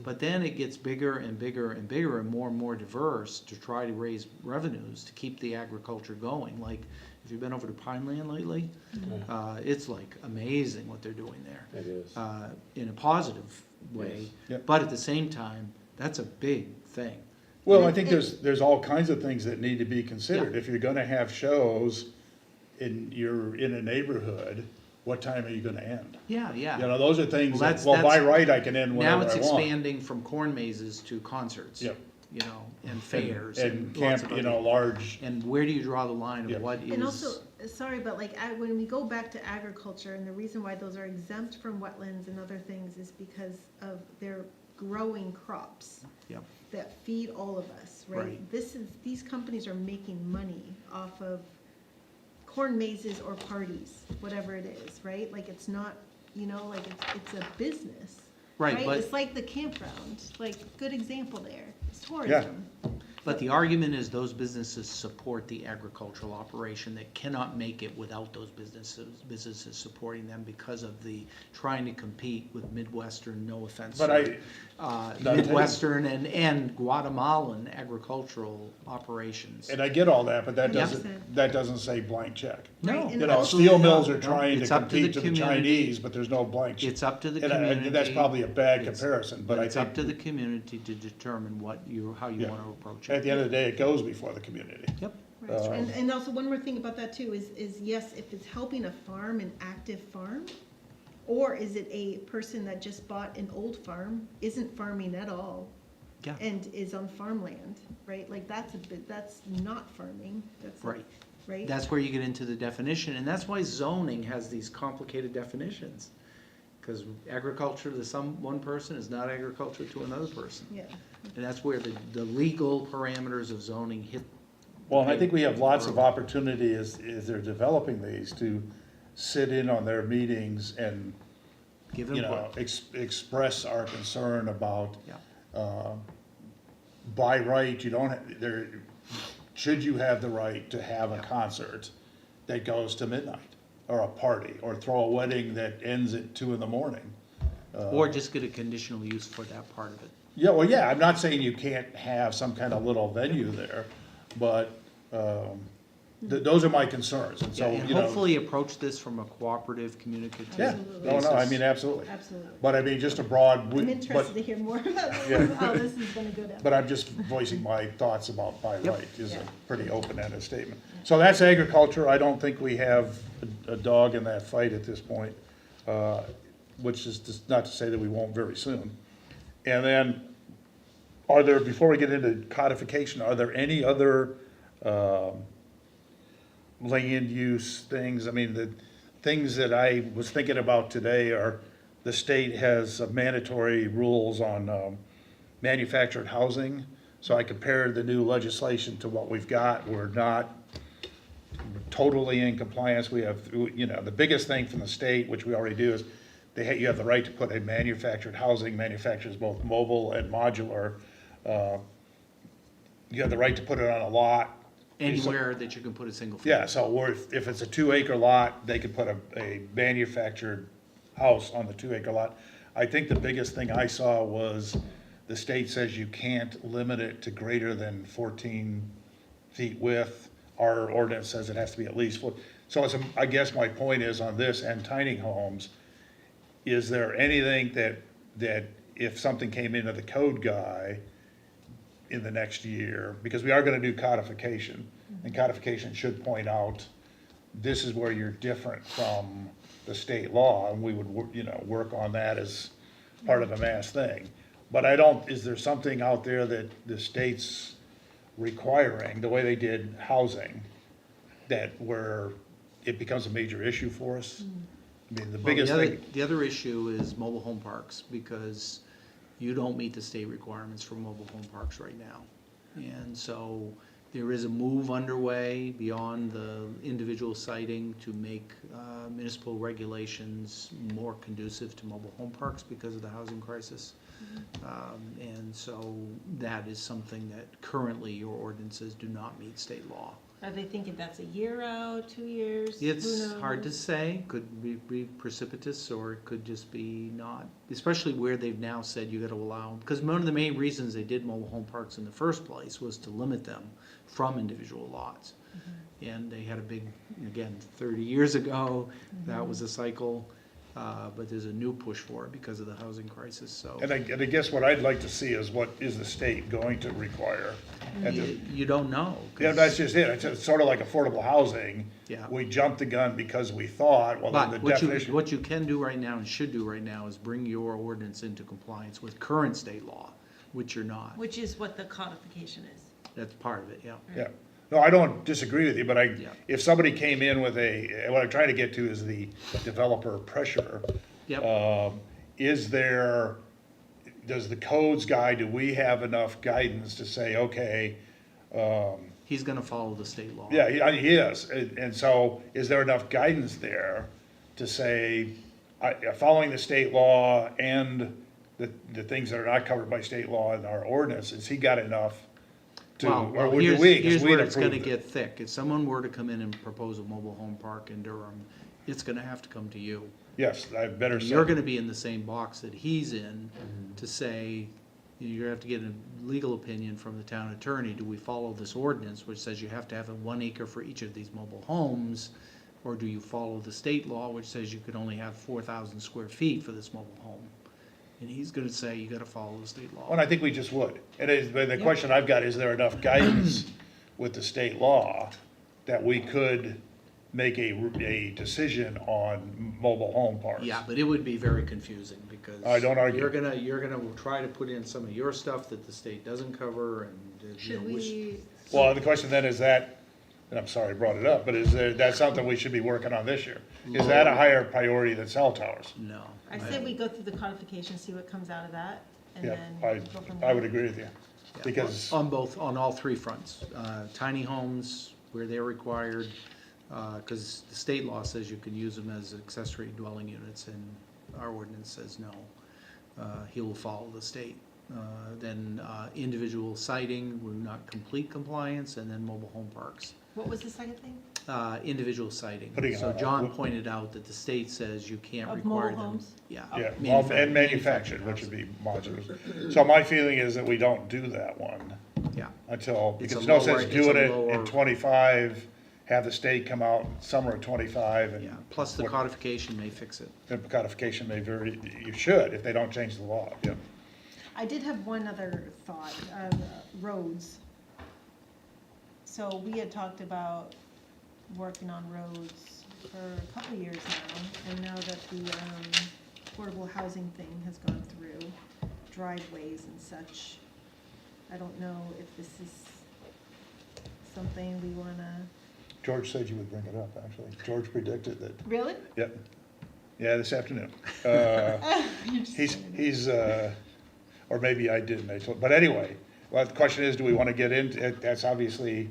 Speaker 3: But then it gets bigger and bigger and bigger and more diverse to try to raise revenues to keep the agriculture going. Like, if you've been over to Pineland lately, it's like amazing what they're doing there.
Speaker 5: It is.
Speaker 3: In a positive way.
Speaker 1: Yes. Yep.
Speaker 3: But at the same time, that's a big thing.
Speaker 1: Well, I think there's all kinds of things that need to be considered.
Speaker 3: Yeah.
Speaker 1: If you're gonna have shows, and you're in a neighborhood, what time are you gonna end?
Speaker 3: Yeah, yeah.
Speaker 1: You know, those are things
Speaker 3: Well,
Speaker 1: that, well, by
Speaker 3: that's-
Speaker 1: right, I can end
Speaker 3: Now
Speaker 1: whenever
Speaker 3: it's
Speaker 1: I want.
Speaker 3: expanding from corn mazes to concerts.
Speaker 1: Yep.
Speaker 3: You know, and fairs
Speaker 1: And
Speaker 3: and lots
Speaker 1: camp,
Speaker 3: of
Speaker 1: you
Speaker 3: other.
Speaker 1: know, large,
Speaker 3: And where do you draw the line
Speaker 1: Yeah.
Speaker 3: of what is?
Speaker 2: And also, sorry, but like, when we go back to agriculture, and the reason why those are exempt from wetlands and other things is because of their growing crops
Speaker 3: Yep.
Speaker 2: that feed all of us, right?
Speaker 3: Right.
Speaker 2: These companies are making money off of corn mazes or parties, whatever it is, right? Like, it's not, you know, like, it's a business.
Speaker 3: Right, but-
Speaker 2: It's like the campground, like, good example there, it's tourism.
Speaker 3: But the argument is those businesses support the agricultural operation that cannot make it without those businesses supporting them because of the trying to compete with Midwestern, no offense.
Speaker 1: but
Speaker 3: sorry,
Speaker 1: not taken.
Speaker 3: Midwestern and Guatemalan agricultural operations.
Speaker 1: and I get all that, but that
Speaker 3: Yeah.
Speaker 1: doesn't say blank check.
Speaker 3: No,
Speaker 2: Right, and
Speaker 1: You know,
Speaker 2: also-
Speaker 1: steel mills are
Speaker 3: No,
Speaker 1: trying to
Speaker 3: it's up to the
Speaker 1: compete to the
Speaker 3: community.
Speaker 1: Chinese, but there's no blank check.
Speaker 3: it's up to the
Speaker 1: And
Speaker 3: community.
Speaker 1: that's probably a bad
Speaker 3: It's-
Speaker 1: comparison, but I
Speaker 3: it's up to
Speaker 1: think
Speaker 3: the community to determine how you
Speaker 1: Yeah.
Speaker 3: want to approach
Speaker 1: at
Speaker 3: it.
Speaker 1: the end of the day, it goes before the community.
Speaker 3: Yep,
Speaker 2: Right. And also, one more thing about that too is yes, if it's helping a farm, an active farm, or is it a person that just bought an old farm, isn't farming at all,
Speaker 3: yeah,
Speaker 2: and is on farmland, right? Like, that's not farming,
Speaker 3: right.
Speaker 2: right?
Speaker 3: That's where you get into the definition, and that's why zoning has these complicated definitions. Because agriculture to one person is not agriculture to another person.
Speaker 2: Yeah,
Speaker 3: And that's where the legal parameters of zoning hit.
Speaker 1: Well, and I think we have lots of opportunity as they're developing these to sit in on their meetings and,
Speaker 3: Give
Speaker 1: you know,
Speaker 3: input.
Speaker 1: express our concern about,
Speaker 3: Yeah,
Speaker 1: by right, you don't, should you have the right to have a concert that goes to midnight? Or a party, or throw a wedding that ends at 2 a.m.
Speaker 3: or just get a conditional use for that part of it.
Speaker 1: Yeah, well, yeah, I'm not saying you can't have some kind of little venue there, but, those are my concerns, and
Speaker 3: Yeah,
Speaker 1: so,
Speaker 3: and
Speaker 1: you know.
Speaker 3: hopefully approach this from a cooperative, communicative
Speaker 1: Yeah,
Speaker 2: Absolutely.
Speaker 1: no, I
Speaker 3: basis.
Speaker 1: mean, absolutely.
Speaker 2: absolutely.
Speaker 1: But I mean, just a broad,
Speaker 2: I'm interested to hear more about
Speaker 1: Yeah.
Speaker 2: how this is gonna go down.
Speaker 1: but I'm just voicing my thoughts about by
Speaker 3: Yep.
Speaker 1: right is a
Speaker 2: Yeah.
Speaker 1: pretty open-ended statement. So that's agriculture. I don't think we have a dog in that fight at this point, which is just not to say that we won't very soon. And then, before we get into codification, are there any other, land use things? I mean, the things that I was thinking about today are, the state has mandatory rules on, manufactured housing. So I compared the new legislation to what we've got. We're not totally in compliance. We have, you know, the biggest thing from the state, which we already do, is you have the right to put a manufactured housing, manufactures both mobile and modular. You have the right to put it on a lot.
Speaker 3: Anywhere that you can put a single family.
Speaker 1: Yeah, so or if it's a 2-acre lot, they could put a manufactured house on the 2-acre lot. I think the biggest thing I saw was the state says you can't limit it to greater than 14 feet width. Our ordinance says it has to be at least 4. So I guess my point is on this and tiny homes, is there anything that if something came into the code guy in the next year, because we are gonna do codification, and codification should point out, this is where you're different from the state law, and we would, work on that as part of a mass thing. But is there something out there that the state's requiring, the way they did housing, where it becomes a major issue for us? I mean, the
Speaker 3: Well,
Speaker 1: biggest thing,
Speaker 3: the other issue is mobile home parks, because you don't meet the state requirements for mobile home parks right now. And so there is a move underway beyond the individual siting to make municipal regulations more conducive to mobile home parks because of the housing crisis. And so that is something that currently your ordinances do not meet state law.
Speaker 2: Are they thinking that's a year out, 2 years?
Speaker 3: It's
Speaker 2: Who
Speaker 3: hard to
Speaker 2: knows?
Speaker 3: say, could be precipitous, or it could just be not, especially where they've now said you gotta allow, because one of the main reasons they did mobile home parks in the first place was to limit them from individual lots. And they had a big, again, 30 years ago, that was a cycle, but there's a new push for it because of the housing crisis, so.
Speaker 1: and I guess what I'd like to see is what is the state going to require? at the,
Speaker 3: You don't know. 'cause-
Speaker 1: yeah, that's just it. It's sort of like affordable housing.
Speaker 3: Yeah.
Speaker 1: We jumped the gun because we thought, well, then the
Speaker 3: But
Speaker 1: definition.
Speaker 3: what you can do right now and should do right now is bring your ordinance into compliance with current state law, which you're not.
Speaker 2: Which is what the codification is.
Speaker 3: That's part of it, yeah.
Speaker 1: Yeah, no, I don't disagree with you, but
Speaker 3: Yeah.
Speaker 1: if somebody came in with what I'm trying to get to is the developer pressure.
Speaker 3: Yep,
Speaker 1: Is there, does the codes guy, do we have enough guidance to say, okay,
Speaker 3: he's gonna follow the state law.
Speaker 1: yeah, he is, and so is there enough guidance there to say, following the state law and the things that are not covered by state law in our ordinance, has he got enough to, or would
Speaker 3: here's,
Speaker 1: we, 'cause
Speaker 3: here's
Speaker 1: we'd
Speaker 3: where it's gonna
Speaker 1: approve it?
Speaker 3: get thick. If someone were to come in and propose a mobile home park in Durham, it's gonna have to come to you.
Speaker 1: Yes, I better say.
Speaker 3: You're gonna be in the same box that he's in to say, you're gonna have to get a legal opinion from the town attorney. Do we follow this ordinance, which says you have to have a 1 acre for each of these mobile homes? Or do you follow the state law, which says you could only have 4,000 square feet for this mobile home? And he's gonna say, you gotta follow the state law.
Speaker 1: Well, I think we just would. But the question I've got, is there enough guidance with the state law that we could make a decision on mobile home parks?
Speaker 3: Yeah, but it would be very confusing because.
Speaker 1: I don't argue.
Speaker 3: You're gonna try to put in some of your stuff that the state doesn't cover and, you know,
Speaker 2: Should
Speaker 3: which.
Speaker 2: we,
Speaker 1: Well, the question then is that, and I'm sorry I brought it up, but that's something we should be working on this year? Is that a higher priority than cell towers?
Speaker 3: No.
Speaker 2: I say we go through the codification, see what comes out of that, and
Speaker 1: Yeah,
Speaker 2: then go from there.
Speaker 1: I would agree with you.
Speaker 3: Yeah.
Speaker 1: Because,
Speaker 3: On all three fronts. Tiny homes where they're required, because the state law says you can use them as accessory dwelling units, and our ordinance says no. He will follow the state. Then individual siting, we're not complete compliance, and then mobile home parks.
Speaker 2: What was the second thing?
Speaker 3: Individual siting.
Speaker 1: Putting it
Speaker 3: So
Speaker 1: on a-
Speaker 3: John pointed out that the state says you can't
Speaker 2: Of
Speaker 3: require
Speaker 2: mobile
Speaker 3: them.
Speaker 2: homes?
Speaker 3: Yeah.
Speaker 1: yeah, well, and manufactured, which would be modulars. So my feeling is that we don't do that one
Speaker 3: Yeah,
Speaker 1: until,
Speaker 3: It's
Speaker 1: because
Speaker 3: a
Speaker 1: no
Speaker 3: lower-
Speaker 1: sense
Speaker 3: it's
Speaker 1: doing
Speaker 3: a
Speaker 1: it
Speaker 3: lower-
Speaker 1: in 25, have the state come out summer of 25 and.
Speaker 3: yeah. Plus the
Speaker 1: what-
Speaker 3: codification may fix it.
Speaker 1: The codification may vary, you should, if they don't change the law, yeah.
Speaker 2: I did have one other thought, roads. So we had talked about working on roads for a couple of years now, and now that the affordable housing thing has gone through, driveways and such, I don't know if this is something we wanna.
Speaker 1: George said you would bring it up, actually. George predicted that,
Speaker 2: Really?
Speaker 1: yep. Yeah, this afternoon. He's, or maybe I didn't, but anyway, well, the question is, do we want to get into it? That's obviously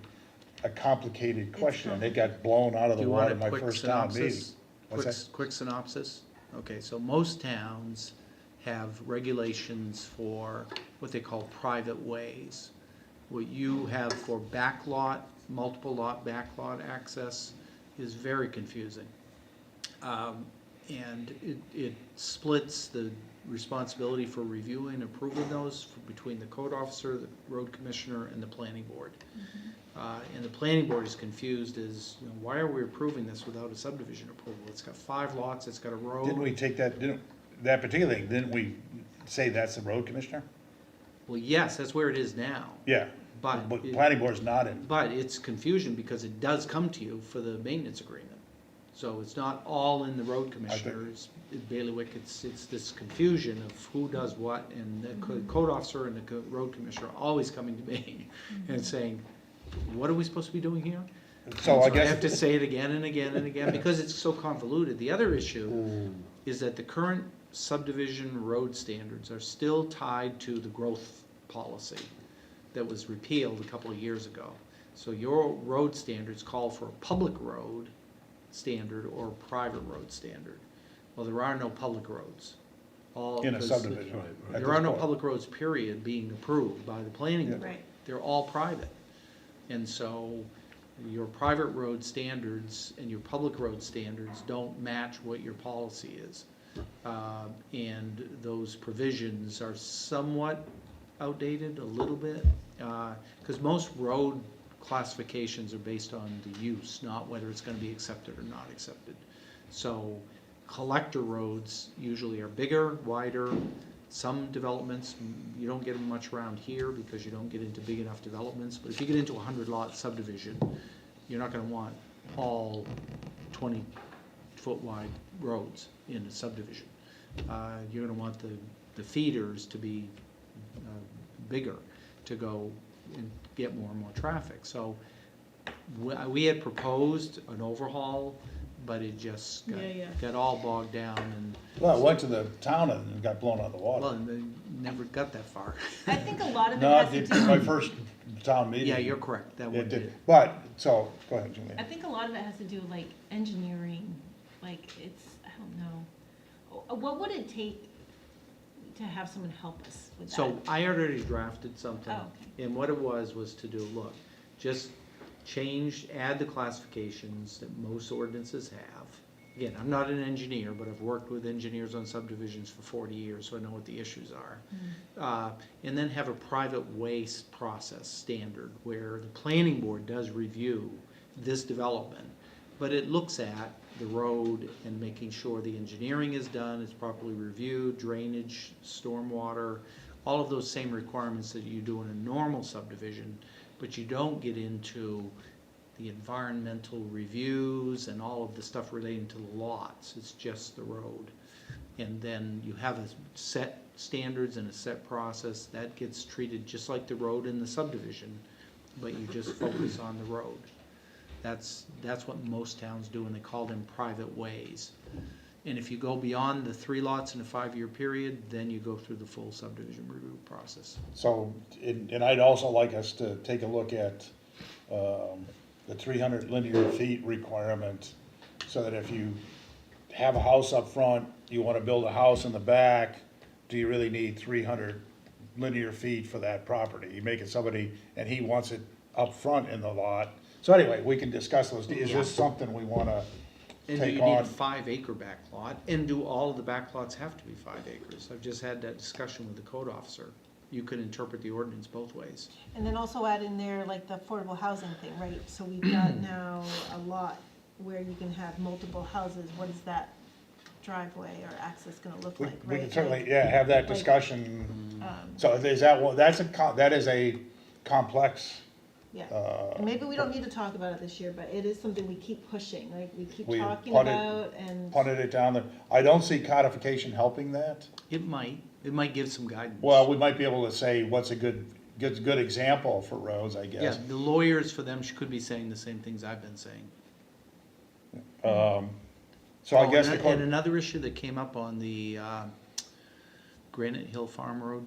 Speaker 1: a complicated question. It got blown out of
Speaker 3: Do
Speaker 1: the
Speaker 3: you want
Speaker 1: water
Speaker 3: a
Speaker 1: in my
Speaker 3: quick
Speaker 1: first town meeting.
Speaker 3: synopsis?
Speaker 1: What's
Speaker 3: Quick,
Speaker 1: that?
Speaker 3: quick synopsis? Okay, so most towns have regulations for what they call private ways. What you have for backlot, multiple lot backlot access is very confusing. And it splits the responsibility for reviewing and approving those between the code officer, the road commissioner, and the planning board. And the planning board is confused as, you know, why are we approving this without a subdivision approval? It's got 5 lots, it's got a road.
Speaker 1: Didn't we take that, that particular thing, didn't we say that's the road commissioner?
Speaker 3: Well, yes, that's where it is now,
Speaker 1: Yeah,
Speaker 3: but,
Speaker 1: but planning board's not in.
Speaker 3: but it's confusion because it does come to you for the maintenance agreement. So it's not all in the road commissioner's bailiwick, it's this confusion of who does what, and the code officer and the road commissioner are always coming to me and saying, what are we supposed to be doing here?
Speaker 1: So I
Speaker 3: have to
Speaker 1: guess,
Speaker 3: say it again and again and again, because it's so convoluted. The other issue is that the current subdivision road standards are still tied to the growth policy that was repealed a couple of years ago. So your road standards call for a public road standard or a private road standard. Well, there are no public roads.
Speaker 1: in a subdivision. at
Speaker 3: There
Speaker 1: this
Speaker 3: are no
Speaker 1: point.
Speaker 3: public roads, period, being approved by the planning board.
Speaker 2: Right.
Speaker 3: They're all private. And so your private road standards and your public road standards don't match what your policy is. And those provisions are somewhat outdated, a little bit, because most road classifications are based on the use, not whether it's gonna be accepted or not accepted. So collector roads usually are bigger, wider, some developments, you don't get them much around here because you don't get into big enough developments, but if you get into a 100-lot subdivision, you're not gonna want all 20-foot wide roads in a subdivision. You're gonna want the feeders to be bigger to go and get more and more traffic. So we had proposed an overhaul, but it just got all bogged down and,
Speaker 1: Well, it went to the town and got blown out of the
Speaker 3: well,
Speaker 1: water.
Speaker 3: and they never got that far.
Speaker 2: I think a lot of it
Speaker 1: No,
Speaker 2: has to
Speaker 1: it's
Speaker 2: do,
Speaker 1: my first town meeting.
Speaker 3: Yeah, you're correct, that
Speaker 1: It
Speaker 3: one
Speaker 1: did,
Speaker 3: did.
Speaker 1: but, so, go ahead, Julian.
Speaker 2: I think a lot of it has to do with like engineering, like it's, I don't know. What would it take to have someone help us with that?
Speaker 3: So I already drafted something,
Speaker 2: Oh, okay.
Speaker 3: and what it was to do, look, just add the classifications that most ordinances have. Again, I'm not an engineer, but I've worked with engineers on subdivisions for 40 years, so I know what the issues are. And then have a private waste process standard where the planning board does review this development, but it looks at the road and making sure the engineering is done, it's properly reviewed, drainage, stormwater, all of those same requirements that you do in a normal subdivision, but you don't get into the environmental reviews and all of the stuff relating to the lots, it's just the road. And then you have a set standards and a set process, that gets treated just like the road in the subdivision, but you just focus on the road. That's what most towns do, and they call them private ways. And if you go beyond the 3 lots in a 5-year period, then you go through the full subdivision review process.
Speaker 1: So, and I'd also like us to take a look at, the 300 linear feet requirement, so that if you have a house up front, you wanna build a house in the back, do you really need 300 linear feet for that property? You make it somebody, and he wants it up front in the lot. So anyway, we can discuss those. Is this something we wanna
Speaker 3: And do
Speaker 1: take
Speaker 3: you need a
Speaker 1: on?
Speaker 3: 5-acre back lot? And do all of the back lots have to be 5 acres? I've just had that discussion with the code officer. You could interpret the ordinance both ways.
Speaker 2: And then also add in there like the affordable housing thing, right? So we've got now a lot where you can have multiple houses. What is that driveway or access gonna look
Speaker 1: We
Speaker 2: like,
Speaker 1: we
Speaker 2: right?
Speaker 1: can certainly, yeah, have that discussion.
Speaker 2: Um,
Speaker 1: So is that, that is a complex,
Speaker 2: Yeah, and maybe we don't need to talk about it this year, but it is something we keep pushing, like we keep
Speaker 1: We
Speaker 2: talking
Speaker 1: punted-
Speaker 2: about and.
Speaker 1: punted it down there. I don't see codification helping that.
Speaker 3: It might give some guidance.
Speaker 1: Well, we might be able to say what's a good example for roads, I
Speaker 3: Yeah,
Speaker 1: guess.
Speaker 3: the lawyers for them could be saying the same things I've been saying.
Speaker 1: So I
Speaker 3: Oh,
Speaker 1: guess
Speaker 3: and
Speaker 1: the,
Speaker 3: and another issue that came up on the Granite Hill Farm Road.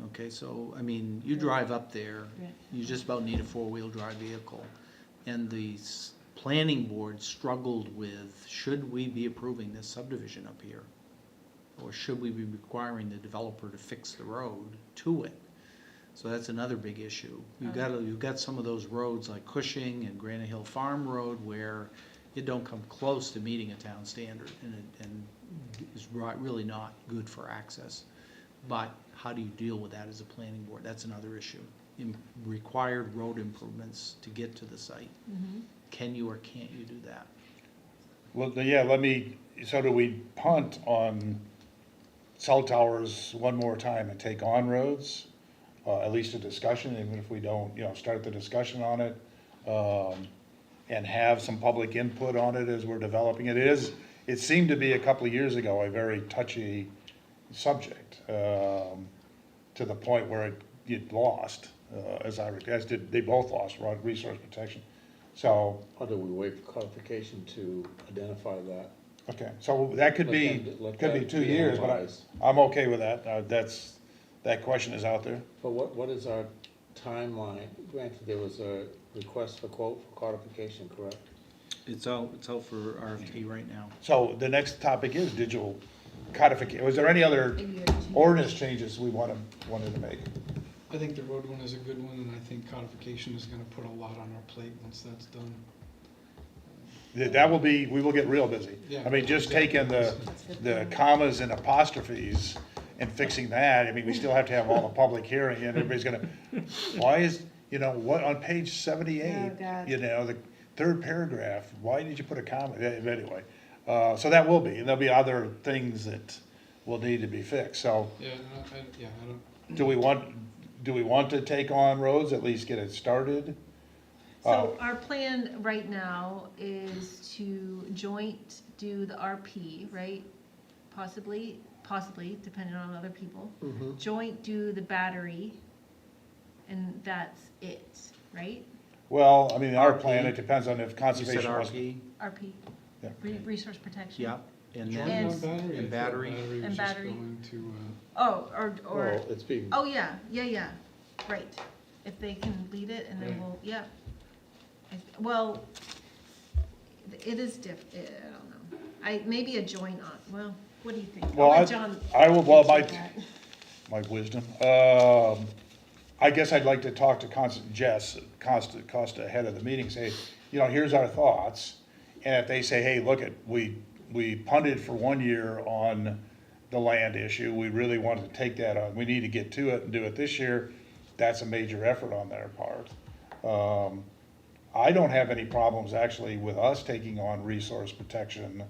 Speaker 3: Okay, so, I mean, you drive up there,
Speaker 2: Yeah.
Speaker 3: you just about need a 4-wheel drive vehicle. And the planning board struggled with, should we be approving this subdivision up here? Or should we be requiring the developer to fix the road to it? So that's another big issue. You've got some of those roads like Cushing and Granite Hill Farm Road where it don't come close to meeting a town standard and is really not good for access. But how do you deal with that as a planning board? That's another issue. Required road improvements to get to the site. Can you or can't you do that?
Speaker 1: well, yeah, so do we punt on cell towers one more time and take on roads? At least a discussion, even if we don't, start the discussion on it, and have some public input on it as we're developing it. It seemed to be a couple of years ago, a very touchy subject, to the point where it lost, as they both lost resource protection. So,
Speaker 5: Or do we wait for codification to identify that?
Speaker 1: okay, so that could be,
Speaker 5: Let
Speaker 1: could be
Speaker 5: that
Speaker 1: 2
Speaker 5: be
Speaker 1: years, but
Speaker 5: analyzed.
Speaker 1: I'm okay with that. That question is out there.
Speaker 5: But what is our timeline? Granted, there was a request for quote for codification, correct?
Speaker 3: It's out for RFP right now.
Speaker 1: So the next topic is digital codification. Was there any other ordinance changes we wanted to make?
Speaker 4: I think the road one is a good one, and I think codification is gonna put a lot on our plate once that's done.
Speaker 1: We will get real busy.
Speaker 4: Yeah.
Speaker 1: I mean, just taking the commas and apostrophes and fixing that, I mean, we still have to have all the public hearing, and everybody's gonna, why is, what, on page 78,
Speaker 2: Oh, God.
Speaker 1: the third paragraph, why did you put a comma? Anyway, so that will be, and there'll be other things that will need to be fixed. So
Speaker 4: Yeah, I don't,
Speaker 1: do we want to take on roads, at least get it started?
Speaker 2: So our plan right now is to joint do the RP, right? Possibly, depending on other people. Joint do the battery, and that's it, right?
Speaker 1: Well, I mean, our
Speaker 3: RP.
Speaker 1: plan, it depends on if
Speaker 3: You said
Speaker 1: conservation wants.
Speaker 3: RP,
Speaker 2: RP,
Speaker 1: Yeah.
Speaker 2: resource protection.
Speaker 3: yeah, and
Speaker 4: joint
Speaker 3: then,
Speaker 2: And-
Speaker 4: on battery. I
Speaker 3: and
Speaker 4: thought
Speaker 3: battery.
Speaker 4: was
Speaker 2: And
Speaker 4: just
Speaker 2: battery.
Speaker 4: going to,
Speaker 2: Oh, or,
Speaker 5: Well, it's being,
Speaker 2: oh, yeah, right. If they can lead it, and then
Speaker 4: Right.
Speaker 2: we'll, yeah. Well, it is I don't know. Maybe a joint on, well, what do you think? I'll
Speaker 1: Well,
Speaker 2: let John
Speaker 1: I will, well,
Speaker 2: answer that.
Speaker 1: my wisdom. I guess I'd like to talk to Costa ahead of the meeting, say, here's our thoughts. And if they say, hey, look, we punted for 1 year on the land issue, we really wanted to take that on, we need to get to it and do it this year, that's a major effort on their part. I don't have any problems actually with us taking on resource protection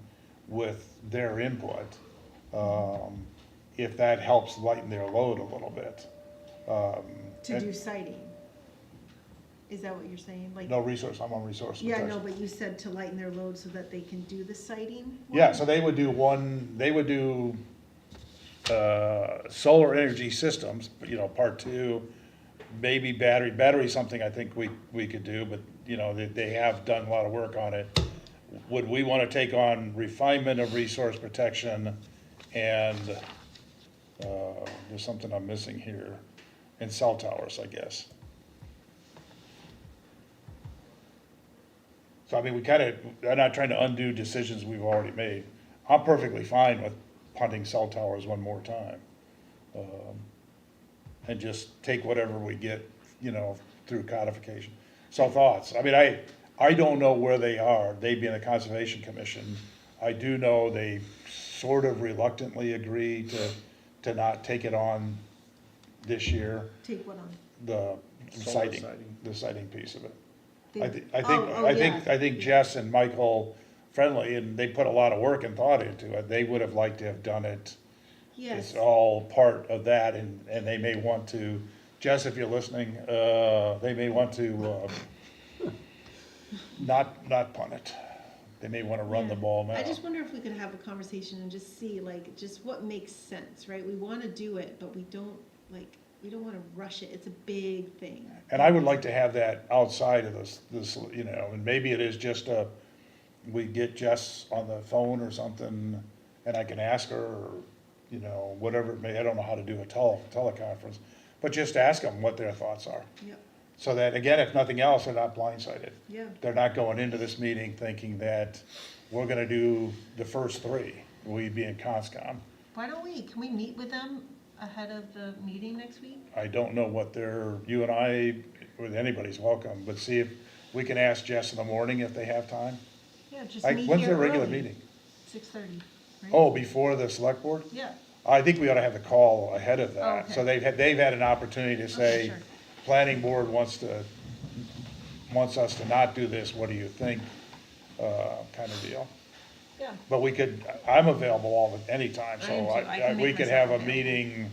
Speaker 1: with their input, if that helps lighten their load a little bit.
Speaker 2: To do citing. Is that what you're saying? Like,
Speaker 1: No resource, I'm on resource
Speaker 2: yeah,
Speaker 1: protection.
Speaker 2: no, but you said to lighten their load so that they can do the citing?
Speaker 1: Yeah, so they would do solar energy systems, part 2, maybe battery something I think we could do, but, they have done a lot of work on it. Would we want to take on refinement of resource protection and, there's something I'm missing here, and cell towers, I guess. So I mean, I'm not trying to undo decisions we've already made. I'm perfectly fine with punting cell towers one more time. And just take whatever we get, through codification. So thoughts, I mean, I don't know where they are, they being the Conservation Commission. I do know they sort of reluctantly agreed to not take it on this year,
Speaker 2: Take what on?
Speaker 1: the
Speaker 3: Solar
Speaker 1: siting,
Speaker 3: siting.
Speaker 1: the siting piece of it.
Speaker 2: They-
Speaker 1: I think Jess and Michael Friendly, and they put a lot of work and thought into it, they would have liked to have done it.
Speaker 2: Yes,
Speaker 1: It's all part of that, and they may want to, Jess, if you're listening, they may want to, not punt it. They may want to run the
Speaker 2: Yeah.
Speaker 1: ball now.
Speaker 2: I just wonder if we could have a conversation and just see, like, just what makes sense, right? We wanna do it, but we don't wanna rush it, it's a big thing.
Speaker 1: And I would like to have that outside of this, and maybe it is just we get Jess on the phone or something, and I can ask her, or, whatever it may, I don't know how to do a teleconference, but just ask them what their thoughts are.
Speaker 2: Yep,
Speaker 1: So that, again, if nothing else, they're not blindsided.
Speaker 2: yeah,
Speaker 1: They're not going into this meeting thinking that we're gonna do the first 3, we being Conscom.
Speaker 2: can we meet with them ahead of the meeting next week?
Speaker 1: I don't know what you and I, or anybody's welcome, but see if we can ask Jess in the morning if they have time.
Speaker 2: Yeah, just
Speaker 1: Like,
Speaker 2: meet
Speaker 1: when's
Speaker 2: here
Speaker 1: their regular
Speaker 2: early.
Speaker 1: meeting?
Speaker 2: 6:30, right?
Speaker 1: Oh, before the select board?
Speaker 2: Yeah,
Speaker 1: I think we ought to have the call ahead of that.
Speaker 2: Okay.
Speaker 1: So they've had an opportunity to say,
Speaker 2: sure.
Speaker 1: planning board wants us to not do this, what do you think? Kind of deal.
Speaker 2: yeah,
Speaker 1: But I'm available anytime,
Speaker 2: I
Speaker 1: so
Speaker 2: am too. I can
Speaker 1: we
Speaker 2: make
Speaker 1: could have a
Speaker 2: myself
Speaker 1: meeting,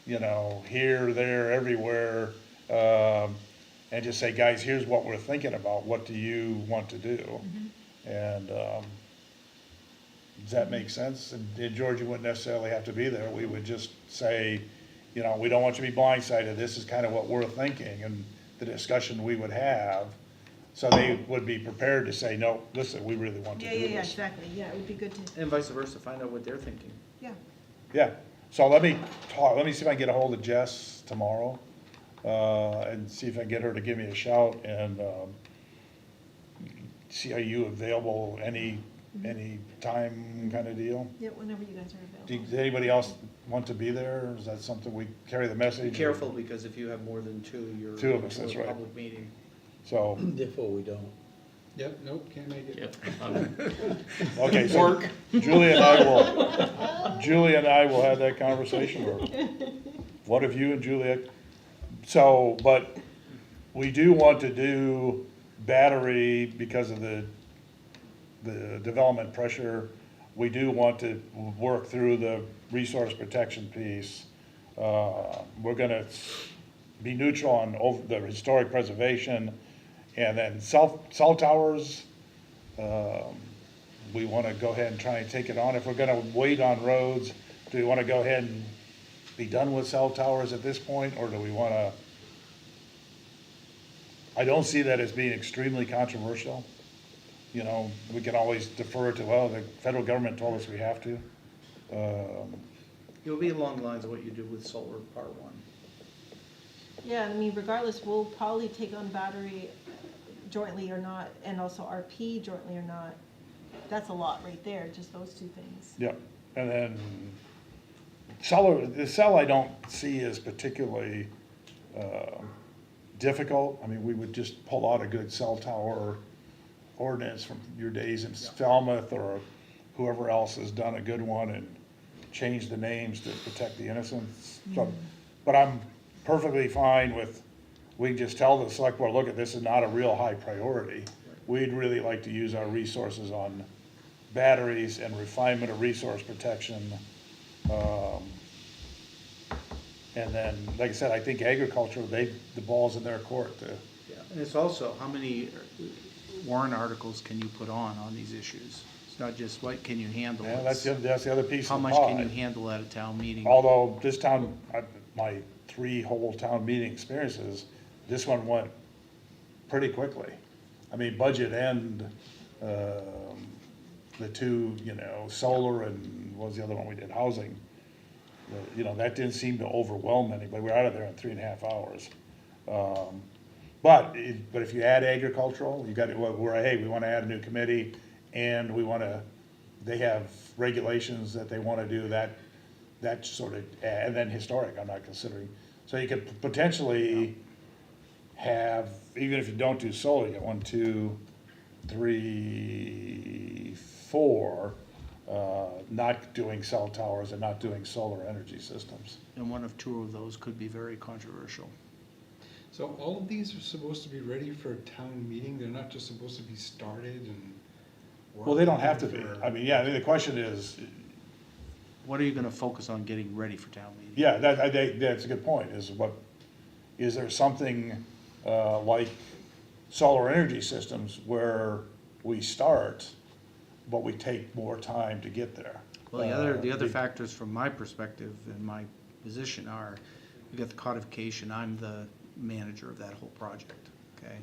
Speaker 1: here, there, everywhere, and just say, guys, here's what we're thinking about, what do you want to do?
Speaker 2: Mm-hmm.
Speaker 1: And, does that make sense? And George, you wouldn't necessarily have to be there, we would just say, we don't want you to be blindsided, this is kind of what we're thinking, and the discussion we would have, so they would be prepared to say, no, listen, we really want to
Speaker 2: yeah,
Speaker 1: do
Speaker 2: yeah, yeah,
Speaker 1: this.
Speaker 2: exactly, yeah, it would be good to,
Speaker 3: and vice versa, find out what they're thinking.
Speaker 2: yeah,
Speaker 1: Yeah, so let me see if I can get a hold of Jess tomorrow, and see if I can get her to give me a shout, and, see, are you available any time kind of deal?
Speaker 2: yeah, whenever you guys are available.
Speaker 1: Does anybody else want to be there? Is that something we carry the message?
Speaker 3: Be careful, because if you have more than 2, you're.
Speaker 1: 2 of us, that's
Speaker 3: into a
Speaker 1: right.
Speaker 3: Public meeting.
Speaker 1: So,
Speaker 5: therefore we don't.
Speaker 4: yep, nope, can't make it.
Speaker 6: Yep.
Speaker 1: okay, so Julie and I will have that conversation, or one of you and Julia. So, but we do want to do battery because of the development pressure we do want to work through the resource protection piece. We're gonna be neutral on over the historic preservation, and then cell towers, we wanna go ahead and try and take it on. If we're gonna wait on roads, do we wanna go ahead and be done with cell towers at this point, or do we wanna? I don't see that as being extremely controversial. You know, we can always defer to, well, the federal government told us we have to.
Speaker 3: It'll be along the lines of what you did with solar part one.
Speaker 2: Yeah, I mean, regardless, we'll probably take on battery jointly or not, and also RP jointly or not. That's a lot right there, just those two things.
Speaker 1: Yep, and then the cell I don't see as particularly difficult. I mean, we would just pull out a good cell tower ordinance from your days in Falmouth, or whoever else has done a good one, and change the names to protect the innocents. So, but I'm perfectly fine with, we just tell the select board, look, this is not a real high priority. We'd really like to use our resources on batteries and refinement of resource protection. And then, like I said, I think agriculture, the ball's in their court to.
Speaker 3: Yeah, and it's also, how many warrant articles can you put on these issues? It's not just what can you handle.
Speaker 1: Yeah, that's the other piece
Speaker 3: How
Speaker 1: of the
Speaker 3: much can you
Speaker 1: pie.
Speaker 3: handle at a town meeting?
Speaker 1: Although this town, my 3 whole town meeting experiences, this one went pretty quickly. I mean, budget and, the 2, solar and what was the other one we did, housing. That didn't seem to overwhelm anybody. We were out of there in 3.5 hours. But if you add agricultural, you got to, hey, we want to add a new committee, and they have regulations that they want to do that sort of, and then historic, I'm not considering. So you could potentially have, even if you don't do solar, you get 1, 2, 3, 4, not doing cell towers and not doing solar energy systems.
Speaker 3: And one of 2 of those could be very controversial.
Speaker 4: So all of these are supposed to be ready for a town meeting? They're not just supposed to be started and?
Speaker 1: Well, they don't have to be.
Speaker 4: for-
Speaker 1: I mean, yeah, the question is,
Speaker 3: What are you gonna focus on getting ready for town meeting?
Speaker 1: yeah, that's a good point, is there something, like solar energy systems where we start, but we take more time to get there?
Speaker 3: Well, the other factors from my perspective and my position are, we got the codification, I'm the manager of that whole project, okay?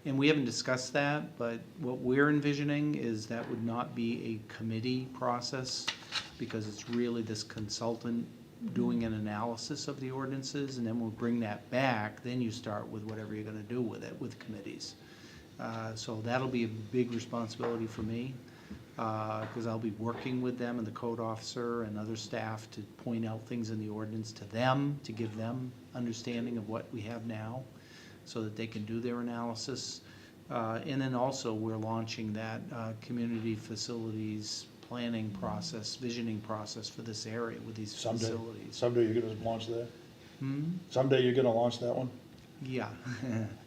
Speaker 3: And we haven't discussed that, but what we're envisioning is that would not be a committee process, because it's really this consultant doing an analysis of the ordinances, and then we'll bring that back, then you start with whatever you're gonna do with it, with committees. So that'll be a big responsibility for me, because I'll be working with them and the code officer and other staff to point out things in the ordinance to them, to give them understanding of what we have now, so that they can do their analysis. And then also, we're launching that community facilities planning process, visioning process for this area with these facilities.
Speaker 1: Someday you're gonna launch that?
Speaker 3: Hmm?
Speaker 1: Someday you're gonna launch that one?
Speaker 3: Yeah.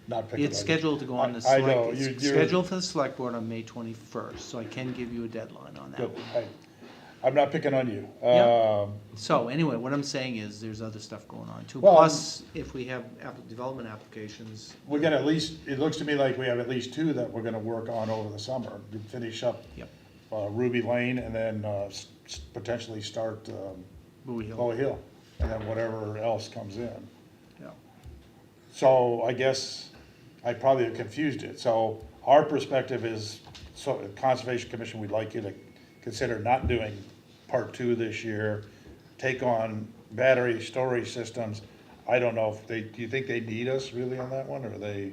Speaker 1: Not picking
Speaker 3: It's
Speaker 1: on you.
Speaker 3: scheduled to go on the
Speaker 1: I know,
Speaker 3: select, it's
Speaker 1: you're-
Speaker 3: scheduled for the select board on May 21st, so I can give you a deadline on that
Speaker 1: Good.
Speaker 3: one.
Speaker 1: I'm not picking on you.
Speaker 3: Yeah. So anyway, what I'm saying is, there's other stuff going on too.
Speaker 1: Well,
Speaker 3: Plus, if we have development applications,
Speaker 1: We got at least, it looks to me like we have at least 2 that we're gonna work on over the summer, to finish up
Speaker 3: yep,
Speaker 1: Ruby Lane, and then potentially start
Speaker 3: Bowie Hill,
Speaker 1: Bowie Hill, and then whatever else comes in.
Speaker 3: yeah.
Speaker 1: So I guess I probably have confused it. So our perspective is, so Conservation Commission, we'd like you to consider not doing part 2 this year, take on battery storage systems. I don't know if do you think they need us really on that one, or are they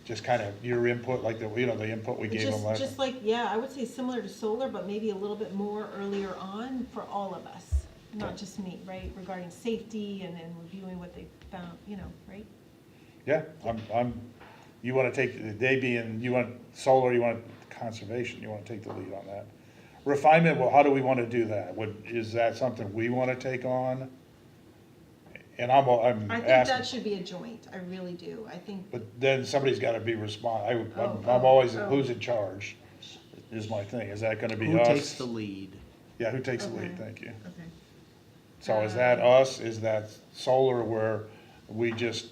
Speaker 1: just kind of your input, like the input we gave them last?
Speaker 2: Just like, yeah, I would say similar to solar, but maybe a little bit more earlier on for all of us, not just me, right? Regarding safety and reviewing what they found, right?
Speaker 1: Yeah, you wanna take, they being, you want solar, you want conservation, you wanna take the lead on that. Refinement, well, how do we wanna do that? Is that something we wanna take on? And I'm
Speaker 2: I think that
Speaker 1: asking,
Speaker 2: should be a joint, I really do, I think,
Speaker 1: but then somebody's gotta be I'm
Speaker 2: Oh,
Speaker 1: always,
Speaker 2: oh.
Speaker 1: who's in charge, is my thing. Is that gonna be
Speaker 3: Who
Speaker 1: us?
Speaker 3: takes the lead?
Speaker 1: Yeah, who takes the lead,
Speaker 2: Okay.
Speaker 1: thank you.
Speaker 2: Okay.
Speaker 1: So is that us, is that solar where we just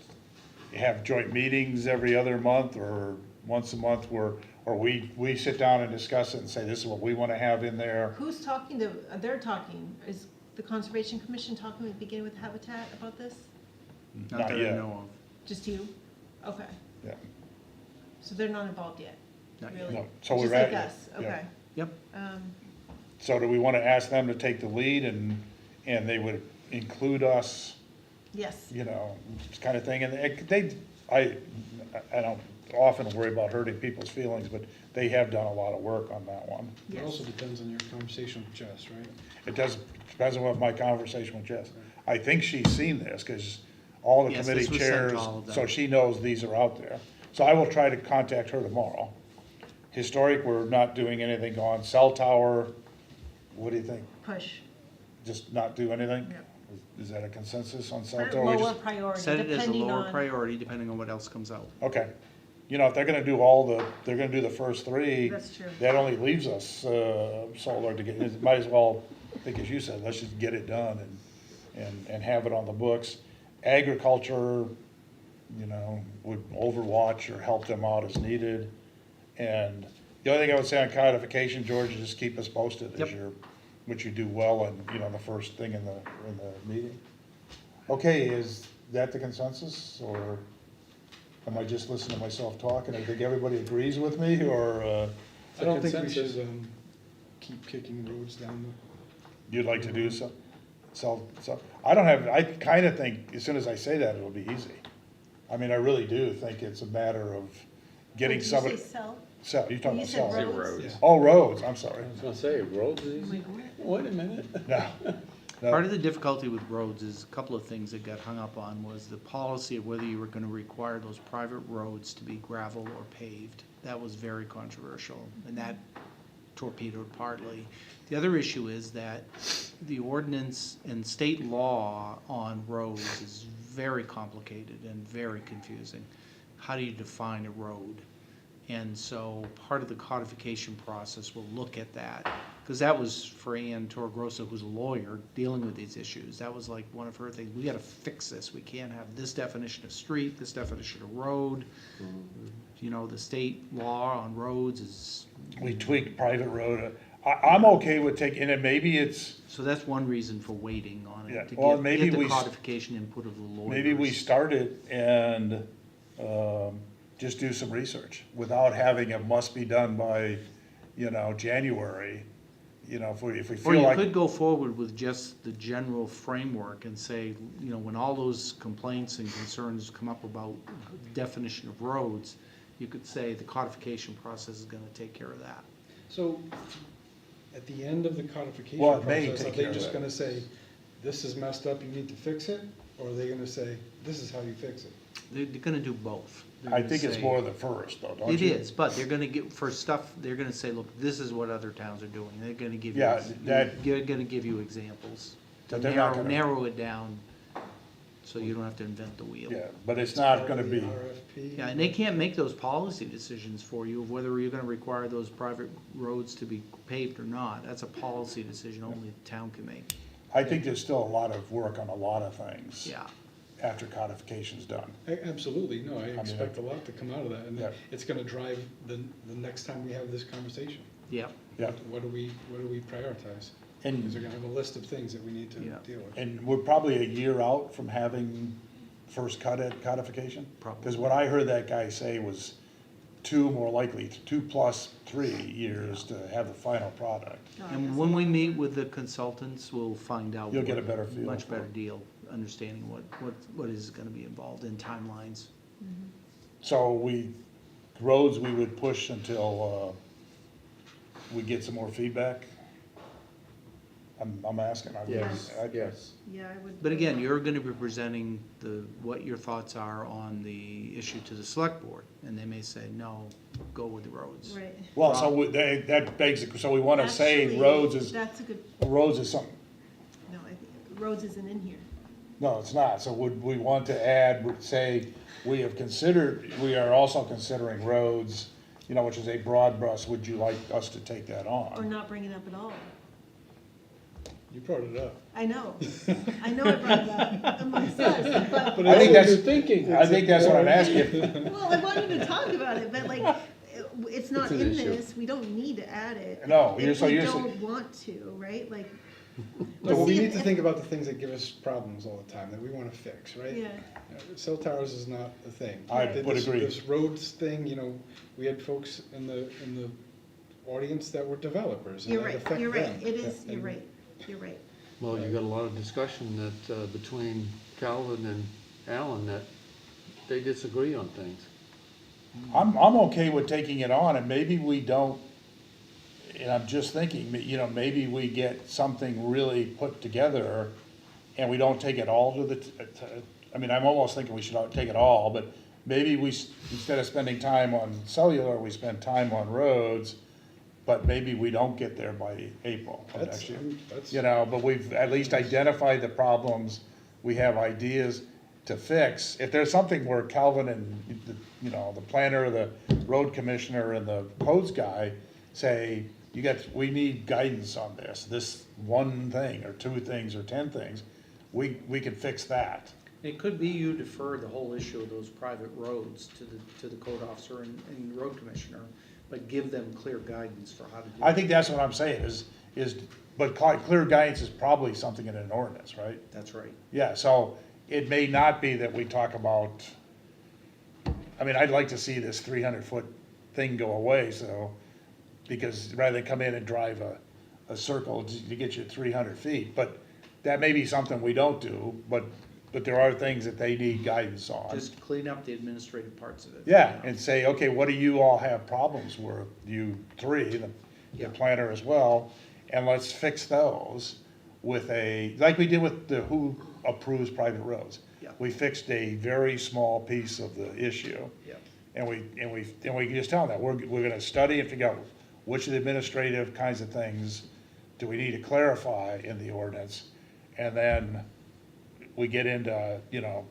Speaker 1: have joint meetings every other month or once a month where, or we sit down and discuss it and say, this is what we wanna have in there?
Speaker 2: Who's talking to, they're talking, is the Conservation Commission talking with, beginning with Habitat about this?
Speaker 3: Not
Speaker 1: Not
Speaker 3: that I
Speaker 1: yet.
Speaker 3: know
Speaker 2: Just you? Okay,
Speaker 1: Yeah,
Speaker 2: so they're not involved yet,
Speaker 3: of, not yet.
Speaker 2: really?
Speaker 1: no, so
Speaker 2: Just
Speaker 1: we're at.
Speaker 2: like us,
Speaker 1: yeah.
Speaker 2: okay.
Speaker 3: Yep,
Speaker 1: So do we wanna ask them to take the lead and they would include us,
Speaker 2: Yes,
Speaker 1: you know, kind of thing? And I don't often worry about hurting people's feelings, but they have done a lot of work on that one.
Speaker 4: It
Speaker 2: yes.
Speaker 4: also depends on your conversation with Jess, right?
Speaker 1: It depends on what my conversation with Jess. I think she's seen this, because all the
Speaker 3: Yes,
Speaker 1: committee
Speaker 3: this was sent to
Speaker 1: chairs,
Speaker 3: all of them.
Speaker 1: so she knows these are out there. So I will try to contact her tomorrow. Historic, we're not doing anything on. Cell tower, what do you think?
Speaker 2: Push.
Speaker 1: Just not do anything?
Speaker 2: Yep.
Speaker 1: Is that a consensus on cell tower? We
Speaker 2: Lower
Speaker 1: just-
Speaker 2: priority,
Speaker 3: set it as a
Speaker 2: depending
Speaker 3: lower
Speaker 2: on,
Speaker 3: priority depending on what else comes out.
Speaker 1: Okay. You know, if they're gonna do they're gonna do the first three.
Speaker 2: That's true.
Speaker 1: That only leaves us, solar to get, might as well, I think as you said, let's just get it done and have it on the books. Agriculture, you know, would overwatch or help them out as needed. And the only thing I would say on codification, George, is just keep us posted
Speaker 3: Yep.
Speaker 1: as which you do well and, you know, the first thing in the meeting. Okay, is that the consensus, or am I just listening to myself talk, and I think everybody agrees with me, or,
Speaker 4: I don't think we
Speaker 5: Consensus.
Speaker 4: should, keep kicking roads down
Speaker 1: you'd like to do so, I don't have, I kinda think, as soon as I say that, it'll be easy. I mean, I really do think it's a matter of getting
Speaker 2: Did you
Speaker 1: somebody,
Speaker 2: say cell?
Speaker 1: you're talking
Speaker 2: You
Speaker 1: about
Speaker 2: said
Speaker 1: cell.
Speaker 2: roads?
Speaker 4: Yeah.
Speaker 1: Oh, roads, I'm sorry,
Speaker 5: I was gonna say, roads is easy. Wait a minute.
Speaker 1: no. No.
Speaker 3: Part of the difficulty with roads is a couple of things that got hung up on was the policy of whether you were gonna require those private roads to be gravel or paved. That was very controversial, and that torpedoed partly. The other issue is that the ordinance and state law on roads is very complicated and very confusing. How do you define a road? And so part of the codification process will look at that, because that was for Ann Torgrosa, who's a lawyer, dealing with these issues. That was like one of her things, we gotta fix this, we can't have this definition of street, this definition of road. You know, the state law on roads is,
Speaker 1: We tweak private road, I'm okay with taking, and maybe it's,
Speaker 3: so that's one reason for waiting on
Speaker 1: Yeah,
Speaker 3: it, to
Speaker 1: well,
Speaker 3: get
Speaker 1: maybe
Speaker 3: the
Speaker 1: we s-
Speaker 3: codification input of the lawyers.
Speaker 1: maybe we start it and, just do some research, without having it must be done by, you know, January. You know, if we
Speaker 3: Or
Speaker 1: feel
Speaker 3: you
Speaker 1: like.
Speaker 3: could go forward with just the general framework and say, you know, when all those complaints and concerns come up about definition of roads, you could say the codification process is gonna take care of that.
Speaker 4: So, at the end of the codification
Speaker 1: Well, it may
Speaker 4: process, are
Speaker 1: take
Speaker 4: they
Speaker 1: care of
Speaker 4: just
Speaker 1: that.
Speaker 4: gonna say, this is messed up, you need to fix it? Or are they gonna say, this is how you fix it?
Speaker 3: They're gonna do both. They're
Speaker 1: I
Speaker 3: gonna
Speaker 1: think it's
Speaker 3: say-
Speaker 1: more the first, though, don't
Speaker 3: It
Speaker 1: you?
Speaker 3: is, but they're gonna get, for stuff, they're gonna say, look, this is what other towns are doing. They're gonna give you,
Speaker 1: Yeah, that-
Speaker 3: they're gonna give you examples. To
Speaker 1: But they're not
Speaker 3: narrow,
Speaker 1: gonna-
Speaker 3: narrow it down, so you don't have to invent the wheel.
Speaker 1: Yeah, but it's not gonna be,
Speaker 4: RFP?
Speaker 3: Yeah, and they can't make those policy decisions for you of whether you're gonna require those private roads to be paved or not. That's a policy decision only the town can make.
Speaker 1: I think there's still a lot of work on a lot of things.
Speaker 3: Yeah,
Speaker 1: After codification's done.
Speaker 4: Absolutely, no, I
Speaker 1: mean,
Speaker 4: expect a lot to come out of that, and
Speaker 1: Yeah.
Speaker 4: it's gonna drive the next time we have this conversation.
Speaker 3: yeah.
Speaker 1: Yeah,
Speaker 4: What do we prioritize? Because
Speaker 1: and,
Speaker 4: they're gonna have a list of things that we need to
Speaker 3: Yeah.
Speaker 4: deal with.
Speaker 1: and we're probably a year out from having first cut at codification?
Speaker 3: Probably.
Speaker 1: Because what I heard that guy say was 2+3 years to have the final product.
Speaker 2: Oh,
Speaker 3: And
Speaker 2: yes.
Speaker 3: when we meet with the consultants, we'll find out.
Speaker 1: You'll get a
Speaker 3: what-
Speaker 1: better feel
Speaker 3: Much
Speaker 1: for
Speaker 3: better
Speaker 1: it.
Speaker 3: deal, understanding what is gonna be involved in timelines.
Speaker 1: So roads, we would push until, we get some more feedback? I'm asking.
Speaker 5: Yes, yes.
Speaker 2: Yeah, I would.
Speaker 3: But again, you're gonna be presenting what your thoughts are on the issue to the select board, and they may say, no, go with the roads.
Speaker 2: Right.
Speaker 1: Well, so that begs, so we wanna say
Speaker 2: Actually,
Speaker 1: roads is something.
Speaker 2: No, I think roads isn't in here.
Speaker 1: No, it's not. So would we want to add, say, we are also considering roads, you know, which is a broad brush. Would you like us to take that
Speaker 2: Or
Speaker 1: on?
Speaker 2: not bring it up at all.
Speaker 4: You brought it up.
Speaker 2: I know I brought it up amongst us, but,
Speaker 1: I think that's,
Speaker 5: You're thinking.
Speaker 1: I think that's what I'm asking.
Speaker 2: well, I wanted to talk about it, but like, it's not
Speaker 5: It's an
Speaker 2: in
Speaker 5: issue.
Speaker 2: this, we don't need to add it.
Speaker 1: No,
Speaker 2: If
Speaker 1: so
Speaker 2: we
Speaker 1: you're
Speaker 2: don't want to, right, like,
Speaker 4: No,
Speaker 2: let's
Speaker 4: but we
Speaker 2: see
Speaker 4: need
Speaker 2: if-
Speaker 4: to think about the things that give us problems all the time, that we wanna fix, right?
Speaker 2: yeah,
Speaker 4: Cell towers is not a thing.
Speaker 1: I
Speaker 4: This-
Speaker 1: would agree.
Speaker 4: This roads thing, we had folks in the audience that were developers, and
Speaker 2: you're
Speaker 4: that
Speaker 2: right,
Speaker 4: affect
Speaker 2: you're right,
Speaker 4: them.
Speaker 2: it is,
Speaker 4: And-
Speaker 2: you're right, you're right.
Speaker 5: Well, you got a lot of discussion that, between Calvin and Alan, that they disagree on things.
Speaker 1: I'm okay with taking it on, and maybe we don't, and I'm just thinking, maybe we get something really put together, and we don't take it all to I mean, I'm almost thinking we should take it all, but maybe instead of spending time on cellular, we spend time on roads, but maybe we don't get there by April of
Speaker 4: That's,
Speaker 1: next year.
Speaker 4: that's.
Speaker 1: But we've at least identified the problems, we have ideas to fix. If there's something where Calvin and, the planner, the road commissioner, and the codes guy say, we need guidance on this one thing, or two things, or 10 things, we can fix that.
Speaker 3: It could be you defer the whole issue of those private roads to the code officer and road commissioner, but give them clear guidance for how to do it.
Speaker 1: I think that's what I'm saying, but clear guidance is probably something in an ordinance, right?
Speaker 3: That's right.
Speaker 1: Yeah, so it may not be that we talk about, I mean, I'd like to see this 300-foot thing go away, because rather than come in and drive a circle to get you 300 feet, but that may be something we don't do, but there are things that they need guidance on.
Speaker 3: Just clean up the administrative parts of it.
Speaker 1: Yeah, and say, okay, what do you all have problems with, you three, the
Speaker 3: Yeah.
Speaker 1: planner as well, and let's fix those with like we did with who approves private roads.
Speaker 3: Yeah.
Speaker 1: We fixed a very small piece of the issue,
Speaker 3: Yeah.
Speaker 1: and we can just tell them that, we're gonna study and figure out which of the administrative kinds of things do we need to clarify in the ordinance, and then we get into,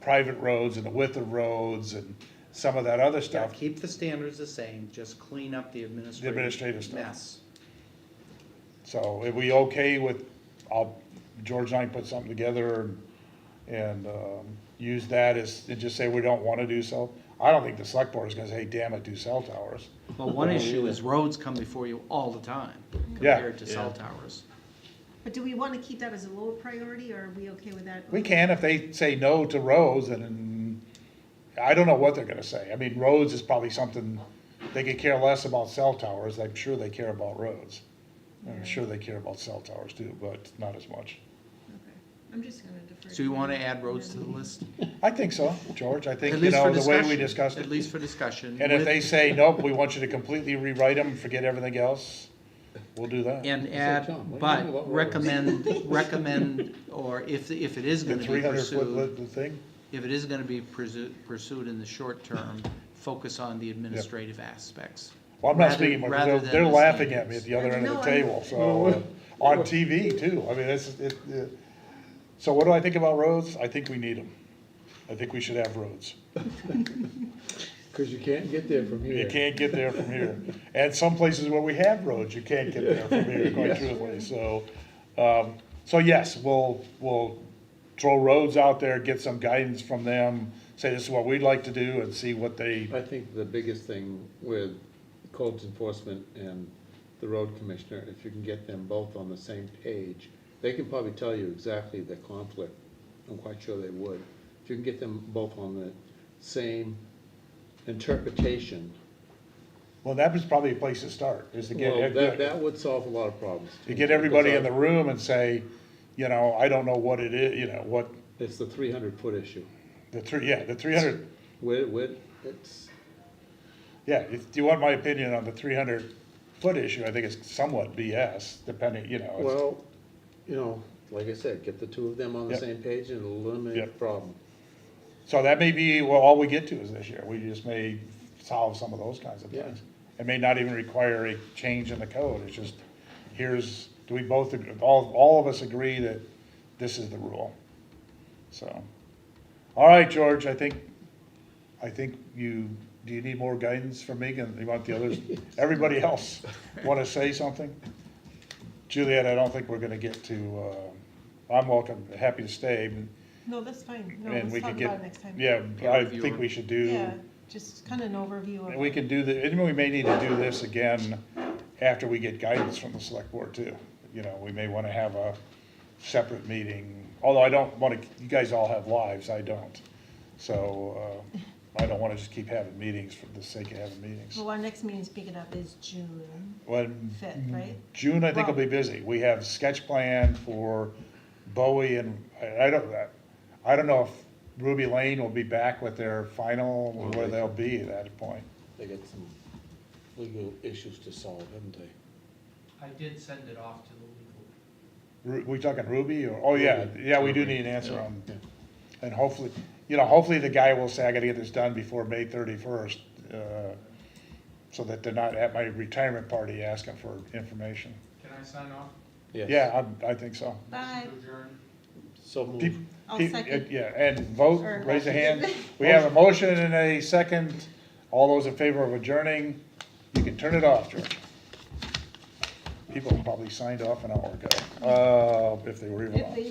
Speaker 1: private roads and the width of roads and some of that other
Speaker 3: Yeah,
Speaker 1: stuff.
Speaker 3: keep the standards the same, just clean up the administrative
Speaker 1: administrative stuff.
Speaker 3: mess.
Speaker 1: So are we okay with, George and I can put something together and use that and just say we don't wanna do cell? I don't think the select board is gonna say, hey, damn it, do cell towers.
Speaker 3: Well, one issue is roads come before you all the time
Speaker 1: Yeah.
Speaker 3: compared to cell towers.
Speaker 2: But do we want to keep that as a lower priority, or are we okay with that?
Speaker 1: We can, if they say no to roads, and I don't know what they're gonna say. I mean, roads is probably something, they could care less about cell towers, I'm sure they care about roads. I'm
Speaker 2: Yeah.
Speaker 1: sure they care about cell towers too, but not as much.
Speaker 2: Okay, I'm just gonna defer.
Speaker 3: So you want to
Speaker 2: them.
Speaker 3: add roads to the list?
Speaker 1: I think so, George, I think,
Speaker 3: At least for
Speaker 1: the way we
Speaker 3: discussion.
Speaker 1: discussed
Speaker 3: At
Speaker 1: it.
Speaker 3: least for discussion.
Speaker 1: And if
Speaker 3: with-
Speaker 1: they say, nope, we want you to completely rewrite them, forget everything else, we'll do that.
Speaker 3: And
Speaker 5: said,
Speaker 3: add,
Speaker 5: John, what do you
Speaker 3: but
Speaker 5: think about roads?
Speaker 3: recommend, or if it is
Speaker 1: The
Speaker 3: gonna be
Speaker 1: 300-foot
Speaker 3: pursued,
Speaker 1: thing?
Speaker 3: if it is gonna be pursued in the short term, focus on the administrative aspects.
Speaker 1: Well, I'm not
Speaker 3: Rather-
Speaker 1: speaking, because
Speaker 3: rather
Speaker 1: they're
Speaker 3: than the
Speaker 1: laughing at me at
Speaker 3: standards.
Speaker 1: the other end of
Speaker 2: No,
Speaker 1: the
Speaker 2: I'm-
Speaker 1: table, so, on TV too, I mean, so what do I think about roads? I think we need them. I think we should have roads.
Speaker 5: Cause you can't get there from here.
Speaker 1: You can't get there from here. And some places where we have roads, you can't get there from here, quite
Speaker 5: Yes.
Speaker 1: truthfully, so yes, we'll throw roads out there, get some guidance from them, say this is what we'd like to do, and see what they,
Speaker 5: I think the biggest thing with codes enforcement and the road commissioner, if you can get them both on the same page, they can probably tell you exactly the conflict. I'm quite sure they would. If you can get them both on the same interpretation,
Speaker 1: well, that was probably a place to start, is to
Speaker 5: well, that
Speaker 1: get,
Speaker 5: would solve a lot of problems.
Speaker 1: to get everybody in the
Speaker 5: Because
Speaker 1: room and say, I don't know what it is, what,
Speaker 5: it's the 300-foot issue.
Speaker 1: the 300,
Speaker 5: With, it's,
Speaker 1: yeah, if you want my opinion on the 300-foot issue, I think it's somewhat BS, depending, it's-
Speaker 5: well, like I said, get the two of them on the
Speaker 1: Yep.
Speaker 5: same page and eliminate
Speaker 1: Yep.
Speaker 5: the problem.
Speaker 1: so that may be, all we get to is this year, we just may solve some of those kinds of
Speaker 5: Yeah.
Speaker 1: things. It may not even require a change in the code, it's just, do we both, all of us agree that this is the rule? So, all right, George, I think do you need more guidance from me, and you want the others, everybody else want to say something? Juliet, I don't think we're gonna get to, I'm welcome, happy to stay,
Speaker 2: No, that's fine. No,
Speaker 1: and
Speaker 2: let's
Speaker 1: we
Speaker 2: talk
Speaker 1: could
Speaker 2: about it
Speaker 1: get,
Speaker 2: next time.
Speaker 1: yeah,
Speaker 3: Peer
Speaker 1: I
Speaker 3: reviewer.
Speaker 1: think we should do.
Speaker 2: Yeah, just kind of an overview
Speaker 1: And
Speaker 2: of,
Speaker 1: we can do the, and we may need to do this again after we get guidance from the select board too. You know, we may want to have a separate meeting, although I don't want to, you guys all have lives, I don't. So, I don't want to just keep having meetings for the sake of having meetings.
Speaker 2: well, our next meeting, speaking of, is June
Speaker 1: When,
Speaker 2: 5th, right?
Speaker 1: June, I think will be busy. We have sketch plan for Bowie and, I don't know if Ruby Lane will be back with their final, or where they'll be at that point.
Speaker 5: They got some legal issues to solve, haven't they?
Speaker 3: I did send it off to the legal.
Speaker 1: We talking Ruby or, oh yeah,
Speaker 5: Ruby.
Speaker 1: yeah, we do need an answer on,
Speaker 5: Yeah.
Speaker 1: and hopefully, you know, hopefully the guy will say, I gotta get this done before May 31st, so that they're not at my retirement party asking for information.
Speaker 3: Can I sign off?
Speaker 5: Yes.
Speaker 1: Yeah, I think so.
Speaker 2: Bye.
Speaker 3: To adjourn?
Speaker 5: So moved.
Speaker 1: Peop-
Speaker 2: I'll
Speaker 1: peop-
Speaker 2: second.
Speaker 1: Yeah, and vote,
Speaker 2: Or-
Speaker 1: raise a hand. We have a motion and a second. All those in favor of adjourning, you can turn it off, George. People probably signed off an hour ago, if they were even
Speaker 2: If
Speaker 1: on.
Speaker 2: they